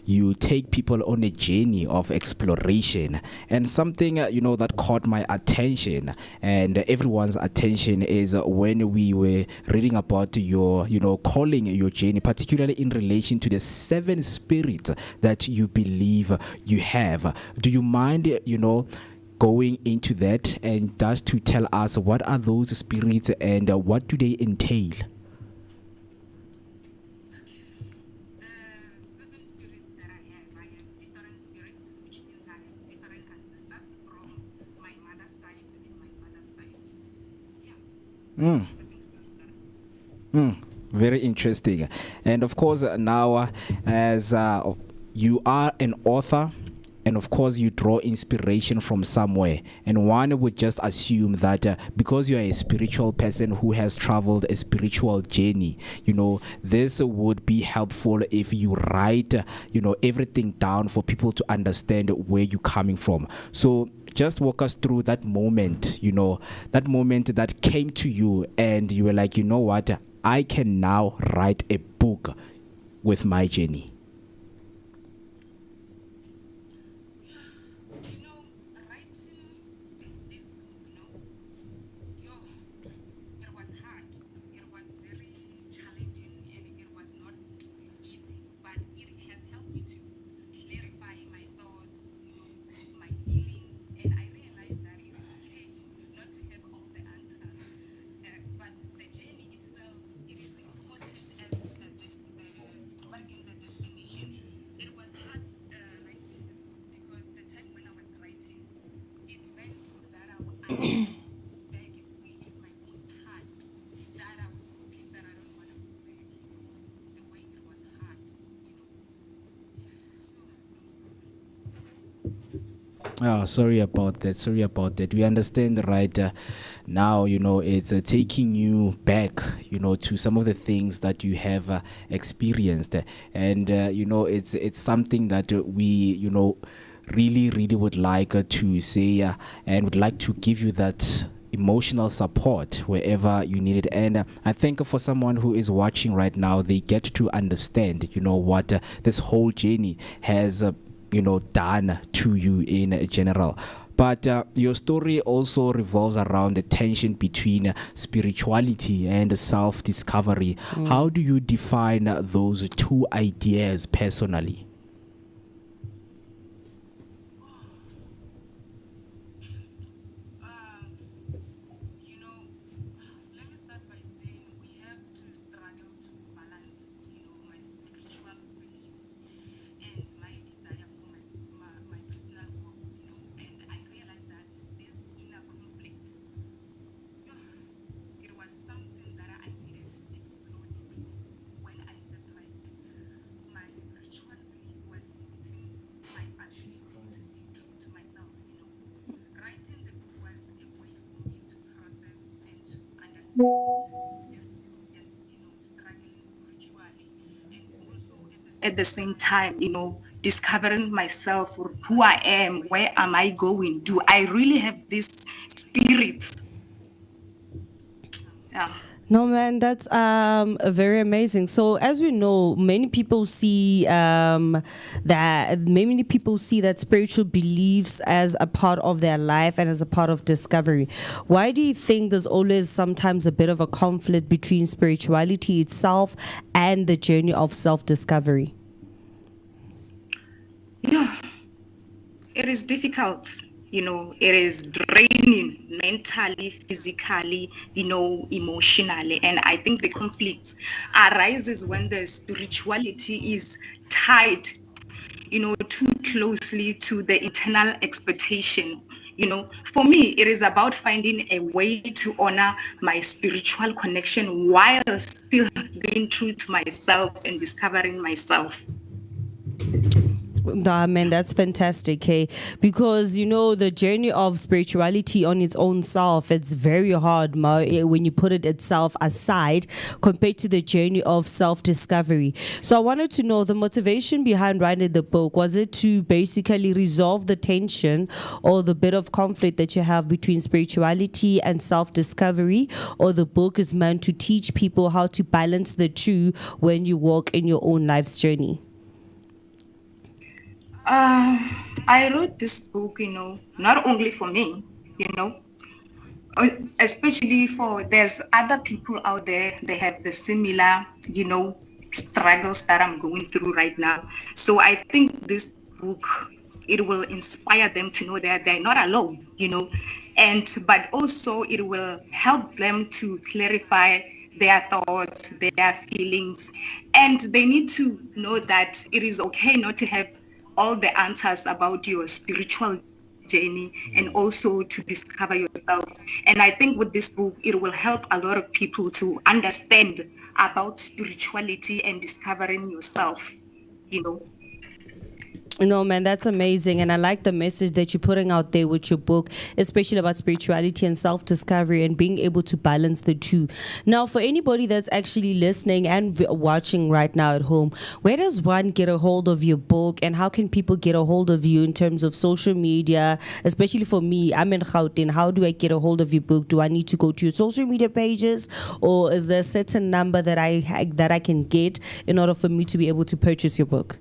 you take people on a journey of exploration, and something that caught my attention and everyone's attention is when we were reading about your calling, your journey, particularly in relation to the 7 spirits that you believe you have. Do you mind going into that and just to tell us what are those spirits and what do they entail? Very interesting. And of course, now as you are an author, and of course you draw inspiration from somewhere, and one would just assume that because you're a spiritual person who has traveled a spiritual journey, this would be helpful if you write everything down for people to understand where you're coming from. So just walk us through that moment, that moment that came to you and you were like, you know what, I can now write a book with my journey. Oh, sorry about that. Sorry about that. We understand, right? Now, it's taking you back, to some of the things that you have experienced, and it's something that we, really, really would like to say, and would like to give you that emotional support wherever you need it. And I think for someone who is watching right now, they get to understand, what this whole journey has done to you in general. But your story also revolves around the tension between spirituality and self-discovery. How do you define those two ideas personally? At the same time, discovering myself, who I am, where am I going? Do I really have this spirit? Yeah. No, man, that's very amazing. So, as we know, many people see that spiritual beliefs as a part of their life and as a part of discovery. Why do you think there's always sometimes a bit of a conflict between spirituality itself and the journey of self-discovery? Yeah, it is difficult. It is draining mentally, physically, emotionally. And I think the conflict arises when the spirituality is tied, too closely to the internal expectation. For me, it is about finding a way to honor my spiritual connection while still being true to myself and discovering myself. Nah, man, that's fantastic, hey? Because the journey of spirituality on its own self, it's very hard when you put it itself aside compared to the journey of self-discovery. So I wanted to know the motivation behind writing the book. Was it to basically resolve the tension or the bit of conflict that you have between spirituality and self-discovery, or the book is meant to teach people how to balance the two when you walk in your own life's journey? I wrote this book, not only for me, especially there's other people out there, they have the similar, struggles that I'm going through right now. So I think this book, it will inspire them to know that they're not alone, but also it will help them to clarify their thoughts, their feelings, and they need to know that it is okay not to have all the answers about your spiritual journey and also to discover yourself. And I think with this book, it will help a lot of people to understand about spirituality and discovering yourself, No, man, that's amazing. And I like the message that you're putting out there with your book, especially about spirituality and self-discovery and being able to balance the two. Now, for anybody that's actually listening and watching right now at home, where does one get a hold of your book, and how can people get a hold of you in terms of social media? Especially for me, I'm in Gauteng. How do I get a hold of your book? Do I need to go to your social media pages, or is there a certain number that I can get in order for me to be able to purchase your book?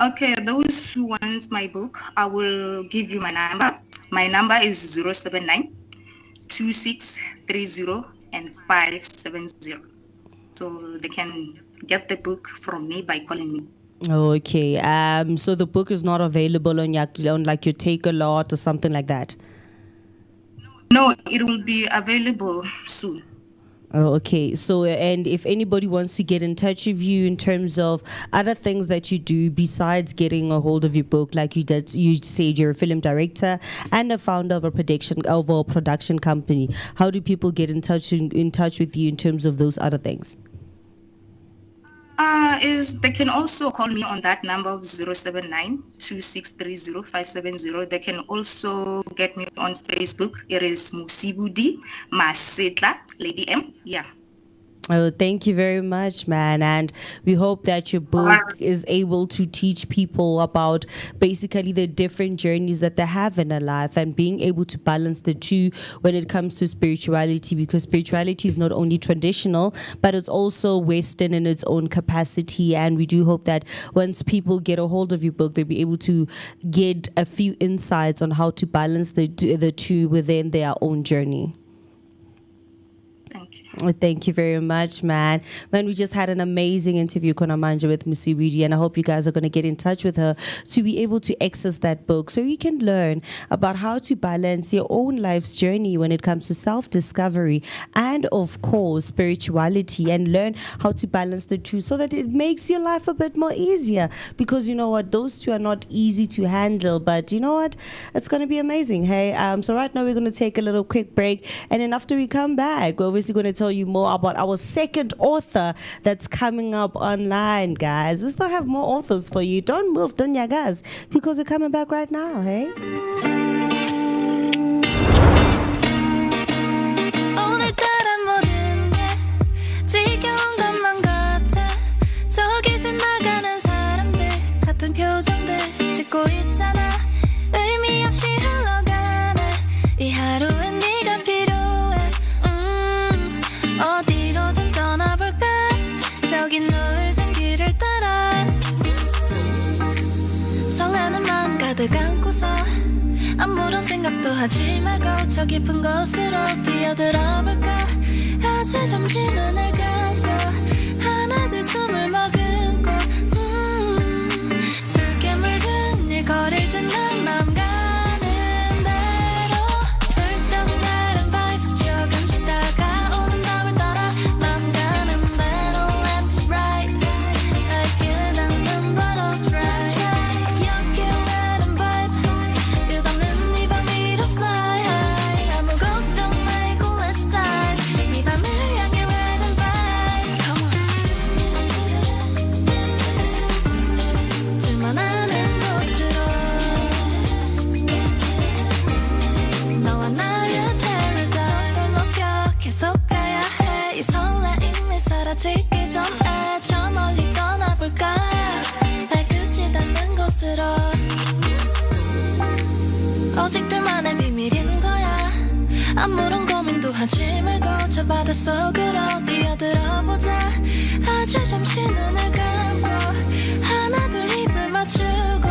Okay, those who want my book, I will give you my number. My number is 079 2630 and 570. So they can get the book from me by calling me. Okay. So the book is not available on your Take a Lot or something like that? No, it will be available soon. Oh, okay. So, and if anybody wants to get in touch with you in terms of other things that you do besides getting a hold of your book, like you said you're a film director and a founder of a production company. How do people get in touch with you in terms of those other things? They can also call me on that number of 079 2630 570. They can also get me on Facebook. It is Musibudi Masetla Lady M. Yeah. Oh, thank you very much, man. And we hope that your book is able to teach people about basically the different journeys that they have in their life and being able to balance the two when it comes to spirituality, because spirituality is not only traditional, but it's also Western in its own capacity. And we do hope that once people get a hold of your book, they'll be able to get a few insights on how to balance the two within their own journey. Thank you very much, man. Man, we just had an amazing interview, Konamanja, with Musibudi, and I hope you guys are going to get in touch with her to be able to access that book so you can learn about how to balance your own life's journey when it comes to self-discovery and, of course, spirituality, and learn how to balance the two so that it makes your life a bit more easier, because you know what, those two are not easy to handle, but you know what, it's going to be amazing. Hey, so right now we're going to take a little quick break, and then after we come back, we're obviously going to tell you more about our second author that's coming up online, guys. We still have more authors for you. Don't move, don't ya guys, because we're coming back right now, hey? 감고서 아무런 생각도 하지 말고 저 깊은 곳으로 뛰어들어 볼까 아주 잠시 눈을 감고 하나 둘 숨을 머금고 붉게 물든 일거리를 짓는 맘 가는 대로 훌쩍 다른 vibe 조금씩 다가오는 밤을 따라 맘 가는 대로 let's ride like 끝없는 butterfly 여기로 가는 vibe 끝없는 이 밤 위로 fly high 아무 걱정 말고 let's dive 이 밤을 향해 ride and vibe come on 둘만 아는 곳으로 너와 나의 paradise 널 넘겨 계속 가야 해 이 설레임이 사라지기 전에 저 멀리 떠나볼까 발끝이 닿는 곳으로 오직 둘만의 비밀인 거야 아무런 고민도 하지 말고 저 바닷속으로 뛰어들어보자 아주 잠시 눈을 감고 하나 둘 입을 맞추고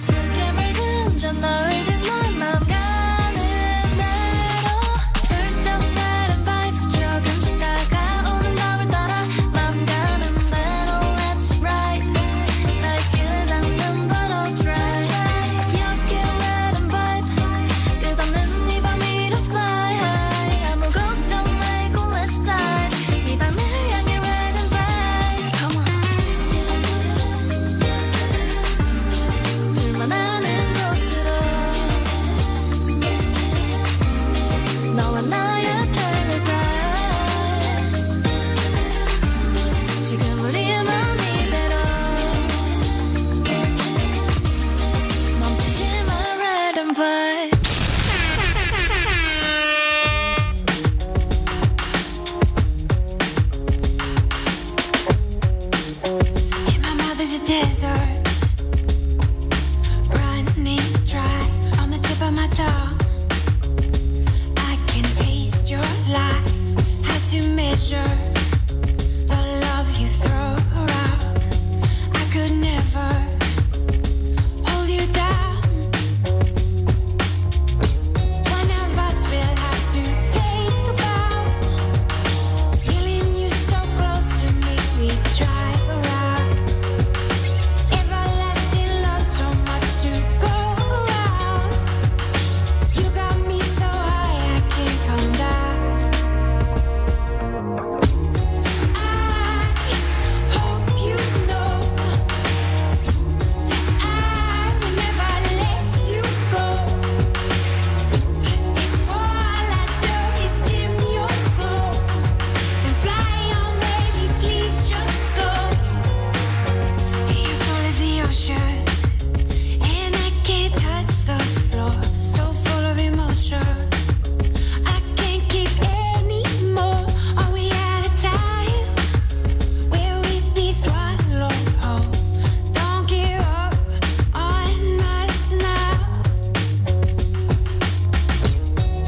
붉게 물든 저 너울 짓는 맘 가는 대로 훌쩍 다른 vibe 조금씩 다가오는 밤을 따라 맘 가는 대로 let's ride like 끝없는 butterfly 여기로 가는 vibe 끝없는 이 밤 위로 fly high 아무 걱정 말고 let's dive 이 밤을 향해 ride and vibe come on 둘만 아는 곳으로 너와 나의 paradise 지금 우리의 맘 이대로 멈추지 마 ride and vibe In my mouth is a desert running dry on the tip of my tongue I can taste your lies how to measure the love you throw around I could never hold you down one of us will have to take a bow feeling you so close to me we drive around everlasting love so much to go around you got me so high I can't come down I hope you know that I will never let you go if all I do is dim your glow and fly on baby please just go your soul is the ocean and I can't touch the floor so full of emotion I can't keep any more are we at a time where we be swallowed whole don't give up on us now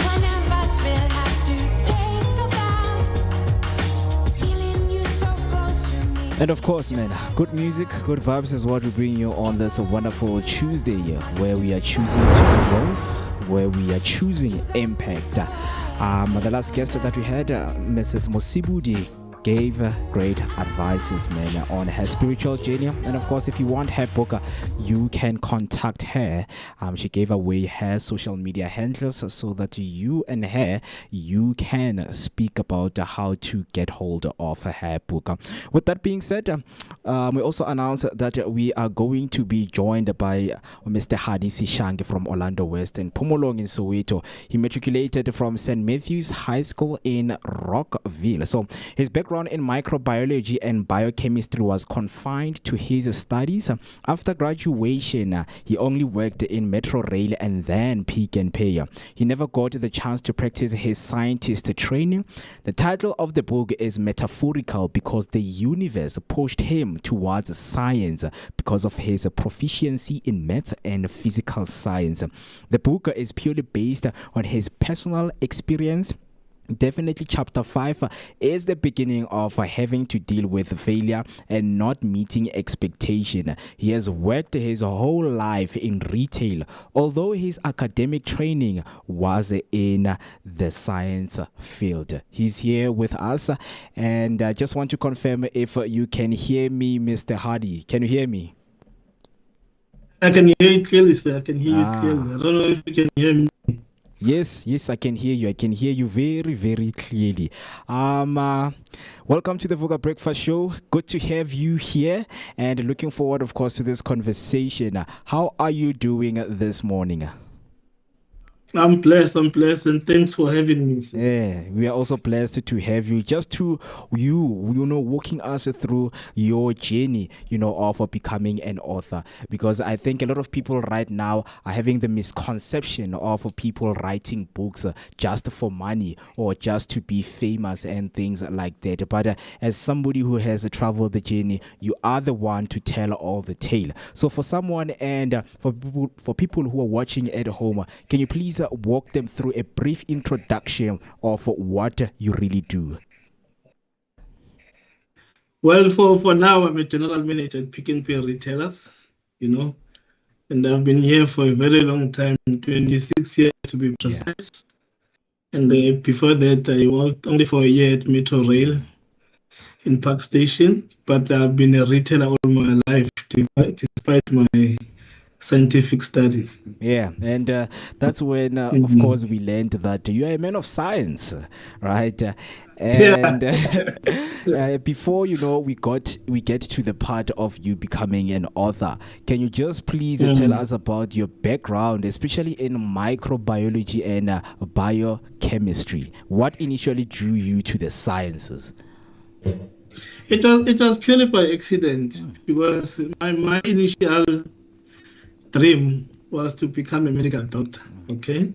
one of us will have to take a bow feeling you so close to me And of course, man, good music, good vibes is what we bring you on this wonderful Tuesday, where we are choosing to evolve, where we are choosing impact. The last guest that we had, Mrs. Mosibudi, gave great advices, man, on her spiritual journey. And of course, if you want her book, you can contact her. She gave away her social media handles so that you and her, you can speak about how to get hold of her book. With that being said, we also announced that we are going to be joined by Mr. Hadisi Shange from Orlando West and Pumolong in Soweto. He matriculated from St. Matthew's High School in Rockville. So his background in microbiology and biochemistry was confined to his studies. After graduation, he only worked in Metro Rail and then Pick and Pay. He never got the chance to practice his scientist training. The title of the book is metaphorical because the universe pushed him towards science because of his proficiency in maths and physical science. The book is purely based on his personal experience Definitely, chapter 5 is the beginning of having to deal with failure and not meeting expectation. He has worked his whole life in retail, although his academic training was in the science field. He's here with us, and I just want to confirm if you can hear me, Mr. Hardy. Can you hear me? I can hear you clearly, sir. I can hear you clearly. I don't know if you can hear me. Yes, I can hear you. I can hear you very, very clearly. Welcome to the Vooka Breakfast Show. Good to have you here, and looking forward, of course, to this conversation. How are you doing this morning? I'm blessed, and thanks for having me. Yeah, we are also blessed to have you. Just to walking us through your journey, of becoming an author. Because I think a lot of people right now are having the misconception of people writing books just for money or just to be famous and things like that. But as somebody who has traveled the journey, you are the one to tell all the tale. So for someone and for people who are watching at home, can you please walk them through a brief introduction of what you really do? Well, for now, I'm a general manager at Pick n Pay Retailers, and I've been here for a very long time, 26 years to be precise. And before that, I worked only for a year at Metro Rail in Park Station, but I've been a retailer all my life, despite my scientific studies. Yeah, and that's when, of course, we learned that you are a man of science, right? And before we get to the part of you becoming an author, can you just please tell us about your background, especially in microbiology and biochemistry? What initially drew you to the sciences? It was purely by accident, because my initial dream was to become a medical doctor. Okay,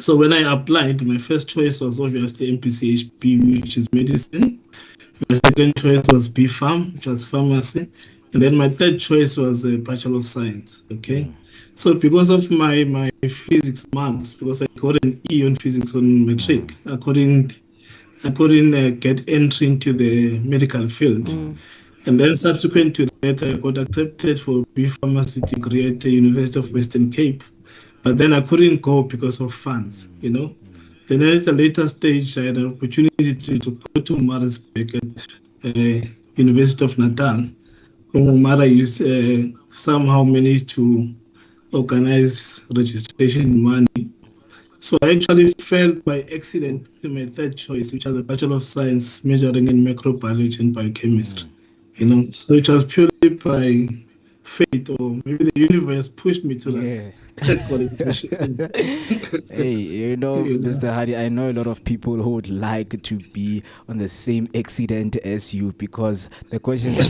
so when I applied, my first choice was obviously MPCHB, which is medicine. My second choice was B-Pharm, which was pharmacy, and then my third choice was a Bachelor of Science. Okay, so because of my physics marks, because I got an E on physics on matric, I couldn't get entry into the medical field. And then subsequent to that, I got accepted for B-Pharmacy degree at the University of Western Cape. But then I couldn't go because of funds, Then at the later stage, I had an opportunity to go to Maritzburg at University of Natal. Mara used somehow managed to organize registration money. So I actually fell by accident to my third choice, which was a Bachelor of Science majoring in microbiology and biochemistry. So it was purely by fate, or maybe the universe pushed me to that qualification. Hey, Mr. Hardy, I know a lot of people who would like to be on the same accident as you, because the question is,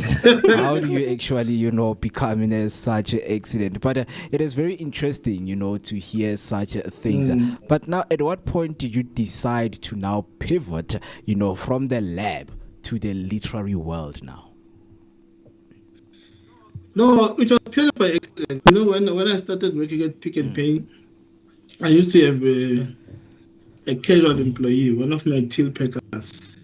how do you actually, become in such an accident? But it is very interesting, to hear such things. But now, at what point did you decide to now pivot, from the lab to the literary world now? No, it was purely by accident. When I started working at Pick n Pay, I used to have a casual employee, one of my till packers.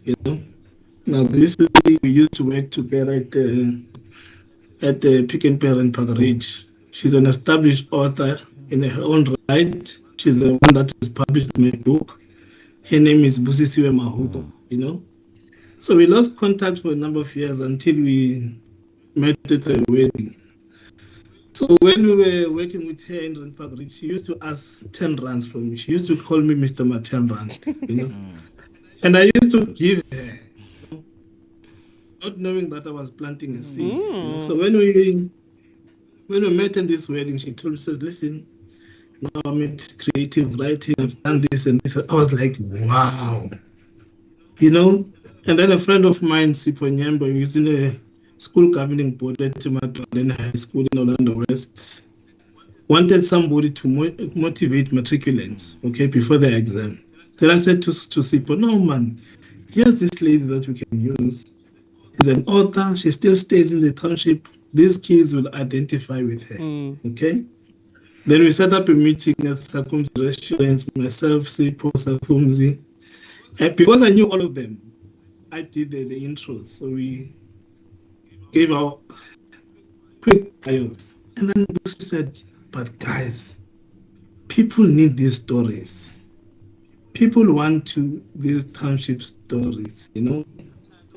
Now basically we used to work together at the Pick n Pay in Park Ridge. She's an established author in her own right. She's the one that has published my book. Her name is Busisiwe Mahuko. So we lost contact for a number of years until we met at the wedding. So when we were working with her in Rand Park Ridge, she used to ask 10 rands from me. She used to call me Mr. Martin Rand, And I used to give her, not knowing that I was planting a seed. So when we met in this wedding, she told me, says, listen, now I'm in creative writing, I've done this and this. I was like, wow. And then a friend of mine, Sipo Nyembo, who is in a school governing board at Madolene High School in Orlando West, wanted somebody to motivate matriculants, before the exam. Then I said to Sipo, no man, here's this lady that we can use. She's an author, she still stays in the township. These kids will identify with her, Then we set up a meeting at Sakumzi Restaurant, myself, Sipo, Sakumzi, And because I knew all of them, I did the intros. So we gave our quick bios. And then Lucy said, but guys, people need these stories. People want these township stories, you know.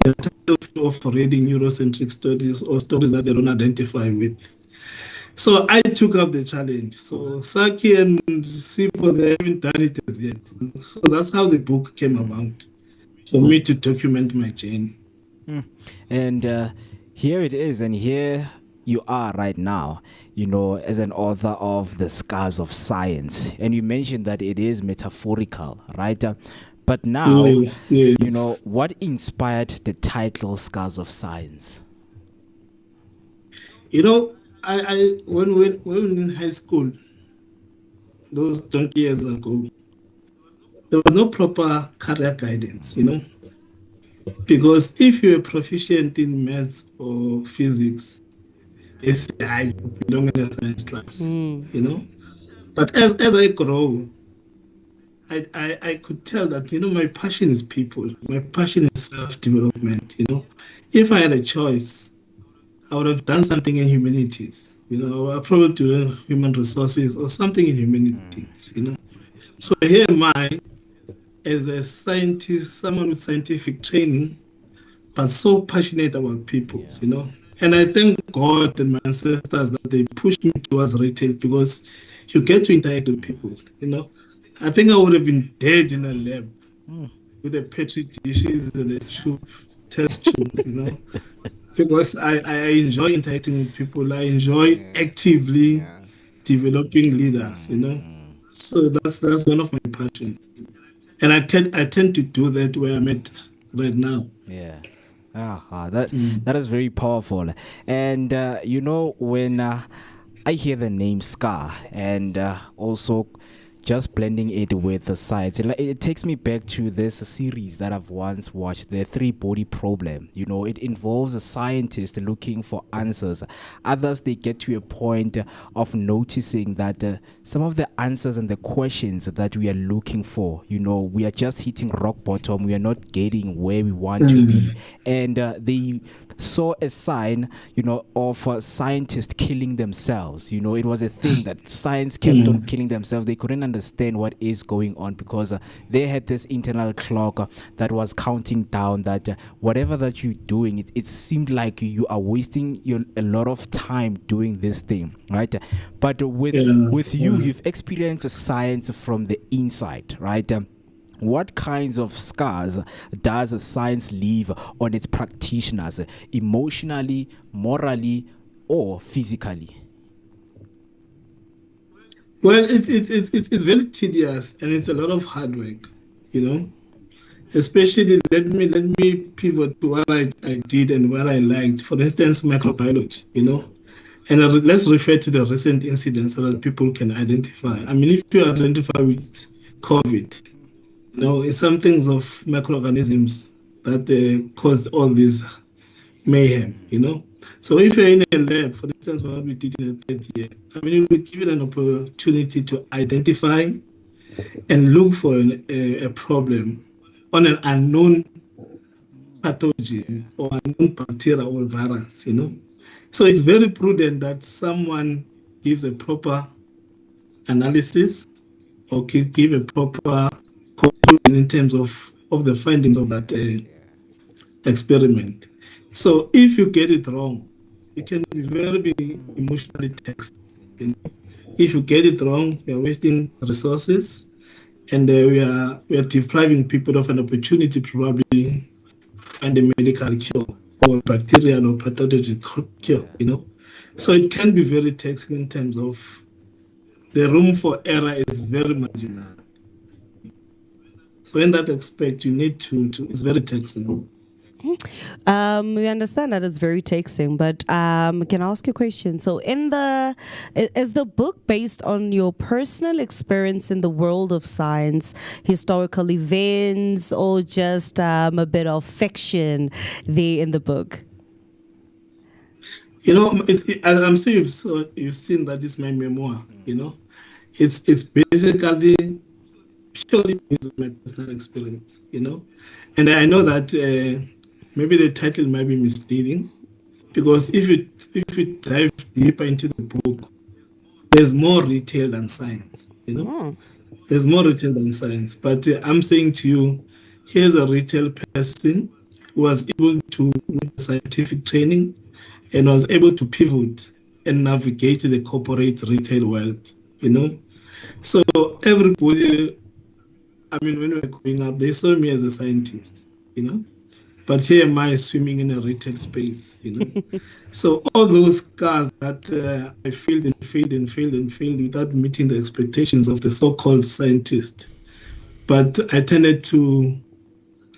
They're tired of reading Eurocentric stories or stories that they don't identify with. So I took up the challenge. So Saki and Sipo, they haven't done it as yet. So that's how the book came about, for me to document my journey. And here it is, and here you are right now, you know, as an author of The Scars of Science. And you mentioned that it is metaphorical, right? But now, yes. you know, what inspired the title Scars of Science? You know, I when in high school, those 20 years ago, there was no proper career guidance, you know. Because if you're proficient in maths or physics, they say, you belong in a science class, you know. But as I grow, I could tell that, you know, my passion is people. My passion is self-development, you know. If I had a choice, I would have done something in humanities. You know, I probably do human resources or something in humanities, you know. So here am I, as a scientist, someone with scientific training, but so passionate about people, you know. And I thank God and my ancestors that they pushed me towards retail, because you get to interact with people, you know. I think I would have been dead in a lab with the petri dishes and the test tubes, you know. Because I enjoy interacting with people. I enjoy actively developing leaders, you know. So that's one of my passions. And I tend to do that where I'm at right now. Yeah. That is very powerful. And you know, when I hear the name Scar and also just blending it with the science, it takes me back to this series that I've once watched, the 3-body problem. You know, it involves a scientist looking for answers. Others, they get to a point of noticing that some of the answers and the questions that we are looking for, you know, we are just hitting rock bottom. We are not getting where we want to be. And they saw a sign, you know, of scientists killing themselves. You know, it was a thing that science kept on killing themselves. They couldn't understand what is going on because they had this internal clock that was counting down that whatever that you're doing, it seemed like you are wasting a lot of time doing this thing, right? But with you, you've experienced science from the inside, right? What kinds of scars does science leave on its practitioners, emotionally, morally, or physically? Well, it's very tedious and it's a lot of hard work, you know. Especially let me pivot to what I did and what I liked. For instance, microbiology, you know. And let's refer to the recent incidents so that people can identify. I mean, if you identify with COVID, you know, it's some things of microorganisms that caused all this mayhem, you know. So if you're in a lab, for instance, what we did in the third year, I mean, we're given an opportunity to identify and look for a problem on an unknown pathogen or unknown bacteria or virus, you know. So it's very prudent that someone gives a proper analysis or give a proper conclusion in terms of the findings of that experiment. So if you get it wrong, it can be very emotionally taxing. You know? If you get it wrong, you're wasting resources, and we are depriving people of an opportunity to probably find a medical cure or bacterial or pathogen cure. You know, so it can be very taxing in terms of the room for error is very marginal. So in that aspect, you need to it's very taxing. We understand that it's very taxing, but can I ask you a question? So is the book based on your personal experience in the world of science, historical events, or just a bit of fiction there in the book? You know, I'm sure you've seen that it's my memoir, you know. It's basically purely based on my personal experience, And I know that maybe the title might be misleading, because if you dive deeper into the book, there's more retail than science, There's more retail than science. But I'm saying to you, here's a retail person who was able to do scientific training and was able to pivot and navigate the corporate retail world, So everybody, when we were growing up, they saw me as a scientist, But here am I swimming in a retail space, So all those scars that I failed without meeting the expectations of the so-called scientist. But I tended to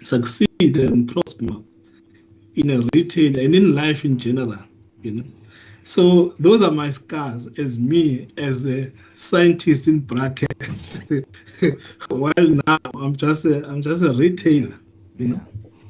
succeed and prosper in a retail and in life in general, So those are my scars as me, as a scientist in brackets. While now I'm just a retailer,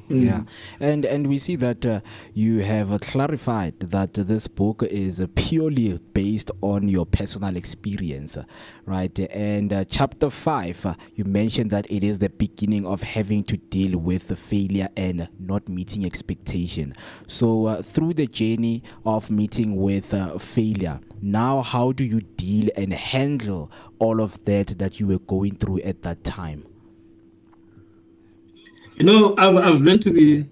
Yeah, and we see that you have clarified that this book is purely based on your personal experience, right? And chapter 5, you mentioned that it is the beginning of having to deal with the failure and not meeting expectation. So through the journey of meeting with failure, now how do you deal and handle all of that you were going through at that time? I've learned to be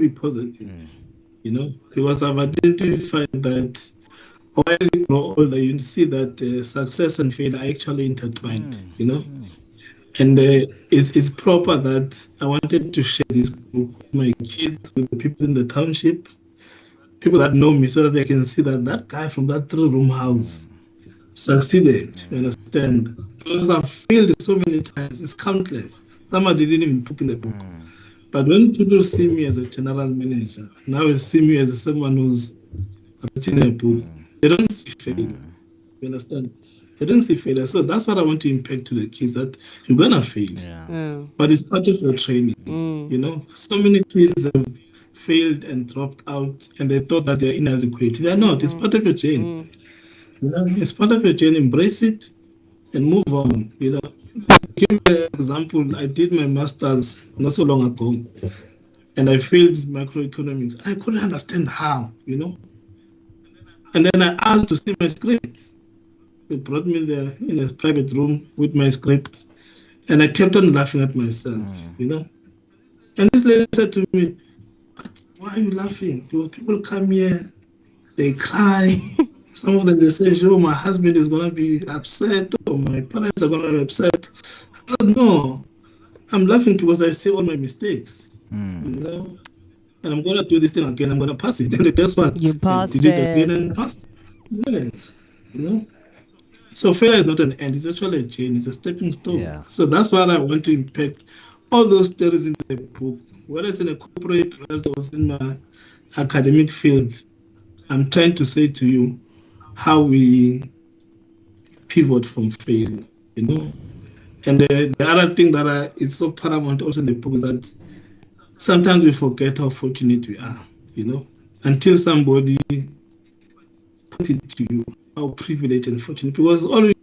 positive, because I've identified that as you grow older, you see that success and failure are actually intertwined, And it's proper that I wanted to share this book with my kids, with the people in the township, people that know me, so that they can see that guy from that 3-room house succeeded, you understand? Because I've failed so many times, it's countless. Somebody didn't even put in the book. But when people see me as a general manager, now they see me as someone who's written a book, they don't see failure. You understand? They don't see failure. So that's what I want to impact to the kids, that you're going to fail. But it's part of your training. So many kids have failed and dropped out, and they thought that they're inadequate. They're not. It's part of your journey. It's part of your journey. Embrace it and move on. Give an example. I did my master's not so long ago, and I failed macroeconomics. I couldn't understand how, And then I asked to see my script. They brought me there in a private room with my script, and I kept on laughing at myself, And this lady said to me, "Why are you laughing? People come here, they cry." Some of them, they say, "Oh, my husband is going to be upset, or my parents are going to be upset." I said, "No, I'm laughing because I see all my mistakes, And I'm going to do this thing again. I'm going to pass it." And guess what? You passed it again and passed. Yes, So failure is not an end. It's actually a journey. It's a stepping stone. Yeah. So that's why I want to impact all those stories in the book, whether it's in a corporate world or in my academic field. I'm trying to say to you how we pivot from failure, And the other thing that is so paramount also in the book is that sometimes we forget how fortunate we are, until somebody puts it to you, how privileged and fortunate. Because always,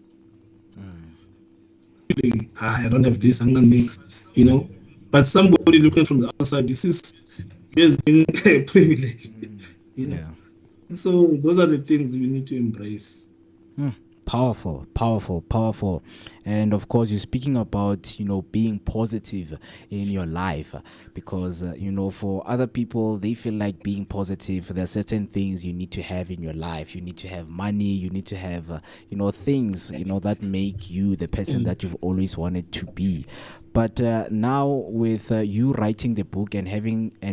I don't have this, I'm not this, But somebody looking from the outside, this is just being privileged, So those are the things we need to embrace. Powerful. And of course, you're speaking about, being positive in your life, because, for other people, they feel like being positive. There are certain things you need to have in your life. You need to have money. You need to have, things, that make you the person that you've always wanted to be. But now with you writing the book and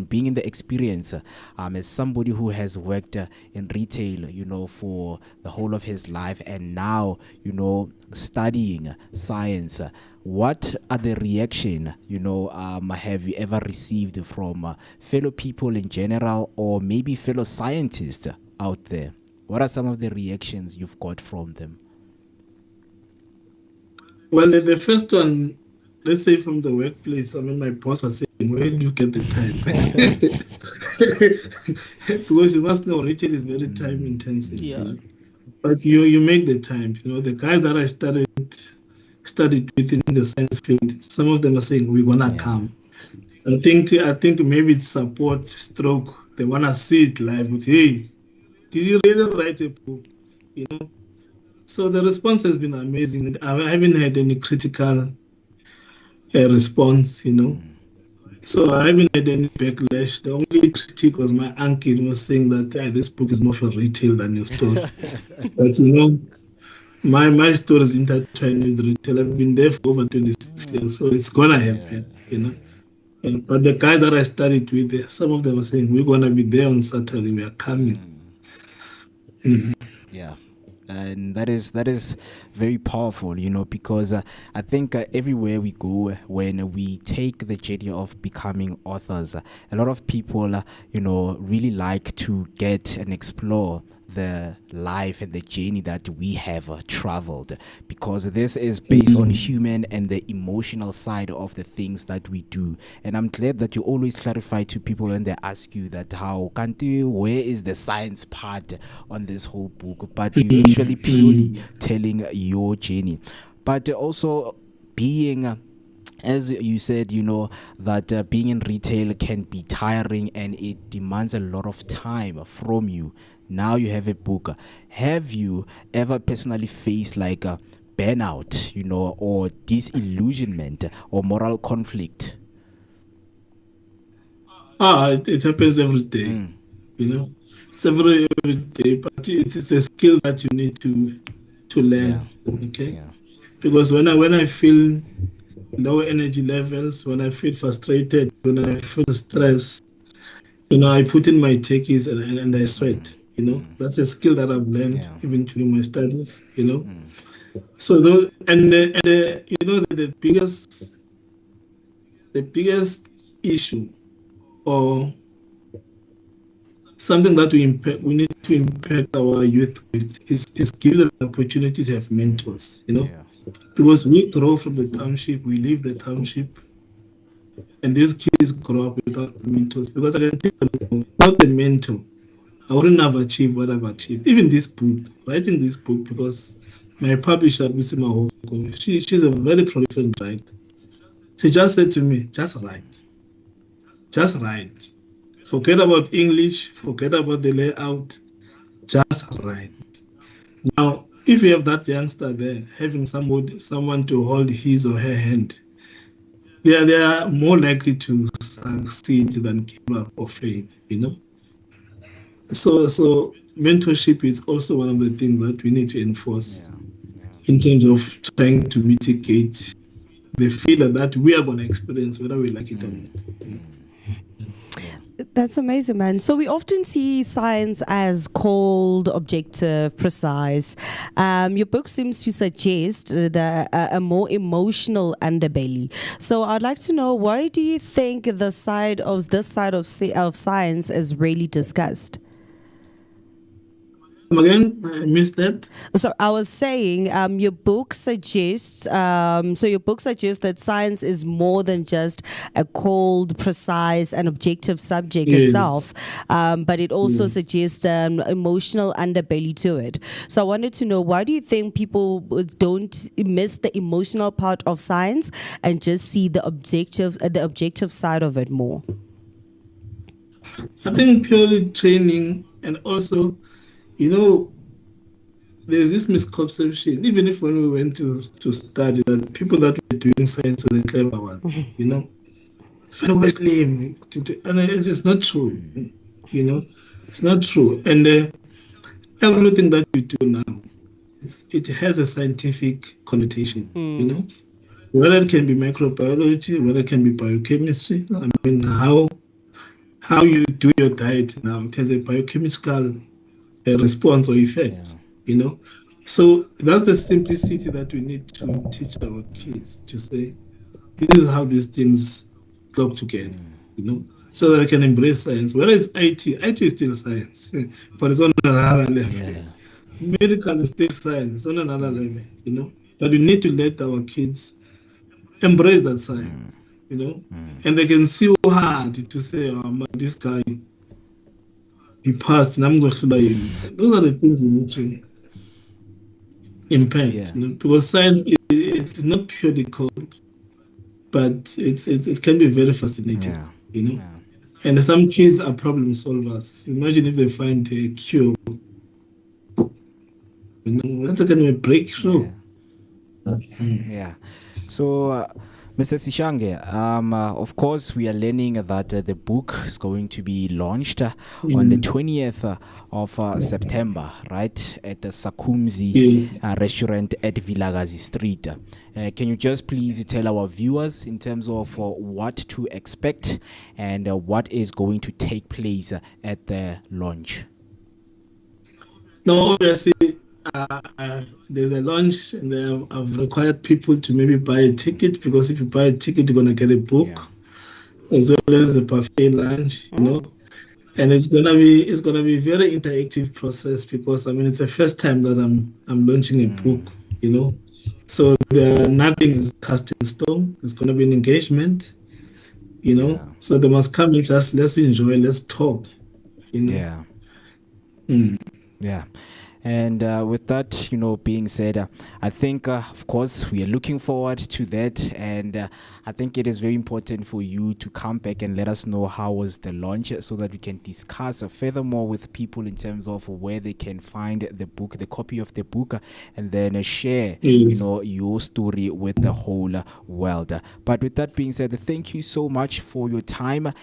being in the experience, as somebody who has worked in retail, for the whole of his life, and now, studying science, what are the reaction, have you ever received from fellow people in general, or maybe fellow scientists out there? What are some of the reactions you've got from them? Well, the first one, let's say from the workplace, my boss was saying, "Where do you get the time?" Because you must know, retail is very time intensive. Yeah. But you make the time. The guys that I started studied within the science field, some of them are saying we're gonna come. I think maybe it's support stroke. They wanna see it live with, hey, did you really write a book? You know? So the response has been amazing. I haven't had any critical response, you know. So I haven't had any backlash. The only critique was my uncle who was saying that this book is more for retail than your story. But you know, my story is intertwined with retail. I've been there for over 26 years, so it's gonna happen, you know. But the guys that I studied with, some of them are saying we're gonna be there on Saturday. We are coming. Yeah. And that is very powerful, you know, because I think everywhere we go, when we take the journey of becoming authors, a lot of people, you know, really like to get and explore the life and the journey that we have traveled, because this is based on human and the emotional side of the things that we do. And I'm glad that you always clarify to people when they ask you that where is the science part on this whole book, but you actually purely telling your journey. But also being, as you said, you know, that being in retail can be tiring and it demands a lot of time from you. Now you have a book. Have you ever personally faced like a burnout, you know, or disillusionment or moral conflict? It happens every day, you know. It's every day, but it's a skill that you need to learn, okay? Because when I feel low energy levels, when I feel frustrated, when I feel stressed, you know, I put in my techies and I sweat. You know, that's a skill that I've learned even during my studies. You know, so you know, the biggest issue or something that we need to impact our youth with is give them the opportunity to have mentors. You know, because we grow from the township, we leave the township, and these kids grow up without mentors. Because I can think without the mentor, I wouldn't have achieved what I've achieved. Even this book, writing this book, because my publisher, Missy Mahoko, she's a very prolific writer. She just said to me, just write. Just write. Forget about English, forget about the layout, just write. Now, if you have that youngster there, having someone to hold his or her hand, they are more likely to succeed than give up or fail, you know? So mentorship is also one of the things that we need to enforce in terms of trying to mitigate the failure that we are going to experience, whether we like it or not. That's amazing, man. So we often see science as cold, objective, precise. Your book seems to suggest a more emotional underbelly. So I'd like to know, why do you think this side of science is really discussed? Again, I missed that. So I was saying, your book suggests, that science is more than just a cold, precise, and objective subject itself, but it also suggests an emotional underbelly to it. So I wanted to know, why do you think people don't miss the emotional part of science and just see the objective side of it more? I think purely training, and also, you know, there's this misconception, even if when we went to study, that people that were doing science were the clever ones, you know. And it's not true, you know. It's not true. And everything that we do now, it has a scientific connotation, you know. Whether it can be microbiology, whether it can be biochemistry. I mean, how you do your diet now, it has a biochemical response or effect, you know. So that's the simplicity that we need to teach our kids, to say, this is how these things go together, you know, so that they can embrace science. Whereas IT is still science, but it's on another level. Medical is still science, it's on another level, you know. But we need to let our kids embrace that science, you know, and they can see hard to say, oh, this guy, he passed, and I'm going to lie. Those are the things we need to impact. You know, because science it's not purely cold, but it can be very fascinating. You know, and some kids are problem solvers. Imagine if they find a cure. You know, that's a kind of a breakthrough. Yeah. So, Mr. Sishange, of course, we are learning that the book is going to be launched on the 20th of September, right, at the Sakumzi restaurant at Vilagazi Street. Can you just please tell our viewers in terms of what to expect and what is going to take place at the launch? No, obviously, there's a launch, and I've required people to maybe buy a ticket, because if you buy a ticket, you're gonna get a book as well as a buffet lunch, you know. And it's gonna be a very interactive process, because I mean it's the first time that I'm launching a book, you know. So nothing is cast in stone. It's gonna be an engagement, you know. So they must come and just let's enjoy, let's talk, you know. Yeah. And with that, being said, I think, of course, we are looking forward to that. And I think it is very important for you to come back and let us know how was the launch, so that we can discuss furthermore with people in terms of where they can find the book, the copy of the book, and then share, your story with the whole world. But with that being said, thank you so much for your time.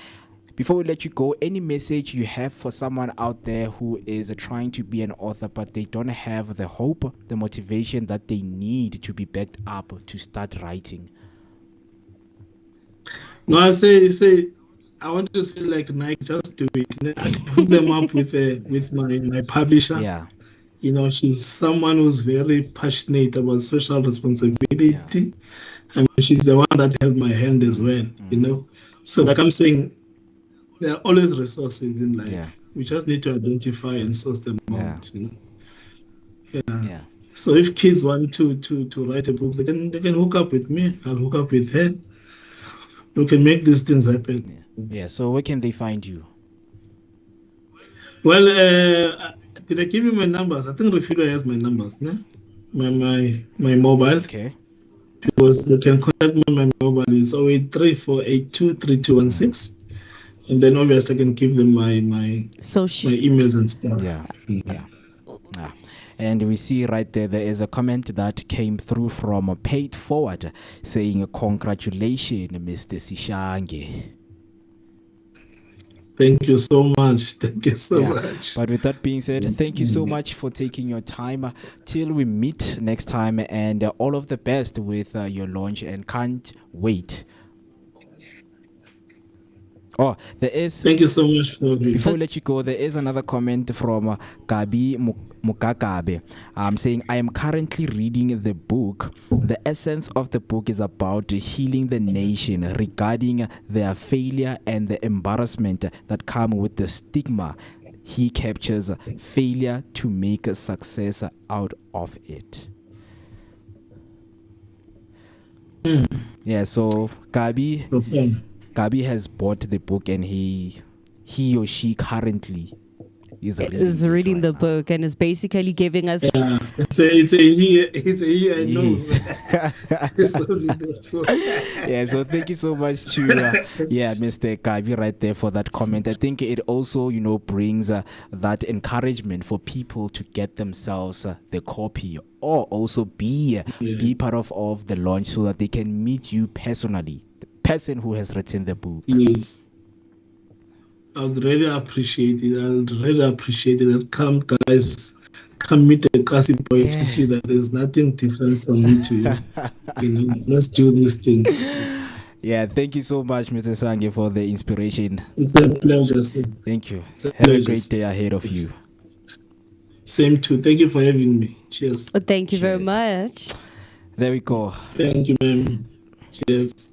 Before we let you go, any message you have for someone out there who is trying to be an author, but they don't have the hope, the motivation that they need to be backed up to start writing? No, I want to say like Nike, just do it. I can hook them up with my publisher. Yeah. You know, she's someone who's very passionate about social responsibility. I mean, she's the one that held my hand as well, you know. So like I'm saying, there are always resources in life. Yeah. We just need to identify and source them out. You know? Yeah. So if kids want to write a book, they can hook up with me. I'll hook up with her. We can make these things happen. Yeah. So where can they find you? Well, did I give you my numbers? I think Refilo has my numbers. No? My mobile. Okay. Because they can contact me on my mobile. It's 083-482-3216. And then obviously I can give them my emails and stuff. Yeah. And we see right there is a comment that came through from Paid Forward saying, congratulations, Mr. Sishange. Thank you so much. Thank you so much. But with that being said, thank you so much for taking your time. Till we meet next time, and all of the best with your launch, and can't wait. Oh, there is. Thank you so much for me. Before we let you go, there is another comment from Gabi Mukakabe saying, I am currently reading the book. The essence of the book is about healing the nation regarding their failure and the embarrassment that come with the stigma. He captures failure to make a success out of it. Yeah, so Gabi has bought the book, and he or she currently is reading the book, and is basically giving us. Yeah, it's a year. I know. Yeah, so thank you so much to Mr. Gabi right there for that comment. I think it also brings that encouragement for people to get themselves the copy, or also be part of the launch, so that they can meet you personally, the person who has written the book. Yes. I'd really appreciate it. Come, guys, come meet the classy boy to see that there's nothing different from me to you. Let's do these things. Yeah, thank you so much, Mr. Sange, for the inspiration. It's a pleasure, sir. Thank you. Have a great day ahead of you. Same too. Thank you for having me. Cheers. Thank you very much. There we go. Thank you, ma'am. Cheers.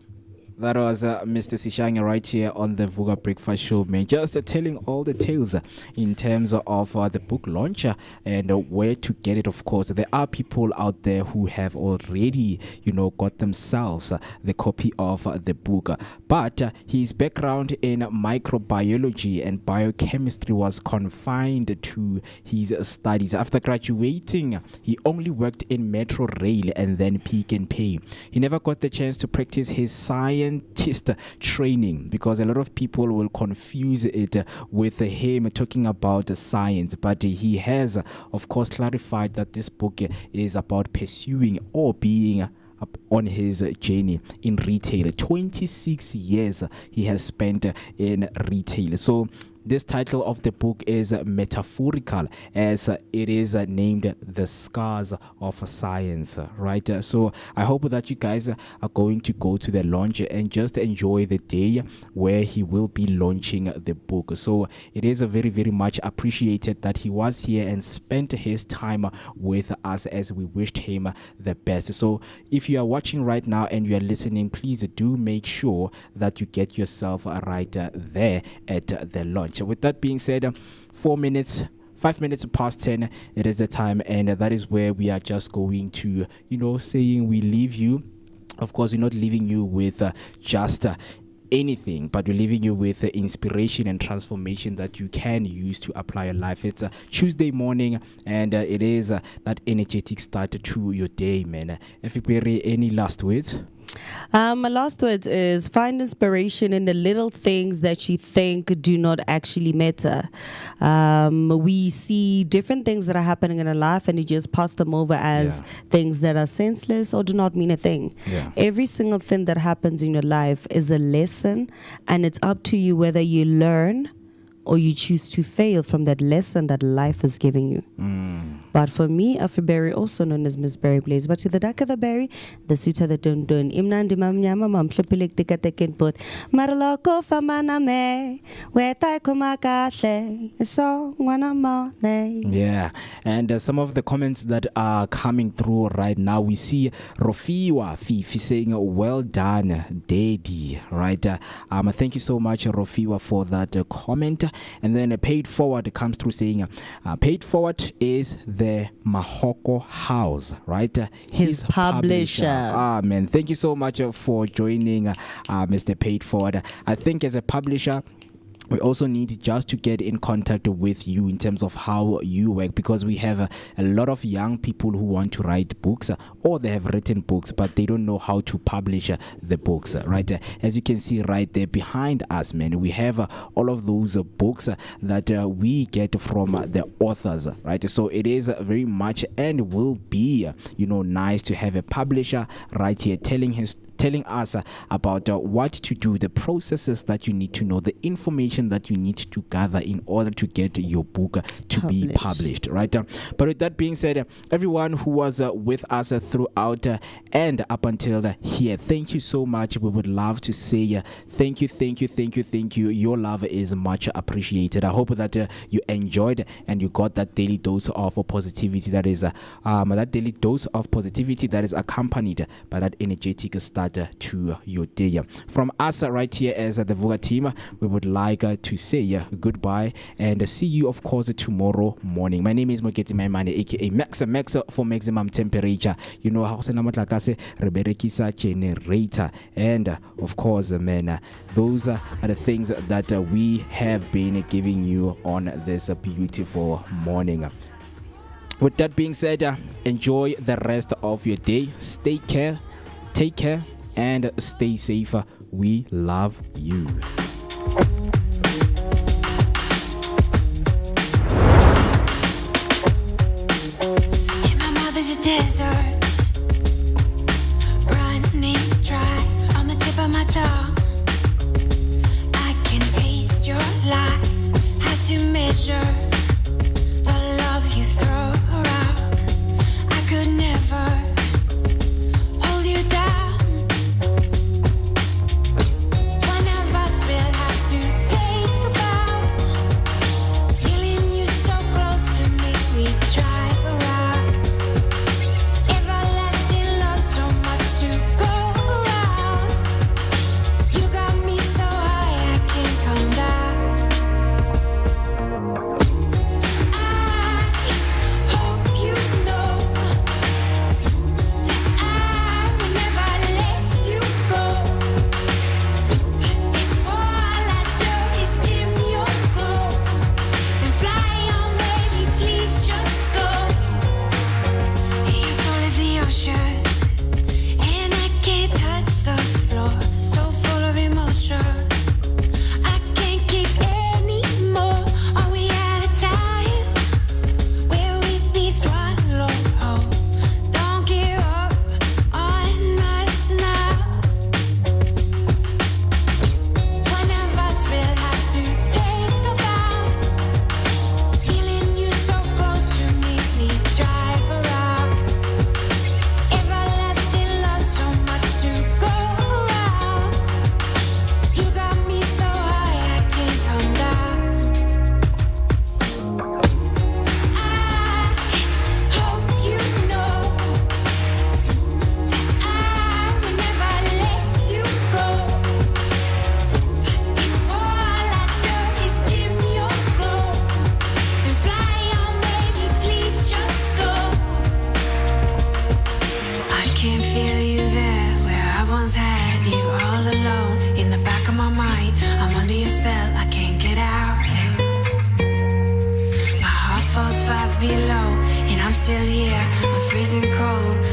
That was Mr. Sishanga right here on the Vooka Breakfast Show, man. Just telling all the tales in terms of the book launch and where to get it. Of course, there are people out there who have already, got themselves the copy of the book. But his background in microbiology and biochemistry was confined to his studies. After graduating, he only worked in Metro Rail and then Pick and Pay. He never got the chance to practice his scientist training because a lot of people will confuse it with him talking about science. But he has, of course, clarified that this book is about pursuing or being on his journey in retail. 26 years he has spent in retail. So this title of the book is metaphorical as it is named The Scars of Science, right? So I hope that you guys are going to go to the launch and just enjoy the day where he will be launching the book. So it is very, very much appreciated that he was here and spent his time with us as we wished him the best. So if you are watching right now and you are listening, please do make sure that you get yourself right there at the launch. With that being said, 5 minutes past 10, it is the time, and that is where we are just going to, saying we leave you. Of course, we're not leaving you with just anything, but we're leaving you with inspiration and transformation that you can use to apply your life. It's a Tuesday morning, and it is that energetic start to your day, man. Everybody, any last words? My last words is find inspiration in the little things that you think do not actually matter. We see different things that are happening in our life and you just pass them over as things that are senseless or do not mean a thing. Every single thing that happens in your life is a lesson, and it's up to you whether you learn or you choose to fail from that lesson that life is giving you. But for me, Afiberry, also known as Miss Berry Blaze, but to the darker the berry, the sweeter the dun dun. Imnandi mam nyama mam flipilik tika tekin put. Maraloko famana me, wetai kumakashe, so wanamone. Yeah, and some of the comments that are coming through right now, we see Rofiwa Fifi saying, well done, Daddy, right? Thank you so much, Rofiwa, for that comment. And then Paid Forward comes through saying, Paid Forward is the Mahoko House, right? His publisher. Man, thank you so much for joining Mr. Paid Forward. I think as a publisher, we also need just to get in contact with you in terms of how you work, because we have a lot of young people who want to write books or they have written books, but they don't know how to publish the books, right? As you can see right there behind us, man, we have all of those books that we get from the authors, right? So it is very much and will be, nice to have a publisher right here telling us about what to do, the processes that you need to know, the information that you need to gather in order to get your book to be published, right? But with that being said, everyone who was with us throughout and up until here, thank you so much. We would love to say thank you. Your love is much appreciated. I hope that you enjoyed and you got that daily dose of positivity that is accompanied by that energetic start to your day. From us right here as the Vooka team, we would like to say goodbye and see you, of course, tomorrow morning. My name is Moketi Maimane, aka Max for maximum temperature. You know how Senamatlakase Reberekisa generator, and of course, man, those are the things that we have been giving you on this beautiful morning. With that being said, enjoy the rest of your day. Take care, and stay safe. We love you. Yeah, my mouth is a desert, running dry on the tip of my tongue. I can taste your lies, how to measure the love you throw around. I could never hold you down. One of us will have to take a bow. Feeling you so close to me, we drive around. still here, I'm freezing cold.